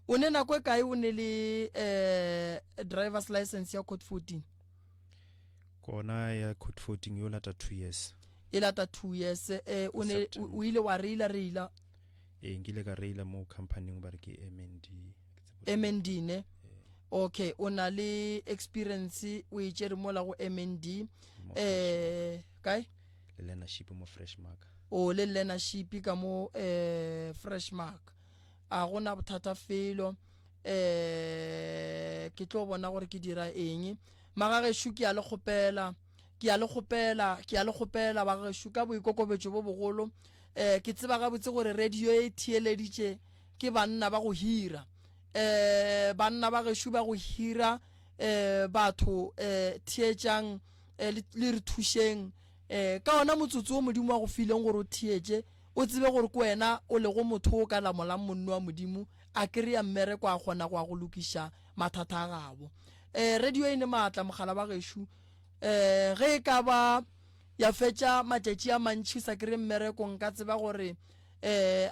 o ne nako e kae o ne le driver's license ya code 14 kona ya code 14 yo lata 2 years e lata 2 years o ile wa reila nkile ka reila mo company ba re ke MND ne okay o na le experience o e tšere mola go MND kae le learnership mo Freshmark o le learnership ka mo Freshmark a gona bothata felo ke tlo bona gore ke dira eng magageshu ke a le kgopela ba geshu ka boikokobetšo bo bogolo ke tseba gabotse gore radio e theeleditše ke banna ba go hira banna ba geshu ba go hira batho theetšang le re thušeng ka ona motsotso o modimo wa go fileng gore o theetše o tsebe gore ke wena o le go motho o ka lamolang monno wa modimo a kry-a mmereko a kgona go a go lokiša mathata a gabo radio e ne maatla mogala ba geshu ge e ka ba ya fetša matšatši a mantši sa kry mmereko nka tseba gore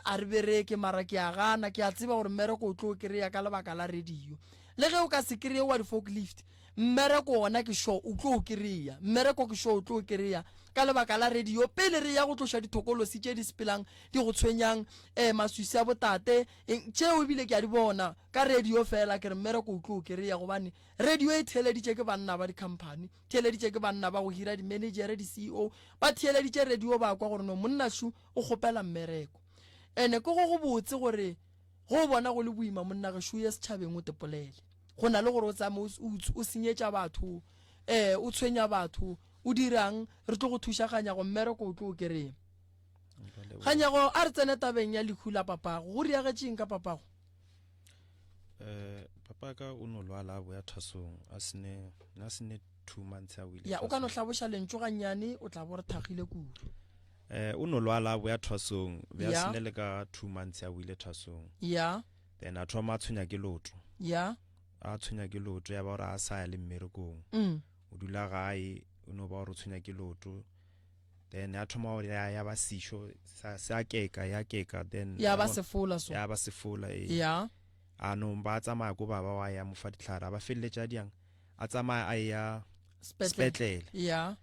a re bereke mara ke a gana ke a tseba gore mmereko o tlo o kry-a ka lebaka la radio le ge o ka se kry wa di-forklift mmereko ona ke sure o tlo o kry-a mmereko ke sure o tlo o kry-a ka lebaka la radio pele re ya go tloša dithokolosi tše di sepelang di go tshwenyang maswisi a botate tšeo ebile ke a di bona ka radio fela ke re mmereko o tlo o kry-a gobane radio e theeleditše ke banna ba di-company theeleditše ke banna ba go hira di-managere di-CEO ba theeleditše radio ba kwa gore no monna shu o kgopela mmereko ene ke go botse gore go bona go le boima monna ge shu ye setšhabeng o tepolele go na le gore o tsame o senyetša batho o tshwenya batho o dirang re tlo go thušaganya go mmereko o tlo o kry-a ganyago a re tsene tabeng ya lekhula papago go riagetšeng ka papago papa ka o no lwala bo ya thasong a sene 2 months a wile ya o ka no hlaboša lentso gannyane o tla bo re thagile kudu o no lwala bo ya thasong be a sene le ka 2 months a wile thasong ya then a thoma a tshwenya ke loto ya a tshwenya ke loto ya ba gore a sa ya le mmerekong o dula gae o no ba gore o tshwenya ke loto then a thoma gore ya ba sisho se a keka then ya ba sefola so ya ba sefola ya a no ba tsamaya ko baba wa ya mofa ditlhara ba felletša diang a tsamaya a ya spetlele ya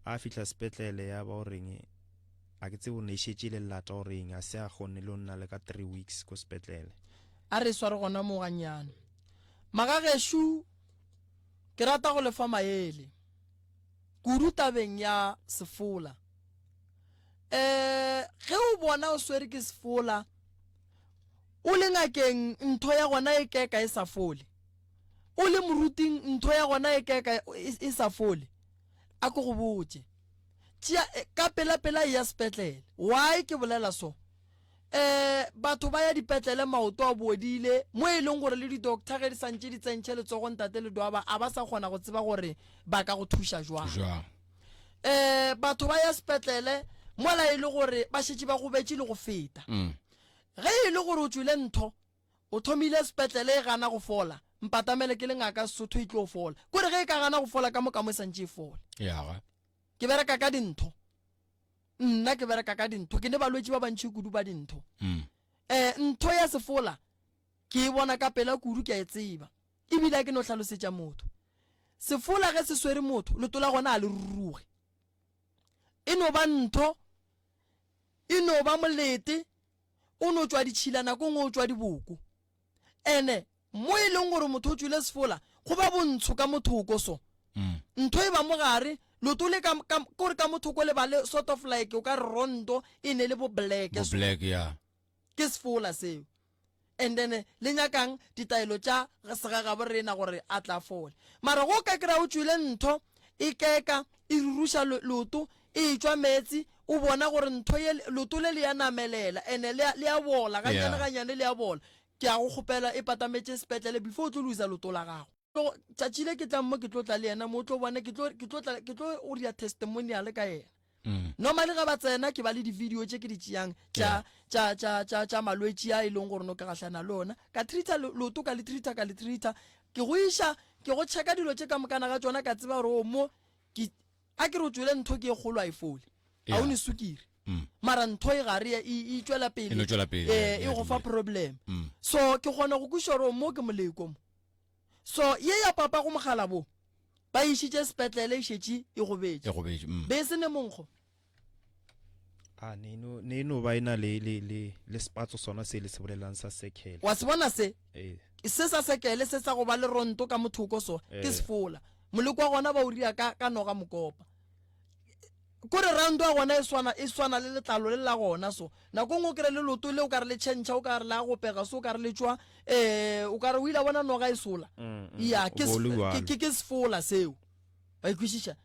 a fitla spetlele ya ba goreng a ke tse o ne šetše le lata goreng a se a gone le o nna le ka 3 weeks ko spetlele a re sware gona mo ganyane magageshu ke rata go lefa maele kudu tabeng ya sefola ge o bona o swere ke sefola o le ngakeng ntho ya gona e keka e sa fole o le moruting ntho ya gona e keka e sa fole a go go botse ka pela ya spetlele why ke bolela so batho ba ya dipetlele maoto a bodile mo e leng gore le di-doctor ge di santse di tsentšhe letsogong tate le doaba a ba sa kgona go tseba gore ba ka go thuša jwang batho ba ya spetlele mola e le gore ba šetše ba go betše le go feta ge e le gore o tswile ntho o thomile spetlele e gana go fola mpatamele ke le ngaka Sesotho e tlo fola kore ge e ka gana go fola ka moka mo e santše e fola ke bereka ka dintho nna ke bereka ka dintho ke ne balwetši ba bantšhi kudu ba dintho ntho ya sefola ke e bona ka pela kudu ke a e tseba ebile ke no hlalosetša motho sefola ge se swere motho leto la gona a le ruruge e no ba ntho e no ba molete o no tswa ditšhilana ko ngwe o tswa diboko ene mo e leng gore motho o tswile sefola go ba bontsho ka mothoko so ntho e ba mogare loto le kore ka mothoko le ba le sort of like o ka re rondo e ne le bo black ke sefola seo and then le nyakang ditaelo tša segaga bo rena gore a tla fole mara go ka kry-a o tswile ntho e keka e ruruša loto e tswa metsi o bona gore ntho ye loto le ya namelela ene le ya bola ganyane le ya bola ke a go kgopela e patametše sepetlele before o tlo luisa loto la gago tšatšile ke tla mo ke tlo tla le yena mo tlo bona ke tlo o ria testimonial ka yena normally ga ba tsena ke ba le di-video tše ke di tšeang tša malwetši a e leng gore no ka gahlana le ona ka treata loto ka le treata ke go iša ke go checka dilo tše ka mokana ga tsona ka tseba gore o mo a ke re o tswele ntho ke e kgolo a e fole a o ne sukiri mara ntho e gare e tswela pele e go fa problem so ke kgona go kuša gore mo ke moleko mo so ye ya papa go mogala bo ba išitše sepetlele e šetše e gobetše be se ne monkgo a ne no ba ena le spatso sona se le se bolelang sa sekele wa se bona se sa sekele se sa go ba le ronto ka mothoko so ke sefola moleko wa gona ba o ria ka noga mokopa kore rando a gona e swana le letlalo le la gona so nako ngwe o kry le loto le o ka re le tšhentšha o ka re la go pega so o ka re le tswa o ka re o ile bona noga e sola ya ke sefola seo ba ikwešiša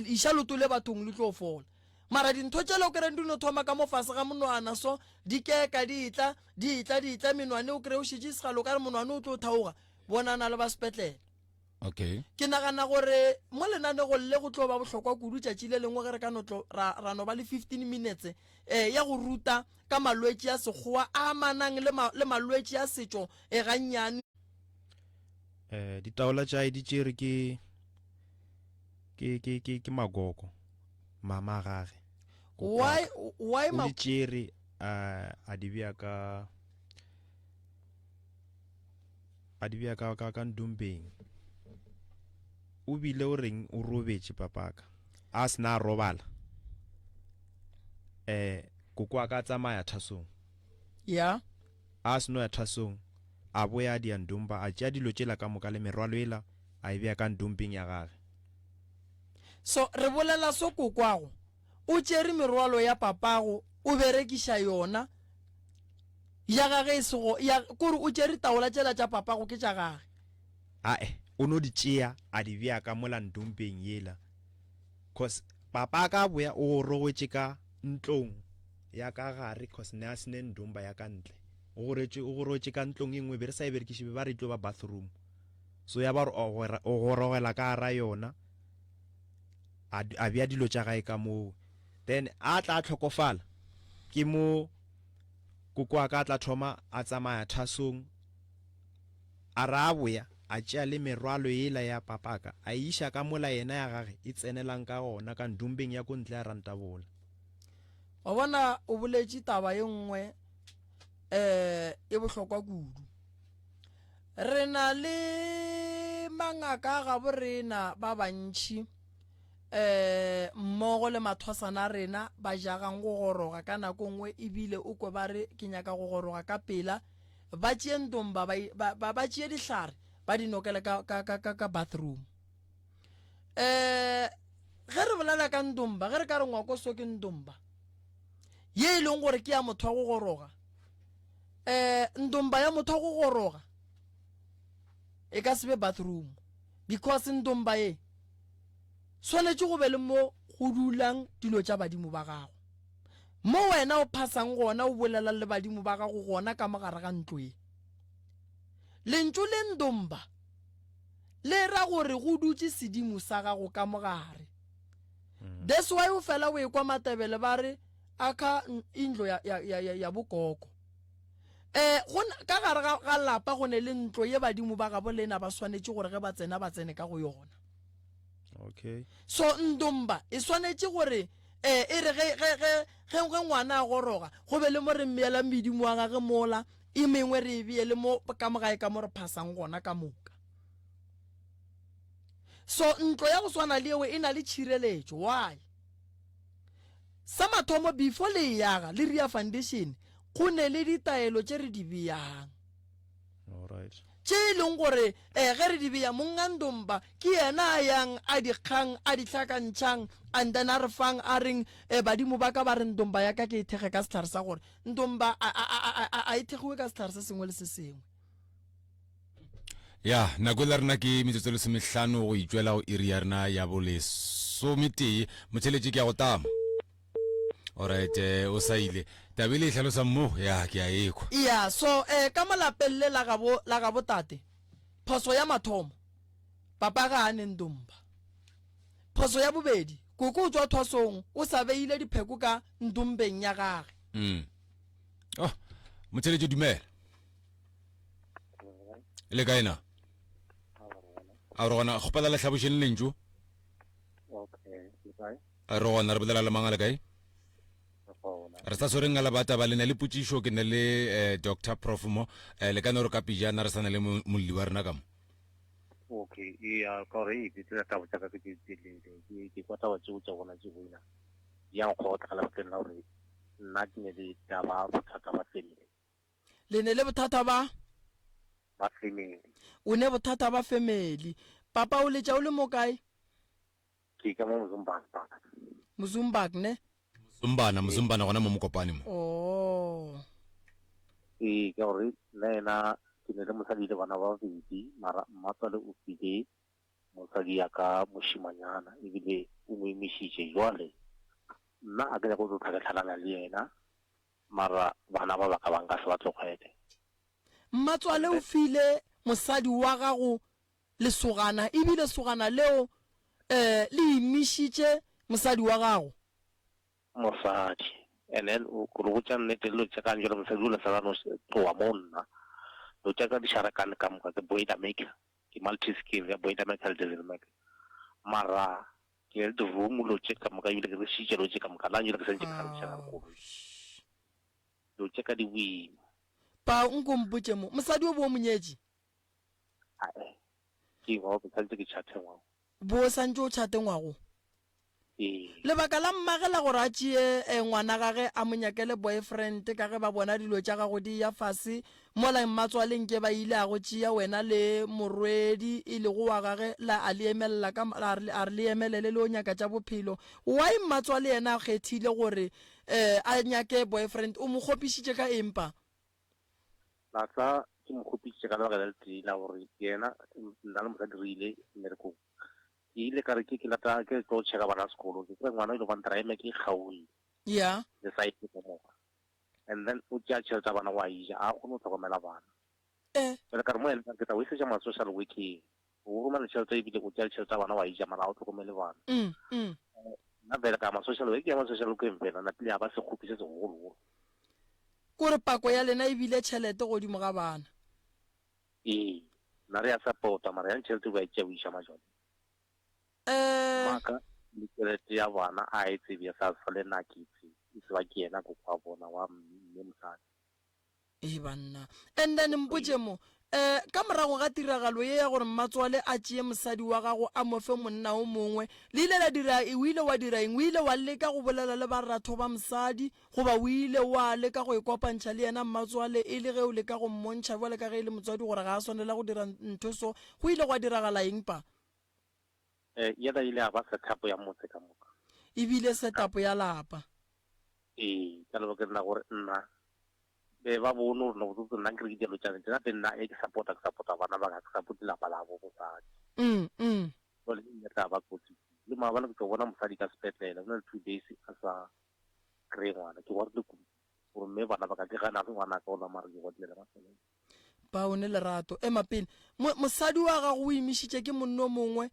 iša loto le bathong le tlo fola mara dintho tšele o kry di no thoma ka mo fase ga monwana so di keka di itla menwane o kry o šetše segalo o ka re monwane o tlo thaoga bonana le ba sepetlele ke nagana gore mo lenanego le go tlo ba bohlokwa kudu tšatši le lengwe ge re ka ra no ba le 15 minutes ya go ruta ka malwetši a sekgowa a amanang le malwetši a setšo gannyane ditaola tša di tšere ke magoko mama gage why di tšere a di bea ka a di bea ka ndumbeng o bile o reng o robetse papaka a sena robala koko a ka tsamaya thasong ya a seno ya thasong a boya di ndumba a tšea dilo tšela ka moka le merwalo ela a e bea ka ndumpeng ya gage. So re bolela so kokwago o tšere merwalo ya papago o berekiša yona ya gage sego ya kore o tšere taola tšela tša papago ke tša gage. O no di tšea a di bea ka mola ndumpeng yela cause papa ka boya o rogwetše ka ntlong ya ka gare cause ne a sene ndumba ya ka ntle o gorotše ka ntlong engwe be re sa e berekiše be ba re tlo ba bathroom so ya ba o gorogela ka ara yona a bea dilo tša gae ka moo then a tla tlhokofala ke mo koko a ka tla thoma a tsamaya thasong a ra boya a tšea le merwalo ela ya papaka a iša ka mola yena ya gage e tsenelang ka gona ka ndumbeng ya ko ntle ya rantabola. Wa bona o boletše taba ye nngwe e bohlokwa kudu. Re na le mangaka ga borena ba bantši mmogo le mathwasana rena ba jagang go goroga ka nako nngwe ebile o kwe ba re ke nyaka go goroga ka pela ba tšee ndomba ba tšee dihlare ba di nokele ka bathroom. Ge re bolela ka ndomba ge re ka re ngwako so ke ndomba ye e leng gore ke ya motho wa go goroga ndomba ya motho wa go goroga e ka se be bathroom because ndomba ye swanetše go be le mo go dulang dilo tša badimo ba gago mo wena o phasang gona o bolela le badimo ba gago gona ka mogare ga ntlo ye lentšu le ndomba le ra gore go dutše sedimo sa gago ka mogare. That's why o fela o ekwa Matebele ba re aka indlo ya bokoko ka gare ga lapa go ne le ntlo ye badimo ba gabo lena ba swanetše gore ge ba tsene ka go yona. Okay. So ndomba e swanetše gore e re ge ngwana a goroga go be le mo re mmeela medimo wa gage mola e mengwe re e bee le mo ka mogae ka mo re phasang gona ka moka. So ntlo ya go swana le ewe e na le tšhireletšo. Why? Sa mathomo before le yaga le Ria Foundation go ne le ditaelo tše re di beang. Alright. Tše e leng gore ge re di bea monga ndomba ke yena a yang a dikgang a dihlakantšhang and then a re fang a reng badimo ba ka ba re ndomba ya ka ke e thege ka sehlare sa gore ndomba a e thegiwe ka sehlare se sengwe le se sengwe. ya nako e la rena ke metsotso le semehlano go itšwela go iri ya rena ya bolesometee motheletše ke ya go tama. Alright, o sa ile tabile e hlalosa mo ya ke a ekwa. Yeah, so ka malapeng le la gabo tate phoso ya mathomo papa ga ane ndomba. Phoso ya bobedi koko o tswa thwasong o sa beile dipheko ka ndombeng ya gage. Oh motheletše dumela le kaena a re gona kgopela le hlabošeng lentšu. Okay, a re gona re bolela le mangala kae re sa tshwereng ngala bata ba le na le putsišo ke ne le Dr. Prof mo le ka no re ka pijana re sana le molli wa rena ka mo. Okay, ya ka re e tla ta botsa ka ke ke kwata wa tšo tša gona tše buina ya go tla la ke nna re nna ke ne di taba bothata ba family le ne le bothata ba family o ne bothata ba family papa o le tša o le mo kae ke ka mo Mzumba ne Mzumbana gona mo Mokopane mo. Oh. Ka re nena ke ne le mosadi le bana ba babedi mara mmatswale o file mosadi ya ka moshimanyana ebile o mo emisitše jwale nna a ke ya go tlhakatlhalana le yena mara bana ba ka banka se ba tlogele. Mmatswale o file mosadi wa gago lesogana ebile sogana leo le emisitše mosadi wa gago. Mosadi and then o go tša nnete le tša ka njela mosadi o le sa no tloa monna lo tša ka disharakane ka moka ke boida maker ke multi skill ya boida maker le maker mara ke le room lo tša ka moka ile ke re šitše lo tša ka moka la njela ke sentše ka tša go lo tša ka di wi pa nkompotše mo mosadi o bo monyetši ke ngwa ke tshantse ke chathe ngwa bo santse o tšhate ngwago lebaka la mmagela gore a tšee ngwana gage a monyakele boyfriend ka ge ba bona dilo tša gago di ya fase mola mmatswaleng ke ba ile a go tšea wena le morwedi e lego wa gage la a le emelela a re le emelele le o nyaka tša bophelo why mmatswale yena a kgethile gore a nyake boyfriend o mo kgopišitše ka empa la tsa ke mo kgopišitše ka lebaka la letee la gore yena nna le mosadi re ile mmerekong ke ile ka re ke lata ke tlo tšheka bana sekolo ke kry ngwana o ile bantara eme ke kgaolle le site ka moga and then o tšea tšhelete bana wa ija a kgone go tlhokomela bana fele ka re mo ene ke ta o isetša ma-social working o romela tšhelete ebile o tšea tšhelete bana wa ija mara o tlhokomele bana nna fele ka ma-social work ya ma-social working fela napile a ba se kgopiše segologolo kore pako ya lena ebile tšhelete godimo ga bana nna re ya support-a mara yang tšhelete ba e tšea o iša majone maka le tšhelete ya bana a e tsebe sa le nna ke itse e tseba ke yena ko kwa bona wa mme mosadi banna and then mpotše mo ka morago ga tiragalo ye ya gore mmatswale a tšee mosadi wa gago a mofe monna o mongwe le ile la dira o ile wa dira eng o ile wa leka go bolela le baratho ba mosadi goba o ile wa leka go ikopantšha le yena mmatswale e le ge o leka go mmontšha bjale ka ge e le motswadi gore ga a swanela go dira ntho so go ile gwa diragala eng pa yena ile a ba setapo ya motse ka moka ebile setapo ya lapa ka lebaka nna gore nna be ba bone gore no botse nna ke re ke dialo tšane tsena pe nna e ke support-a bana ba ka ke support lapa la bo bosadi jale nne tla ba kotsi le maabane ke tlo bona mosadi ka sepetlele go na le 2 days a sa kry ngwana ke gore le kudu gore mme bana ba ka ke gana se ngwana ka ona mare ke godile mafeleng ba one lerato mapele mosadi wa gago o emišitše ke monno mongwe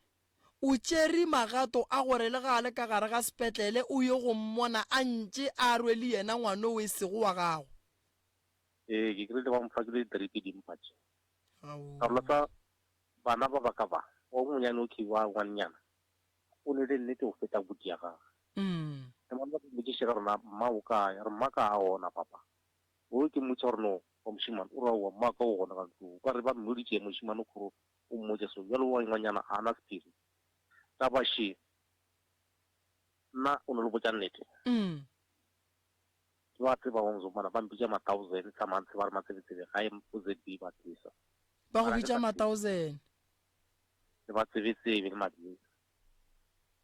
o tšere magato a gore le gale ka gare ga sepetlele o ye go mmona a ntše a rwele yena ngwana o e sego wa gago ke kry-ile ba mfakile diripi dimpatše karolo tsa bana ba baka ba o monyane o ke wa ngwannyana o ne le nnete go feta buti ya gage emane ba mmokiše ka rona mma o kaya re mma ka a ona papa o ke mmotša gore no wa mošimane o ra wa mma ka o gona ka ntlo ka re ba mmoditše mošimane kgoro o mmotša so bjale wa ngwanyana a na spirit ta baše nna o ne le botša nnete ke ba tseba gongzo mana ba mpitša ma-1000 sa mantse ba re matsebetsebe ga e OZB ba thusa ba go bitša ma-1000 le ba tsebetsebe le madimo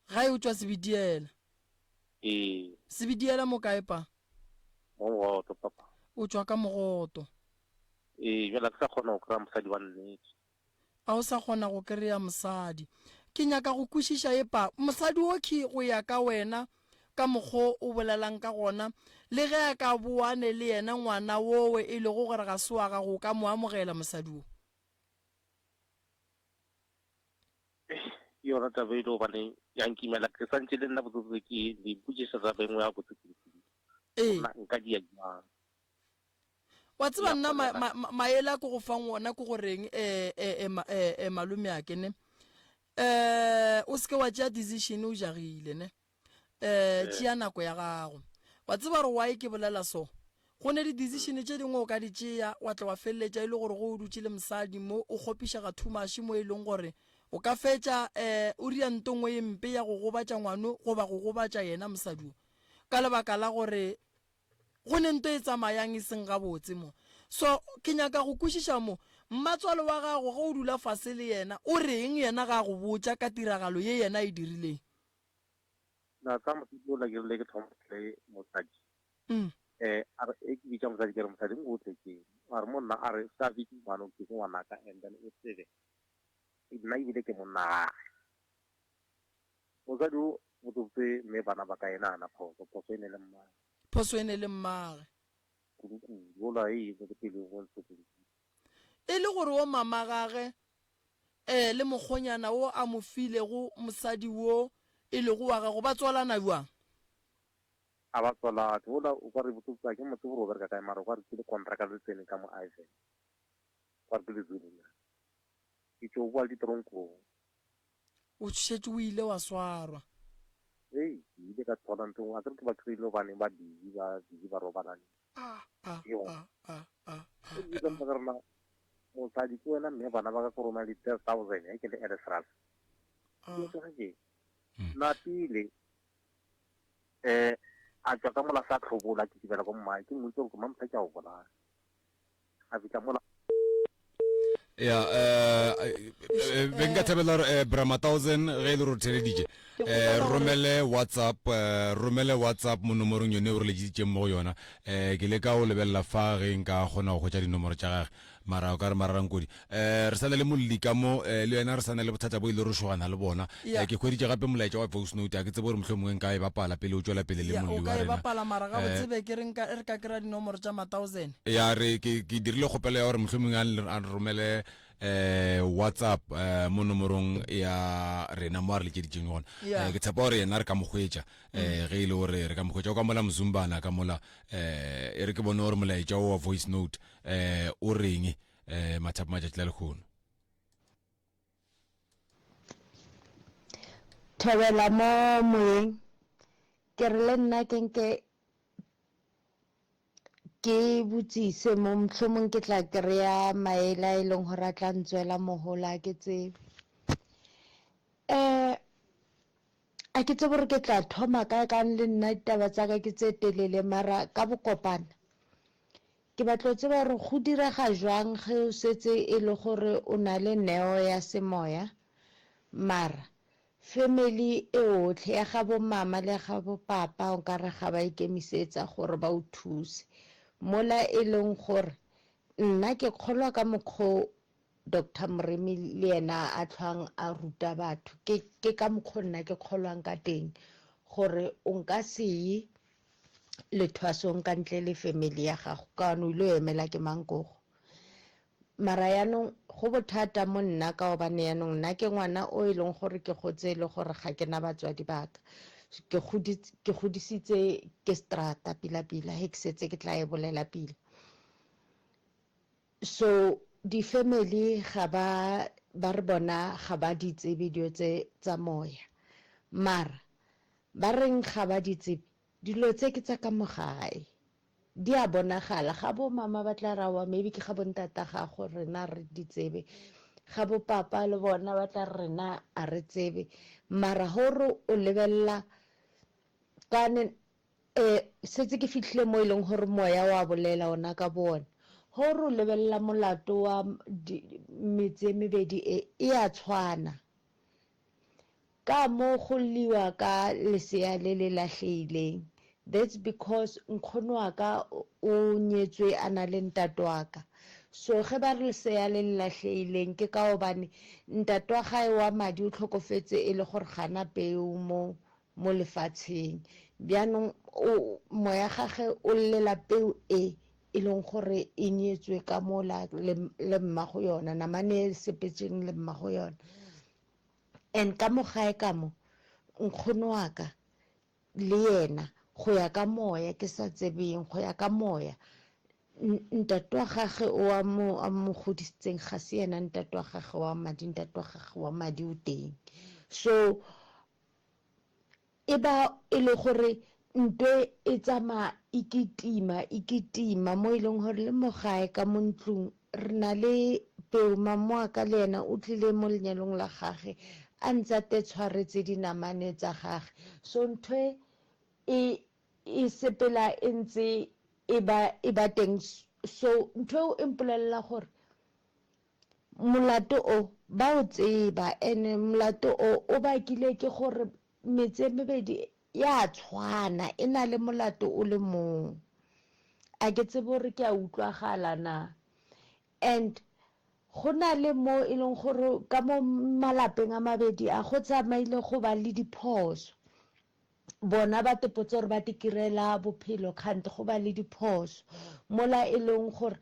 ga e o tšwa sebidiela sebidiela mo kae pa mogoto papa o tšwa ka mogoto bjala ke sa kgona go kry-a mosadi wa nnete a o sa kgona go kry-a mosadi ke nyaka go kwešiša e pa mosadi o ke go ya ka wena ka mokgwa o bolelang ka gona le ge a ka boane le yena ngwana wowe e le go gore ga se wa gago ka mo amogela mosadi o yona taba e le gobane yankimela ke santse le nna botsotse ke leipotšiša tsa bengwe ya botsotse nka dia jang wa tseba nna maele a ko go fang ona ko goreng malome a kene o seke wa tšea decision o jagile ne tšea nako ya gago wa tseba gore wae ke bolela so go ne di-decision tše dingwe o ka di tšea wa tla wa feleletša e le gore go o dutse le mosadi mo o kgopišaga thumaši mo e leng gore o ka fetša o ria ntongwe ye mpe ya go gobatša ngwano goba go gobatša yena mosadi o ka lebaka la gore go ne nto e tsamayang e seng gabotse mo so ke nyaka go kwešiša mo mmatswale wa gago ge o dula fase le yena o reng yena ga go botša ka tiragalo ye yena e dirileng na tsa mosadi o la ke rile ke thomile mosadi a re e ke bitša mosadi ke re mosadi ngo o tlekeng a re monna a re sa bitse ngwana o ke ngwanaka and then o tsebe nna ebile ke monna gage mosadi o botsotse mme bana ba ka enana phoso phoso e ne le mmage phoso e ne le mmage kudukudu ola e ke pele go ntshokudu e le gore o mama gage le mokgonyana o a mo filego mosadi wo e le go wa gago ba tswalana jwang a ba tswalana ola o ka re botsotsa ke motse gore o bereka kae mara o ka re ke le contracta le tsene ka mo Ivan kwa ke le Zulu ke tšo bua le ditoronkong o tšhetse o ile wa swarwa ke ile ka thola ntho a ke ba kry-ile bane ba dizi ba robanane mosadi ke wena mme bana ba ka ko roma le 10,000 ya ke le Eresral ke tsega ke na pile a tswa ka mola sa tlhobola ke dibela go mma ke mo tsoko mampa tsa o bona a bitla mola ya venga thabela brama 1000 ge le rotere dije romele whatsapp mo nomorong yone o re lejitse mo go yona ke le ka o lebella fa ge nka gona go tsa dinomoro tsa gagwe mara o ka re mararang kodi re sana le molika mo le yena re sana le bothata bo ile re shogana le bona ke khweditse gape molaetsa wa voice note a ke tsebe gore mohlomongwe nka e bapala pele o tswela pele le molli wa rena o ka e bapala mara ga botsebe ke re ka kry dinomoro tsa 1000 ya re ke dirile kgopelo ya gore mohlomongwe a romele whatsapp mo nomorong ya rena mo a re lekeditseng yona ke tshepa gore yena re ka mogwetša ge ile gore re ka mogwetša o ka mola mozumbana ka mola e re ke bone gore molaetša wa voice note o reng mathapo matšatši la lekgono thobela mo moyeng ke re le nna ke botsise mo mohlomong ke tla kry-a maele a e leng gore a tla ntswela mogola a ke tsebe a ke tsebe gore ke tla thoma ka kang le nna ditaba tsa ka ke tse telele mara ka bokopana ke batla o tseba gore go direga jwang ge o setse e le gore o na le neo ya semoya mara family e otlhe ya ga bo mama le ga bo papa o ka re ga ba ikemisetsa gore ba o thuse mola e leng gore nna ke kgolwa ka mokgwa Dr. Mremi le yena a tlhang a ruta batho ke ka mokgwa nna ke kgolwang ka teng gore o nka se ye lethwasong ka ntle le family ya gago ka no ile emela ke mangkogo mara yanong go bothata mo nna ka obane yanong nna ke ngwana o e leng gore ke gotse le gore ga ke na batswadi baka ke godisitse ke strata pila he ke setse ke tla e bolela pila so di family ga ba re bona ga ba di tsebe dio tsa moya mara ba reng ga ba di tsebe dilo tse ke tsa ka mogae di a bonagala ga bo mama ba tla rawa maybe ke ga bontata ga go rena re di tsebe ga bo papa le bona ba tla rena a re tsebe mara horo o lebella kane setse ke fitlhile mo ileng gore moya wa bolela ona ka bona horo lebella molato wa metse mebedi e a tshwana ka mo go liwa ka lesea le le lahleileng that's because nkgono wa ka o nyetswe a na le ntate wa ka so ge ba re lesea le lahleileng ke ka obane ntate wa gae wa madi o tlhokofetse e le gore gana peo mo lefatsheng bjanong moya gage o llela peo e leng gore e nyetswe ka mola le mmago yona namane sepetseng le mmago yona and ka mo gae ka mo nkgono wa ka le yena go ya ka moya ke sa tsebeng go ya ka moya ntate wa gage o a mo godisitseng ga se yena ntate wa gage wa madi ntate wa gage wa madi o teng so e ba e le gore ntwe e tsama ikitima mo e leng gore le mo gae ka mo ntlong re na le peo mamo ka le yena o tlile mo lenyalong la gage a ntse te tshwaretse dinamane tsa gage so ntwe e sepela e ntse e ba teng so ntwe o impolela gore molato o ba o tseba ene molato o ba kile ke gore metse mebedi ya tshwana e na le molato o le mong a ke tsebe gore ke a utlwagala na and go na le mo e leng gore ka mo malapeng a mabedi a go tsamaile go ba le diphoso bona ba tepotse gore ba tikirela bophelo kgante go ba le diphoso mola e leng gore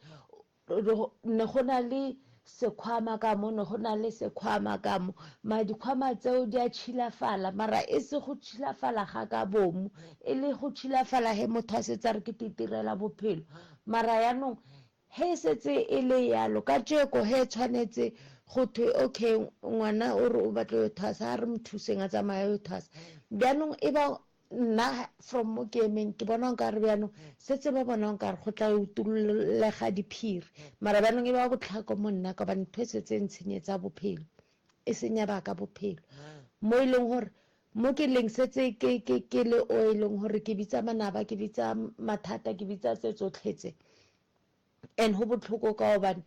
ne go na le sekhwama ka mo ne go na le sekhwama ka mo madikhwama tseo di a tšhilafala mara e se go tšhilafala ga ka bomu e le go tšhilafala he motho a setsa re ke titirela bophelo mara yanong he setse e le yalo ka tšeko he tshwanetse go thwe okay ngwana o re o batla yo thasa a re mo thuseng a tsamaya yo thasa bjanong e ba nna from mo ke emeng ke bona nka re bjanong setse ba bona nka re go tla utullega diphiri mara bjanong e ba botlhako mo nna ka bane ntho e setse ntshenyetsa bophelo e senya baka bophelo mo e leng gore mo ke leng setse ke le o e leng gore ke bitsa manaba ke bitsa mathata ke bitsa tse tsotlhetse and go botlhoko ka obane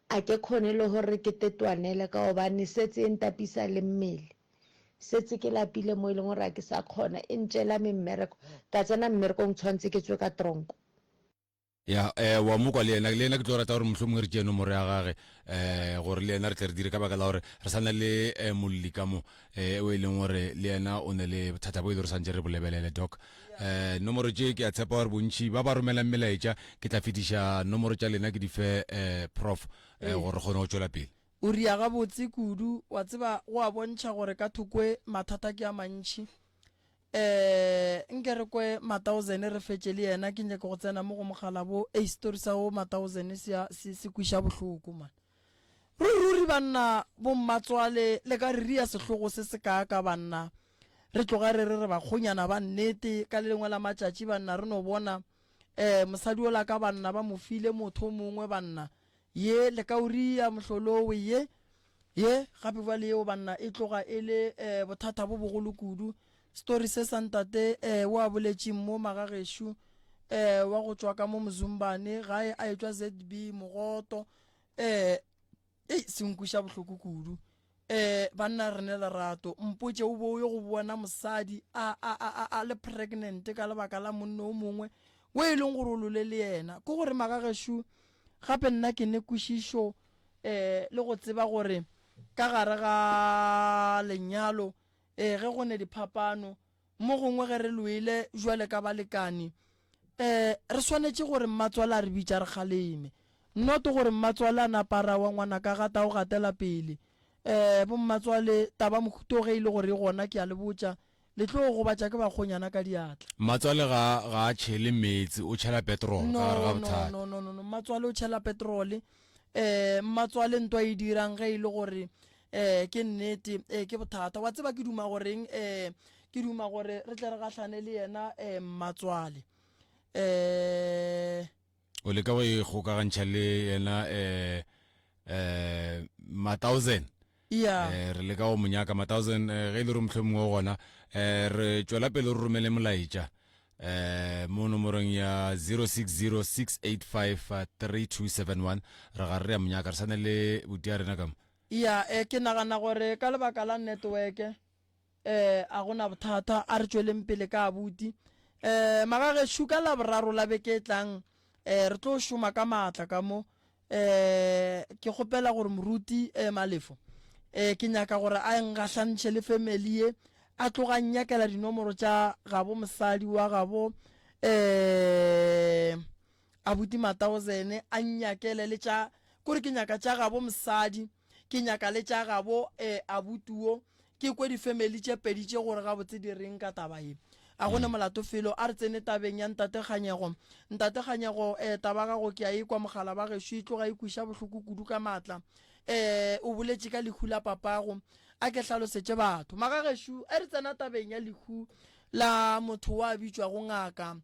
a ke kgone le gore ke tetwanele ka obane setse e ntapisa le mmele setse ke lapile mo e leng gore a ke sa kgona e ntšela memmereko ka tsena mmerekong tshwanetse ke tswe ka tronko ya wa mo kwa le ena ke tlo rata gore mohlomongwe re tšee nomoro ya gage gore le ena re tle re dire ka baka la gore re sana le molli ka mo o e leng gore le ena o ne le bothata bo e le gore santse re bo lebelele doc nomoro tše ke a tshepa gore bontši ba ba romelang melaetša ke tla fetiša nomoro tša lena ke di fe prof gore re kgone go tšwela pele o ria ga botse kudu wa tseba go a bontšha gore ka thokwe mathata ke a mantšhi nke re kwe ma1000 re fetse le yena ke nyaka go tsena mo go mogala bo story sa go ma1000 se kwiša bohloko man ruri banna bo mmatswale le ka re ria sehlogo se se ka banna re tloga re ba kgonyana ba nnete ka le lengwe la matšatši banna re no bona mosadi o la ka banna ba mo file motho mongwe banna ye le ka o ria mohlolowe ye gape ba le yeo banna e tloga e le bothata bo bogolo kudu story se santate wa boletše mo magagešo wa go tšwa ka mo mozumbane gae a etšwa ZB mogoto se nkwiša bohloko kudu banna re ne lerato mpotše o bo yo go bona mosadi a le pregnant ka lebaka la monna o mongwe o e leng gore o lole le yena ko gore magagešo gape nna ke ne kwešišo le go tseba gore ka gare ga lenyalo ge go ne diphapano mo gongwe ge re loile jwale ka balekane re swanetše gore mmatswala a re bitša re kgaleme nnoto gore mmatswala a napara wa ngwana ka gata o gatela pele bo mmatswale taba mohuto ge e le gore gona ke a le botša le tlo go batša ke bakgonyana ka diatla mmatswale ga a tšhele metsi o tšhela petrol ka gare ga bothata no mmatswale o tšhela petrole mmatswale ntwa e dirang ge e le gore ke nnete ke bothata wa tseba ke duma goreng ke duma gore re tle re gahlane le yena mmatswale o le ka go ikgokagantšha le yena ma1000 re le ka go monyaka ma1000 ge e le re mohlomongwe o gona re tšwela pele re romele molaetša mo nomorong ya 0606853271 re ga re ya monyaka re sane le botia rena kamo ke nagana gore ka lebaka la network a gona bothata a re tšweleng pele ka abuti magagešo ka laboraro la beke e tlang re tlo šoma ka maatla ka mo ke kgopela gore moruti malefo ke nyaka gore a ngahlantšhe le family ye a tloga nyakela dinomoro tša gabo mosadi wa gabo abuti ma1000 a nyakele le tša kore ke nyaka tša gabo mosadi ke nyaka le tša gabo abutuo ke kwe di-family tše pedi tše gore gabotse di reng ka taba e a gone molato felo a re tsene tabeng ya ntate kganyego taba gago ke a ekwa mogala ba gešo e tloga e kwiša bohloko kudu ka maatla o boletše ka lehu la papago a ke hlalosetše batho magagešo e re tsena tabeng ya lehu la motho wa bitšwa go ngaka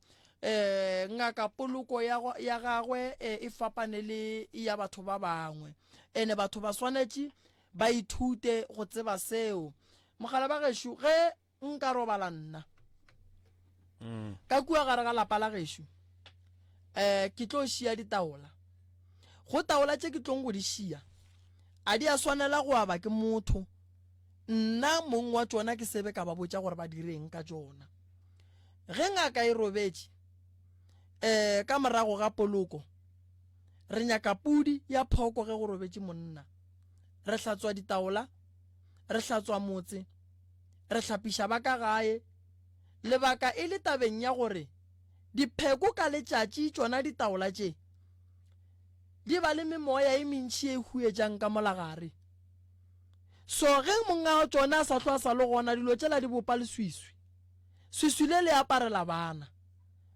ngaka poloko ya gagwe e fapane le ya batho ba bangwe ene batho ba swanetše ba ithute go tseba seo mogala ba gešo ge nka robala nna ka kua gare ga lapa la gešo ke tlo šia ditaola go taola tše ke tlong go di šia a di a swanela go aba ke motho nna mong wa tšona ke sebe ka ba botša gore ba direng ka tšona ge ngaka e robetše ka morago ga poloko re nyaka pudi ya phoko ge go robetše monna re hlatswa ditaola re hlatswa motse re hlapiša ba ka gae lebaka e le tabeng ya gore dipheko ka letšatši tšona ditaola tše di ba le memoya e mentši e huetšang ka molagare so ge monga wa tšona a sa tloa sa le gona dilo tšela di bopa le swiswi le aparela bana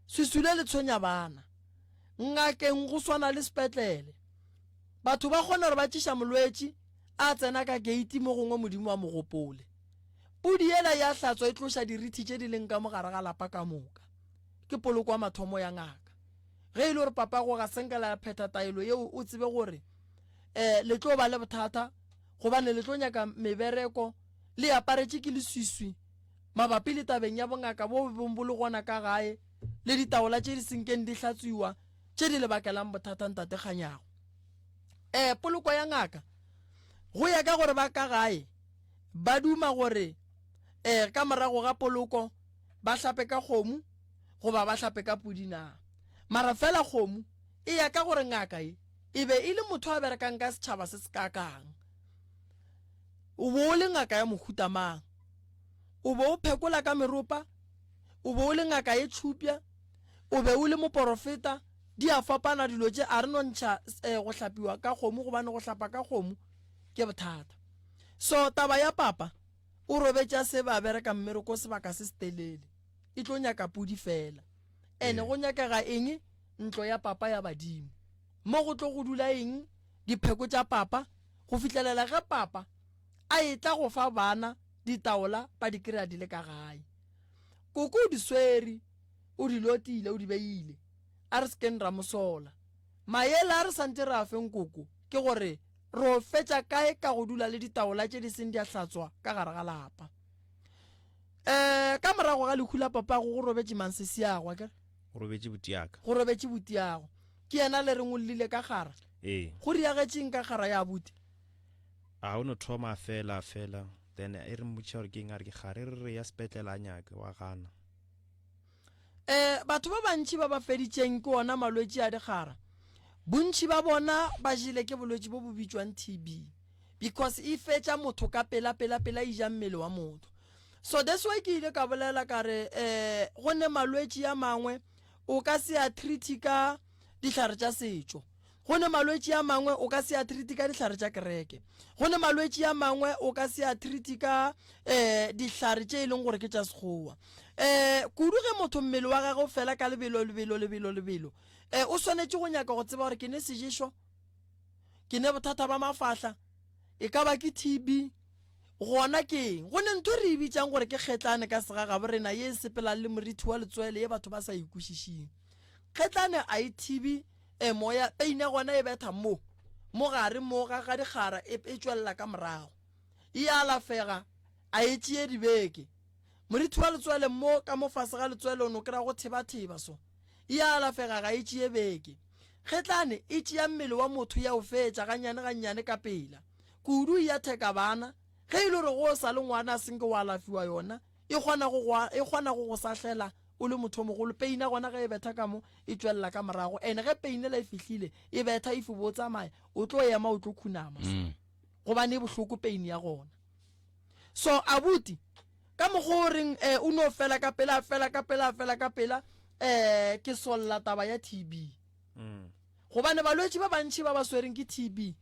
swiswi le tshwenya bana ngakeng go swana le sepetlele batho ba kgona gore ba tšiša molwetši a tsena ka gate mo gongwe modimo wa mogopole pudi ela ya hlatswa e tloša dirithi tše di leng ka mogare ga lapa ka moka ke poloko ya mathomo ya ngaka ge e le gore papa go ga senkela ya pheta taelo yeo o tsebe gore le tlo ba le bothata gobane le tlo nyaka mebereko le aparetše ke leswiswi mabapi le tabeng ya bongaka bo bo le gona ka gae le ditaola tše di senkeng di hlatswiwa tše di lebakelang bothata ntate Kganyago. Poloko ya ngaka go ya ka gore ba ka gae ba duma gore ka morago ga poloko ba hlape ka kgomo goba ba hlape ka pudi na mara fela kgomo e ya ka gore ngaka e be e le motho a berekang ka setšhaba se se kakang o bo o le ngaka ya mohuta mang o bo o phekola ka meropa o bo o le ngaka e tšhupja o be o le moporofeta di a fapana dilo tše a re nontšha go hlapiwa ka kgomo gobane go hlapa ka kgomo ke bothata. So taba ya papa o robetša se ba bereka mmereko sebaka se setelele e tlo nyaka pudi fela ene go nyakega eng ntlo ya papa ya badimo mo go tlo go dula eng dipheko tša papa go fitlelela ge papa a etla go fa bana ditaola ba di kry-a di le ka gae koko o di sweri o di lotile o di beile a re seken ra mosola maele a re santse re a feng koko ke gore ro fetša kae ka go dula le ditaola tše di seng di a hlatswa ka gare ga lapa. Ka morago ga lekhula papa go robetše mansesiagwa kere go robetše butiaka go robetše butiago ke yena le reng o lile ka gara go riagetšeng ka gara ya bute a o no thoma fela then e re mmotša gore ke eng a re ke gare re ya sepetlela nyake wa gana. Batho ba bantši ba ba feditšeng ke ona malwetši a digara bontši ba bona ba jile ke bolwetši bo bo bitšwang TB because e fetša motho ka pela e ja mmele wa motho. So that's why ke ile ka bolela ka re go ne malwetši ya mangwe o ka se a treat ka dihlare tša setšo go ne malwetši ya mangwe o ka se a treat ka dihlare tša kereke go ne malwetši ya mangwe o ka se a treat ka dihlare tše e leng gore ke tša sekgowa kudu ge motho mmele wa gagwe o fela ka lebelo o swanetše go nyaka go tseba gore ke ne seješwa ke ne bothata ba mafahla e ka ba ke TB gona ke go ne ntho re e bitšang gore ke kgetlane ka segaga borena ye sepelang le moriti wa letswele ye batho ba sa ikwešišing kgetlane a e TB moya peine gona e betha mo gare mo ga digara e tšwelela ka morago e alafega a e tšee dibeke moriti wa letswele mo ka mo fase ga letswele o no kry-a go theba so e alafega ga e tšee beke kgetlane e tšea mmele wa motho ya o fetša gannyane ka pela kudu ya theka bana ge e le gore go sa le ngwana a senke wa alafiwa yona e kgona go sahlela o le motho mogolo peina gona ge e betha ka mo e tšwelela ka morago ene ge peinela e fihlile e betha e fubo o tsamaya o tlo ema o tlo khunama gobane e bohloko peini ya gona. So abuti ka mogoreng o no fela ka pela ke solla taba ya TB gobane balwetši ba bantši ba swereng ke TB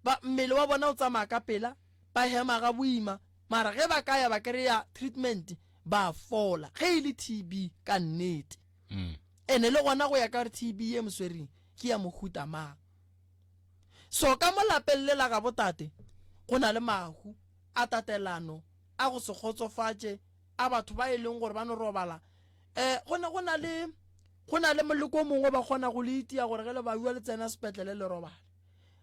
ba mmele wa bona o tsamaya ka pela ba hema ga boima mara ge ba kaya ba kry-a treatment ba fola ge e le TB ka nnete ene le gona go ya ka re TB ye moswering ke ya mohuta mang. So ka mo lapeng la ga botate go na le mahu a tatelano a go se kgotsofatše a batho ba e leng gore ba no robala go na le moleko mongwe ba kgona go le itia gore ge le ba bua le tsena sepetlele le robale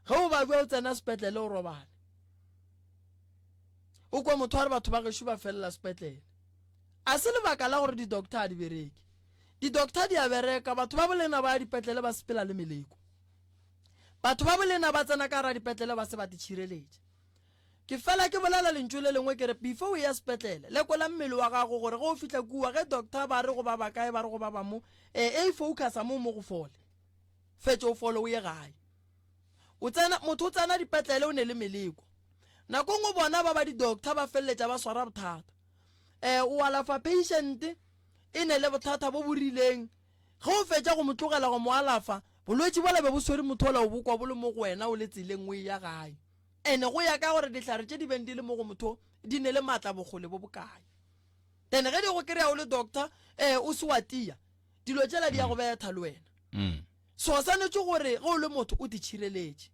ge o ba bua o tsena sepetlele o robale o kwa motho a re batho ba gešo ba felela sepetlele a se lebaka la gore di-doctor a di bereke di-doctor di a bereka batho ba bolena ba ya dipetlele ba sepela le meleko batho ba bolena ba tsena ka ra dipetlele ba se ba ditšhireletše ke fela ke bolela lentšu le lengwe ke re before o ya sepetlele lekola mmele wa gago gore ge o fitlha kua ge doctor ba re go ba bakae ba re go ba ba mo e focusa mo go fole fetša o fole o ye gae motho o tsena dipetlele o ne le meleko nako ngwe bona ba di-doctor ba feleletša ba swara bothata o alafa patient e ne le bothata bo borileng ge o fetša go motlogela go mo alafa bolwetši bola be bo swere motho ola o bokwa bo le mo go wena o le tseleng o ya gae ene go ya ka gore dihlare tše di beng di le mo go motho di ne le maatla bogole bo bokae then ge di go kry-a o le doctor o se wa tia dilo tšela di ya go betha le wena so o swanetše gore ge o le motho o ditšhireletše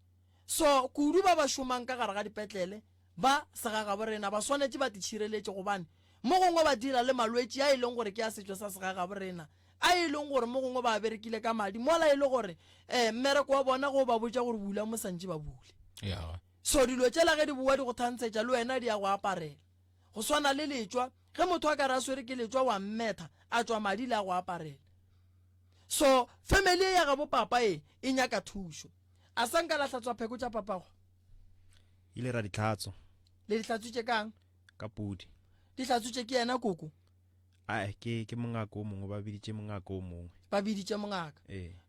so kudu ba šomang ka gare ga dipetlele ba segaga borena ba swanetse ba titšhireletse gobane mo gongwe ba dira le malwetse a e leng gore ke a setšo sa segaga borena a e leng gore mo gongwe ba berekile ka madi mola e le gore mmereko wa bona go ba botsa gore bula mo santse ba bule so dilo tsela ge di bua di go thantsetša le wena di ya go aparela go swana le letswa ge motho a ka re a swere ke letswa wa mmetha a tswa madi le a go aparela so family ya ga bo papa e nyaka thušo a sanka la hlatswa pheko tša papago ile ra ditlhatso le dihlatswitše kang ka pudi dihlatswitše ke yena koko ke mongaka o mongwe ba biditše mongaka o mongwe ba biditše mongaka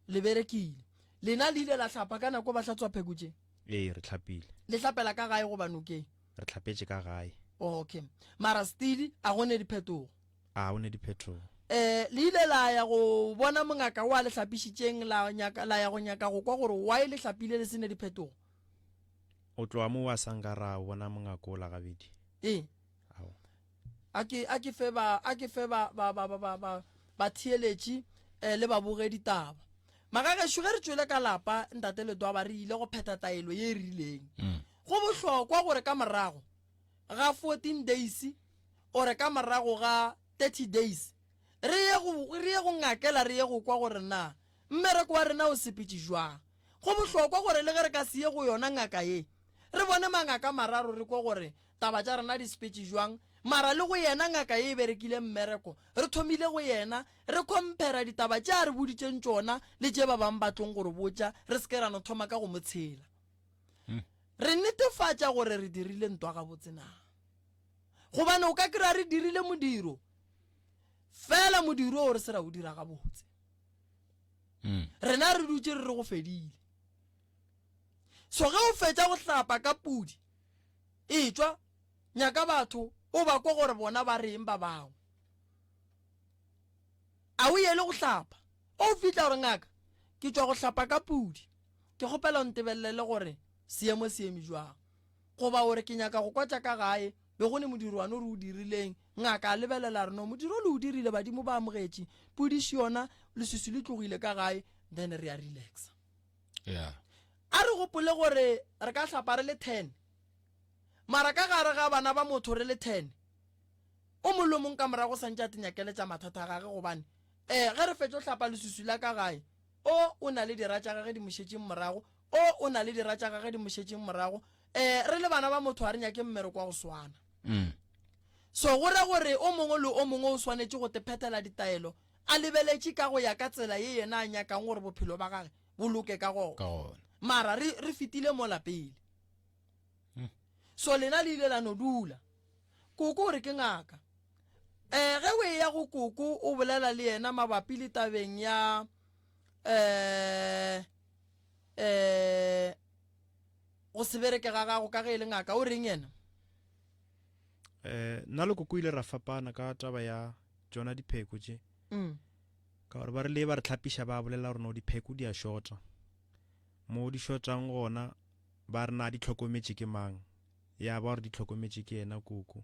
le berekile lena le ile la hlapa ka nako ba hlatswa pheko tše re tlhapile le hlapela ka gae go banokeng re tlhapetše ka gae okay mara still a gone diphetogo gone diphetogo le ile la ya go bona mongaka wa le hlapišitšeng la ya go nyaka go kwa gore why le hlapile le sene diphetogo o tloa mo wa sanka ra bona mongaka o la gabedi a ke fe ba theeletše le ba boge ditaba magagešo ge re tšwele ka lapa ntate letwa ba re ile go pheta taelo ye e rileng go bohlokwa gore ka morago ga 14 days ore ka morago ga 30 days re ye go ngakela re ye go kwa gore na mmereko wa rena o sepetše jwang go bohlokwa gore le ge re ka se ye go yona ngaka ye re bone mangaka mararo re kwa gore taba tša rena di sepetše jwang mara le go yena ngaka ye e berekile mmereko re thomile go yena re compara ditaba tša re boditšeng tšona le tše ba bang batlong gore botša re se ke ra no thoma ka go motshela re netefatša gore re dirile ntwa ga botsena gobane o ka kry-a re dirile modiro fela modiro o re se ra o dira ga botse rena re dutše re go fedile so ge o fetša go hlapa ka pudi e tšwa nyaka batho o ba kwa gore bona ba reng ba bangwe a o yele go hlapa o fitla gore ngaka ke tšwa go hlapa ka pudi ke kgopela o ntebelele gore seemo seemi jwang goba gore ke nyaka go kwatša ka gae be go ne modirwane re o dirileng ngaka a lebelela reno modiro le o dirile badimo ba amogetše pudiši yona leswiswi le tlogile ka gae then re a relaxa a re gopole gore re ka hlapa re le 10 mara ka gare ga bana ba motho re le 10 o molomong ka morago santse a tenyakeletša mathata a gage gobane ge re fetša o hlapa leswiswi la ka gae o na le dira tša gage di mošetšeng morago o na le dira tša gage di mošetšeng morago re le bana ba motho a re nyake mmereko wa go swana so gore o mongwe le o mongwe o swanetše go tephethela ditaelo a lebeletše ka go ya ka tsela ye yena a nyakang gore bophelo ba gage bo loke ka gona mara re fetile mo lapele so lena le ile la no dula koko gore ke ngaka ge o ya go koko o bolela le yena mabapi le tabeng ya go se bereke ga gago ka ge e le ngaka o reng yena nna le koko ile ra fapana ka taba ya tsona dipheko tše ka gore ba re le ba re tlhapiša ba bolela gore no dipheko di a shota mo di shotang gona ba re na di tlhokometše ke mang ya ba gore di tlhokometše ke yena koko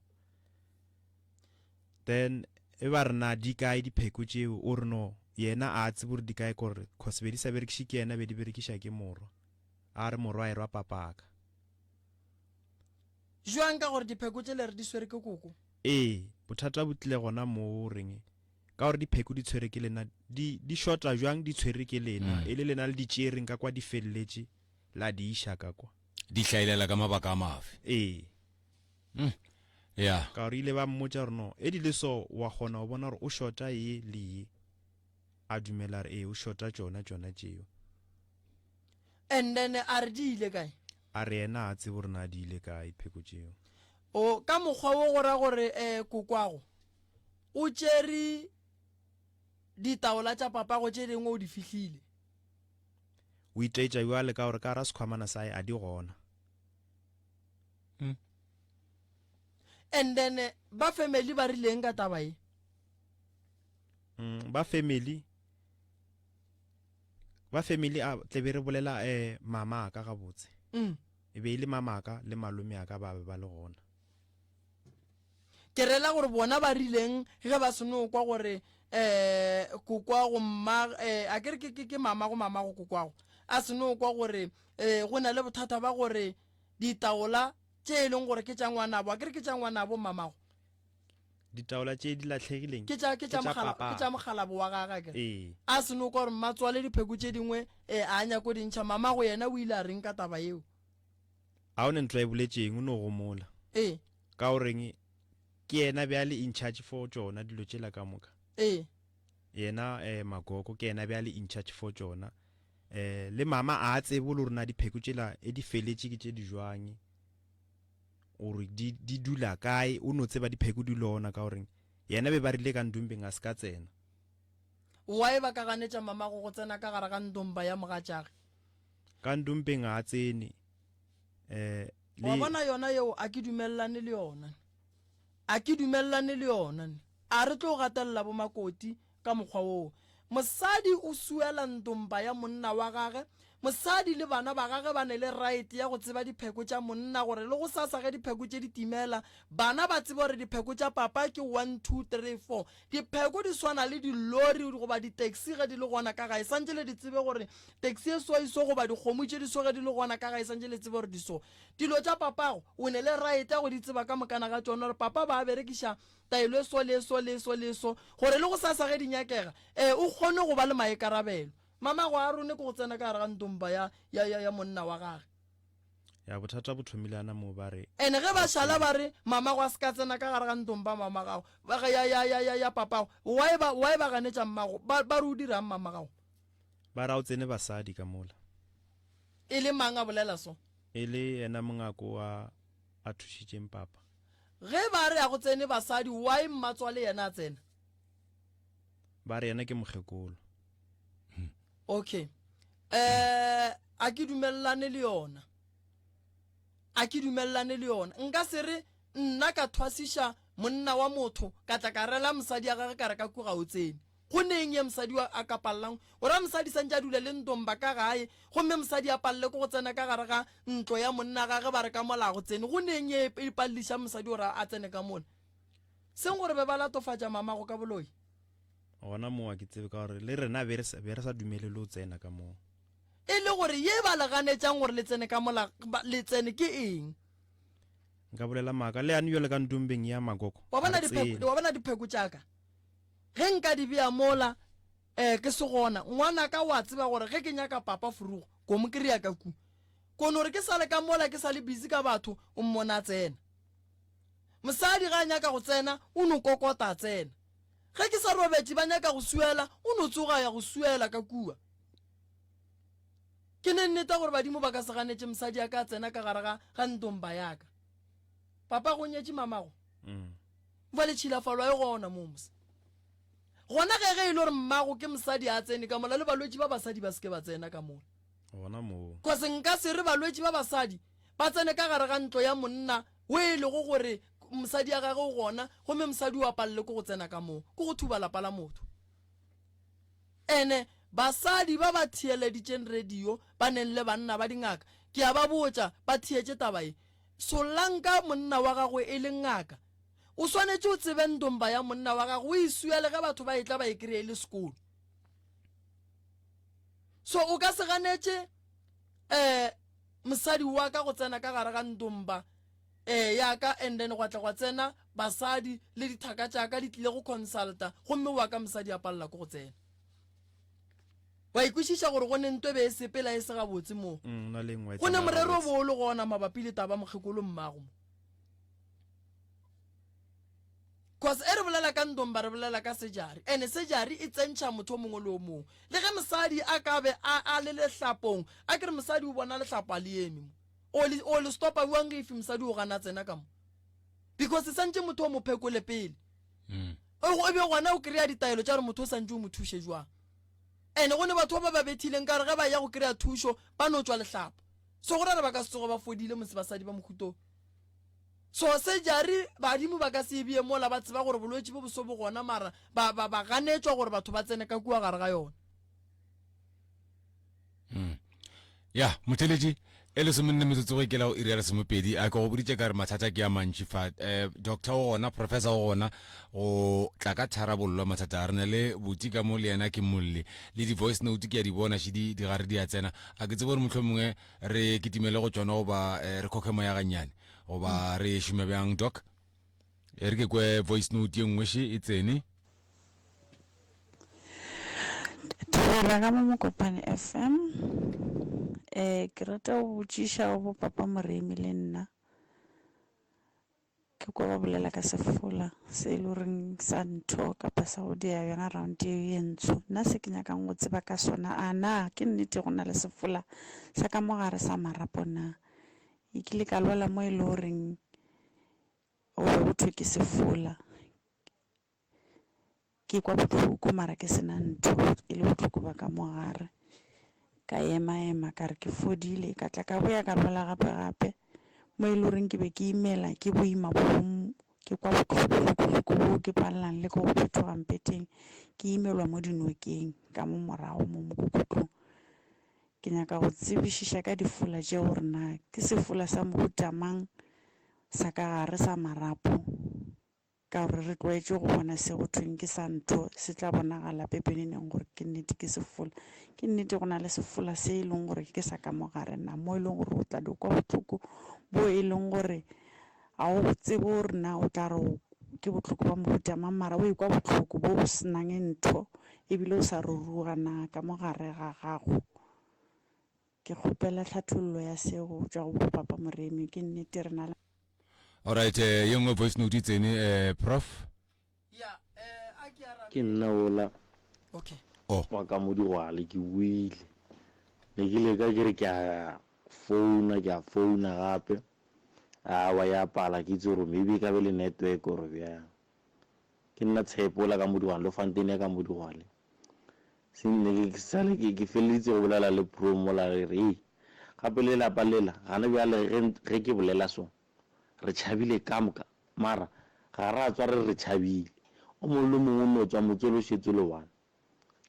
then e ba re na di kae dipheko tšeo o re no yena a tse bore di kae kore cause be di sa berekiše ke yena be di berekiša ke morwa a re morwa a e rwa papaka jwang ka gore dipheko tše le re di swere ke koko bothata bo tlile gona mo reng ka gore dipheko di tshwere ke lena di shota jwang di tshwere ke lena e le lena le di tšereng ka kwa di feleletše la di iša ka kwa di hlailela ka mabaka a mafe ka gore ile ba mmotša gore no e di le so wa kgona go bona gore o shota ye le ye a dumela re o shota tšona tšeo and then a re di ile kae a re yena a tsebo rena di ile kae pheko tšeo o ka mokgwa wo gora gore kokwago o tšere ditaola tša papago tše dingwe o di fihlile o itaetša bjale ka gore ka ra sekhwamana sae a di gona and then ba family ba rileng ka taba e ba family a tlebe re bolela mama ka ga botse e be ile mamaka le malome a ka ba be ba le gona ke rela gore bona ba rileng ge ba seno kwa gore kokwa go mma a kere ke mama go kokwago a seno kwa gore go na le bothata ba gore ditaola tše e leng gore ke tša ngwanabo a kere ke tša ngwanabo mamago ditaola tše di latlhegileng ke tša mogalabo wa gaga ke a seno ka gore mmatswale dipheko tše dingwe a nyako dintšha mamago yena o ile a reng ka taba yeo a o ne ntlo e boletšeng o ne go mola ka goreng ke yena bjale in charge for tšona dilo tšela ka moka yena Magoko ke yena bjale in charge for tšona le mama a tsebe le rona dipheko tšela e di feletše ke tše di jwang gore di dula kae o no tseba dipheko di lona ka goreng yena be ba rile ka Ndumbeng a se ka tsena wa e ba ka ganetša mamago go tsena ka gare ga Ndumba ya mogatšage ka Ndumbeng a tsene wa bona yona yeo a ke dumellane le yona a re tlo gatelela bo makoti ka mokgwa woo mosadi o suela Ndumba ya monna wa gage mosadi le bana ba gage ba ne le right ya go tseba dipheko tša monna gore le go sasa ge dipheko tše di timela bana ba tseba gore dipheko tša papa ke 1 2 3 4 dipheko di swana le dilori goba di-taxi ge di le gona ka gae santse le di tsebe gore taxi e so iso goba dikgomo tše di so ge di le gona ka gae santse le tsebe gore di so dilo tša papago o ne le right ya go di tseba ka mokana ga tšona gore papa ba berekiša taelo e so le so gore le go sasa ge di nyakega o kgone go ba le maekarabelo mama go a rone ko go tsena ka gare ga Ndumba ya monna wa gage ya bothata bo thomilana mo ba re ene ge ba šala ba re mama go a se ka tsena ka gare ga Ndumba mama gago ya papago wa e ba ganetša mmago ba re o dirang mama gago ba ra o tsene basadi ka mola e le mang a bolela so e le yena mongako a thušitšeng papa ge ba re a go tsene basadi wa e mmatswa le yena a tsena ba re yena ke mokgekolo okay a ke dumellane le yona nka se re nna ka thwasiša monna wa motho ka tla ka rela mosadi ya gage ka re ka kuga o tsene go neng ye mosadi a ka pallang o ra mosadi santse a dula le Ndumba ka gae gomme mosadi a palle ko go tsena ka gare ga ntlo ya monna gage ba re ka mola go tsene go neng ye e palliša mosadi gore a tsene ka mona seng gore be ba latofatša mamago ka boloi gona moa ke tsebe ka gore le rena be re sa dumele le o tsena ka moo e le gore ye ba le ganetšang gore le tsene ka mola le tsene ke eng nka bolela maaka le ane yo le ka Ndumbeng ya Magoko wa bona dipheko tšaka ge nka di bea mola ke se gona ngwana ka wa tseba gore ge ke nyaka papa Furugo ko mo kry-a ka ku kono gore ke sa le ka mola ke sa le busy ka batho o mmona tsena mosadi ga a nyaka go tsena o no kokota tsena ge ke sa robetse ba nyaka go suela o no tsoga ya go suela ka kua ke ne nneta gore badimo ba ka se ganetše mosadi ya ka tsena ka gare ga Ndumba yaka papa go nyetše mamago ba le tšhilafalo e gona momse gona ge e le gore mmago ke mosadi a tsene ka mola le balwetši ba basadi ba seke ba tsena ka mola gona moo kose nka se re balwetši ba basadi ba tsene ka gare ga ntlo ya monna o e lego gore mosadi ya gage o gona gomme mosadi o apalle ko go tsena ka moo ko go thuba lapa la motho ene basadi ba ba thieleditšeng radio ba neng le banna ba dingaka ke a ba botša ba thietše taba e solanka monna wa gagwe e le ngaka o swanetše o tsebe Ndumba ya monna wa gagwe o isuele ge batho ba etla ba e kry-e le sekolo so o ka se ganetše mosadi wa ka go tsena ka gare ga Ndumba yaka and then gwa tla gwa tsena basadi le dithaka tšaka di tlile go consulta gomme wa ka mosadi a palela ko go tsena wa ikwešiša gore go ne ntwe be e sepela e se gabotse moo go ne morero o bo o le gona mabapi le taba mokgekolo mmago cause e re bolela ka Ndumba re bolela ka sejari ene sejari e tsentšha motho mongwe le o mongwe le ge mosadi a ka be a le lehlapong a kere mosadi o bona lehlapo a le eme mo o le stopa buang ge ifi mosadi o gana tsena ka mo because santse motho o mo phekole pele o be gona o kry-a ditaelo tša gore motho o santse o mo thuše jwang ene go ne batho ba ba bethileng ka re ge ba ya go kry-a thušo ba no tswa lehlapo so go rare ba ka se tsogo ba fodile mose basadi ba mokhutong so sejari badimo ba ka se ebie mola ba tseba gore bolwetši bo boso bo gona mara ba ganetšwa gore batho ba tsene ka kua gare ga yona ya motheletši e le somenne metsotso go ikela go iri ya lesomepedi a ke go boditše ka re mathata ke a mantši fa doctor o gona professor o gona go tla ka tharabollo mathata a re na le boti ka mo le yena ke molle le di-voice note ke ya di bona še di gare di a tsena a ke tsebe gore mohlho mongwe re kitimele go tsona goba re khokemo ya gannyane goba re šume bjang doc e re ke kwe voice note ye nngwe she e tsene Thobela ka mo Mokopane FM ke rata go botšiša go papa Moremi le nna ke kwa ba bolela ka sefula se le reng sa ntho kapa sa go dia bjang around ye ntsho nna se ke nyakang go tseba ka sona na ke nnete go na le sefula sa ka mogare sa marapo na e kile ka lwala mo e le goreng go be go thwe ke sefula ke kwa botlhoko mara ke sena ntho e le botlhoko ba ka mogare ka ema ka re ke fodile ka tla ka boya ka lwala gape mo e le goreng ke be ke imela ke boima bomo ke kwa botlhoko bo ke palelang le go phethoga mpeteng ke imelwa mo dinokeng ka mo morago mo mokokotlong ke nyaka go tsebišiša ka difula tše gore na ke sefula sa mohutamang sa ka gare sa marapo ka gore re tlwaetše go bona se go thweng ke sa ntho se tla bonagala pepeneneng gore ke nnete ke sefula ke nnete go na le sefula se e leng gore ke sa ka mogare na mo e leng gore o tla di kwa botlhoko bo e leng gore ga o tsebe gore na o tla re ke botlhoko ba mohutamang mara o e kwa botlhoko bo bo senang ntho ebile o sa ruruga na ka mogare ga gago ke kgopela tlhathollo ya sego tša go papa Moremi ke nnete re na le alright ye nngwe voice note e tsene prof ke nna ola okay wa ka mo digwale ke buile ne ke leka ke re ke a founa gape wa ya pala ke itse gore maybe ka be le network gore bjang ke nna tshepo la ka mo digwale le fantene ya ka mo digwale se ne ke sale ke feleditse go bolela le promo la re gape le lapa lela gana bjale ge ke bolela so re tšhabile ka moka mara ga ra tswa re tšhabile o mongwe le mongwe no tswa motsološetso le wane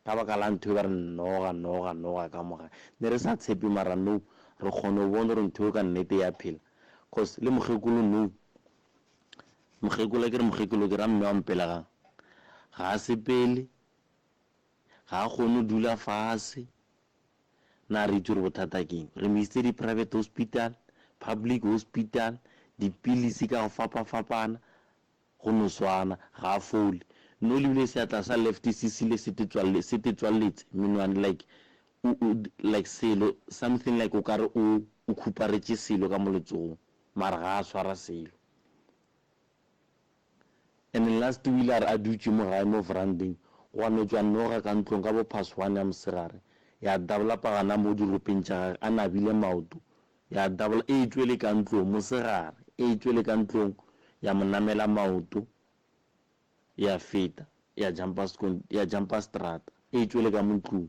ka baka la ntho e ba re noga ka moga ne re sa tshepe mara no re kgone go bona gore ntho e ka nnete ya phela cause le mokgekolo no mokgekolo ke re mokgekolo ke ra mme wa mpela ga a sepele ga a kgone go dula fase na re itse gore bothata keng re mo isitse di-private hospital public hospital dipilisi ka go fapana go no swana ga a fole no lebile seatla sa left sesile se te tswaletse menwane like selo something like o kare o khuparetše selo ka moletsong mara ga a swara selo and last wheel a dutše mo gae mo verandeng go no tswa noga ka ntlong ka bo pass 1 ya mosegare ya developa gana mo diropeng tša gage a nabile maoto ya double e tswele ka ntlong mosegare e tswele ka ntlong ya monamela maoto ya feta ya jumper strata e tswele ka montlong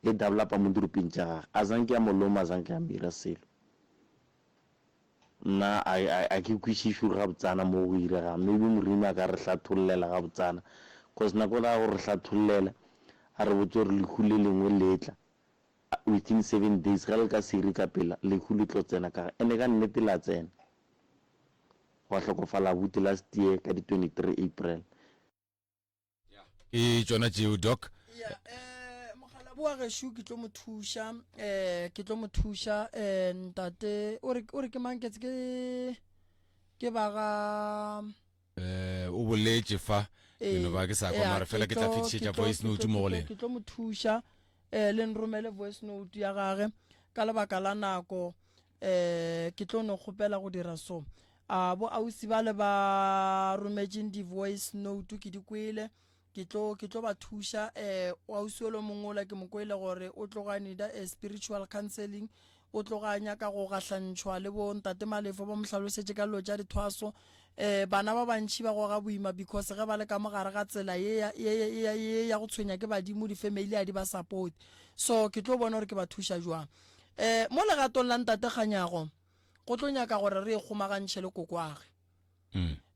e developa mo diropeng tša gage a zanke ya moloma a zanke ya mira selo nna a ke kwešiše ga botsana mo go irega maybe Moremi a ka re hlatholela ga botsana cause nako la go re hlatholela a re botse gore lehu le lengwe letla within 7 days ga le ka seri ka pela lehu le tlo tsena ka ene ka nnete la tsena wa hlokofala buti last year ka di 23 April e tsona tšeo doc mogala boa gešo ke tlo mo thuša ntate o re ke manketse ke baga o boletše fa eno ba ke sa kwa mare fela ke tla fetišetša voice note mo go lena ke tlo mo thuša le nromele voice note ya gage ka lebaka la nako ke tlo no kgopela go dira so bo ausi ba le ba rometšeng di-voice note ke di kwele ke tlo ba thuša o ausi o le mongola ke mo kwele gore o tlogane da spiritual counseling o tloganya ka go gahlantšhwa le bo ntate Malefo ba mohlalosetše ka lo tša dithwaso bana ba bantši ba goga boima because ge ba le ka mogare ga tsela ye ya go tshwenya ke badimo di-family a di ba support so ke tlo bona gore ke ba thuša jwang mo legatong la ntate Kganyago go tlo nyaka gore re e kgomagantšhe le kokwage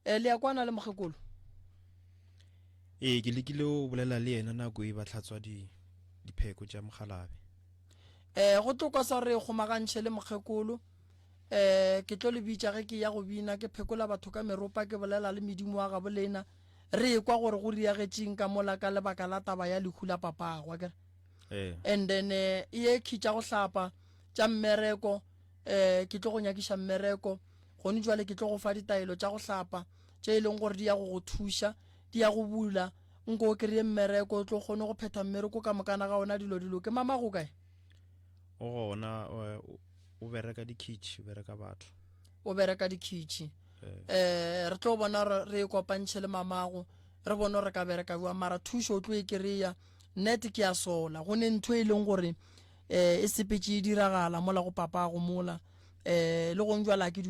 le ya kwana le mokgekolo ke lekile o bolela le yena nako e ba tlhatswa dipheko tša mogalabe go tlokwa sa re e kgomagantšhe le mokgekolo ke tlo le bitša ge ke ya go bina ke phekola batho ka meropa ke bolela le medimo wa gabo lena re kwa gore go riagetšeng ka mola ka lebaka la taba ya lehu la papagwa kere and then ye khitša go hlapa tša mmereko ke tlo go nyakiša mmereko gone jwale ke tlo go fa ditaelo tša go hlapa tše e leng gore di ya go thuša di ya go bula nko o kry-e mmereko o tlo kgone go phetha mmereko ka mokana ga ona dilo ke mama go kae o gona o bereka dikitši o bereka batho o bereka dikitši re tlo bona re kopantšhe le mamago re bona re ka bereka bua mara thušo o tlo e kry-a net ke ya sola go ne ntho e leng gore e sepetse e diragala mola go papago mola le go njwala a ke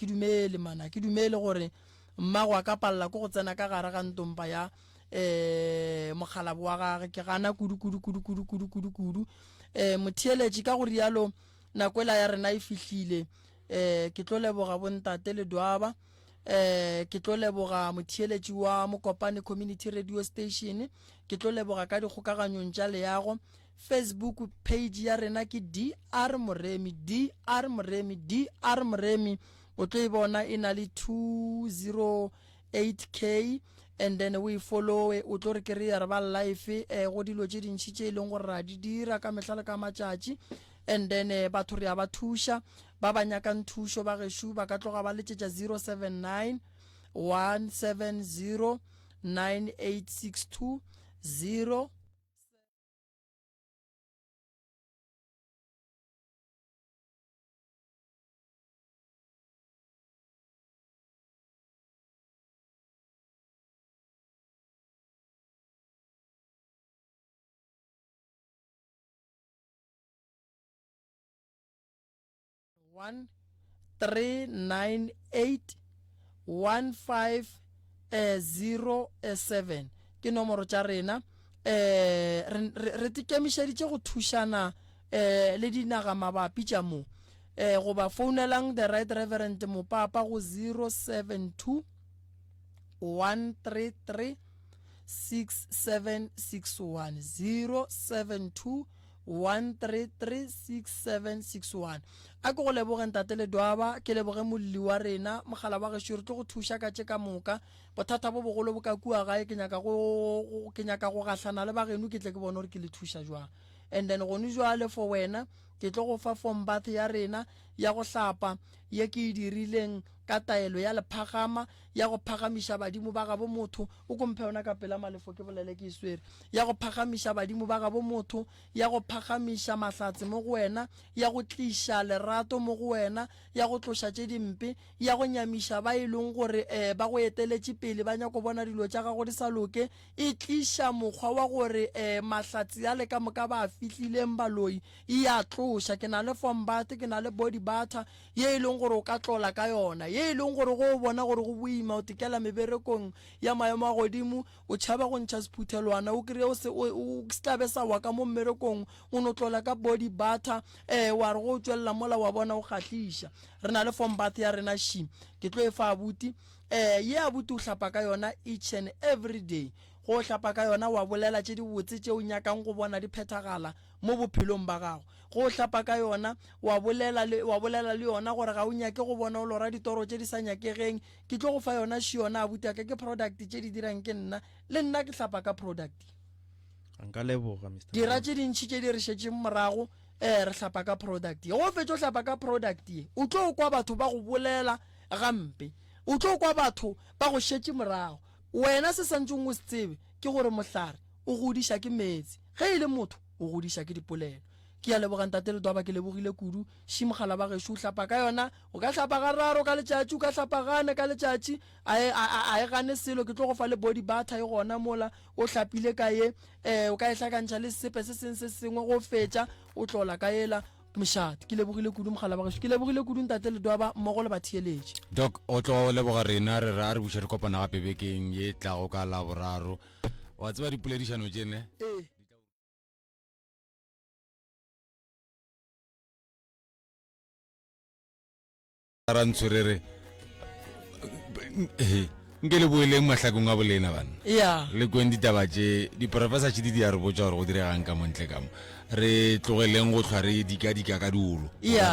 dumele mana ke dumele gore mmago a ka palela ko go tsena ka gare ga ntompa ya mogalabo wa gage ke gana kudu motheeletši ka go rialo nakwela ya rena e fihlile ke tlo leboga bontate le Dwaba ke tlo leboga motheeletši wa Mokopane Community Radio Station ke tlo leboga ka dikgokaganyong tša leago Facebook page ya rena ke DR Moremi o tlo e bona e na le 208K and then we follow o tlo re kry-a re ba live go dilo tše dintšhi tše e leng gore ra di dira ka mehla le ka matšatši and then batho re a ba thuša ba ba nyakang thušo ba gešo ba ka tloga ba letšetša 079 170 9862 0 13981507 ke nomoro tša rena re tikemišeditše go thušana le dinaga mabapi tša mo go ba founelang the right reverend Mopapa go 072 133 6761 072 1336761 a ke go leboge ntate le Dwaba ke leboge molli wa rena mogala wa gešo re tlo go thuša ka tše ka moka bothata bo bogolo bo ka kua gae ke nyaka go gahlana le bageno ke tle ke bone gore ke le thuša jwang and then gone jwale for wena ke tlo go fa form bath ya rena ya go hlapa ye ke e dirileng ka taelo ya lephagama ya go phagamiša badimo ba gabo motho o komphe yona ka pela malefo ke bolele ke iswere ya go phagamiša badimo ba gabo motho ya go phagamiša mahlatse mo go wena ya go tliša lerato mo go wena ya go tloša tše dimpe ya go nyamiša ba e leng gore ba go eteletše pele ba nyako bona dilo tša gago di sa loke e tliša mokgwa wa gore mahlatse ya le ka moka ba fihlileng baloi e ya tloša ke na le form bath ke na le body butter ye e leng gore o ka tlola ka yona ye e leng gore go bona gore go boima o tekela meberekong ya maemo a godimo o tšhaba go ntšha sephuthelwana o kry-e o stabe sa wa ka mo mmerekong o no tlola ka body butter wa re go tšwelela mola wa bona o kgahliša re na le form bath ya rena shim ke tlo e fa abuti ye abuti o hlapa ka yona each and every day go hlapa ka yona wa bolela tše di botse tše o nyakang go bona di phethagala mo bophelong ba gago go hlapa ka yona wa bolela le yona gore ga o nyake go bona o lora ditoro tše di sa nyakegeng ke tlo go fa yona šiona abuti ya ke product tše di dirang ke nna le nna ke hlapa ka product nka leboga Mr. dira tše dintšhi tše di re šetšeng morago re hlapa ka product ye go fetša o hlapa ka product ye o tlo kwa batho ba go bolela gampe o tlo kwa batho ba go šetše morago wena se santseng o se tsebe ke gore mohlare o godiša ke metsi ge e le motho o godiša ke dipolelo ke ya leboga ntate le Dwaba ke lebogile kudu šimogala ba gešo o hlapa ka yona o ka hlapa ga raro ka letšatši o ka hlapa gane ka letšatši a e gane selo ke tlo go fa le body butter e gona mola o hlapile ka ye o ka e hlakantšha le sepe se sengwe se sengwe go fetša o tlola ka ela mošate ke lebogile kudu mogala ba gešo ke lebogile kudu ntate le Dwaba mmogo le batheeletši doc o tlo leboga rena re ra re buša re kopana gape bekeng ye tlago ka laboraro wa tseba dipoledišano tšene ra ntshwerere nke le boeleng mahlakong a bolena bana le kweng ditaba tše diprofesa tše di a re botša gore go diregang ka montle kamo re tlogeleng go hlwa re dika ka diolo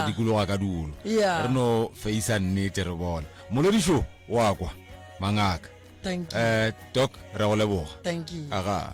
dikologa ka diolo re no faisa nnete re bona molodišo wa kwa mangaka doc re go leboga aga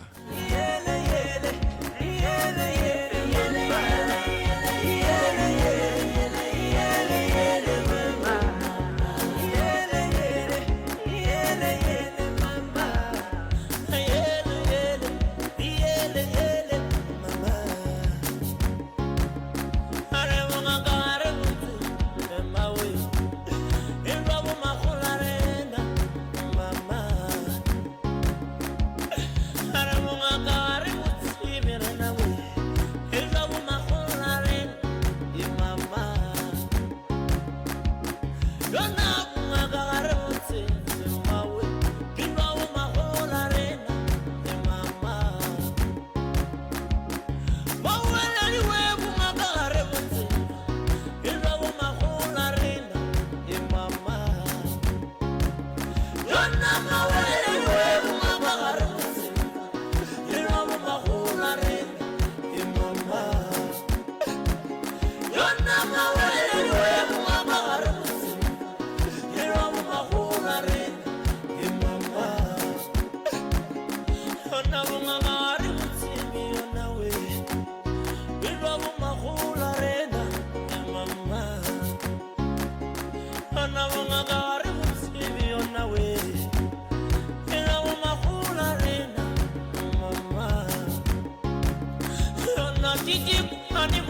Gigi, honey,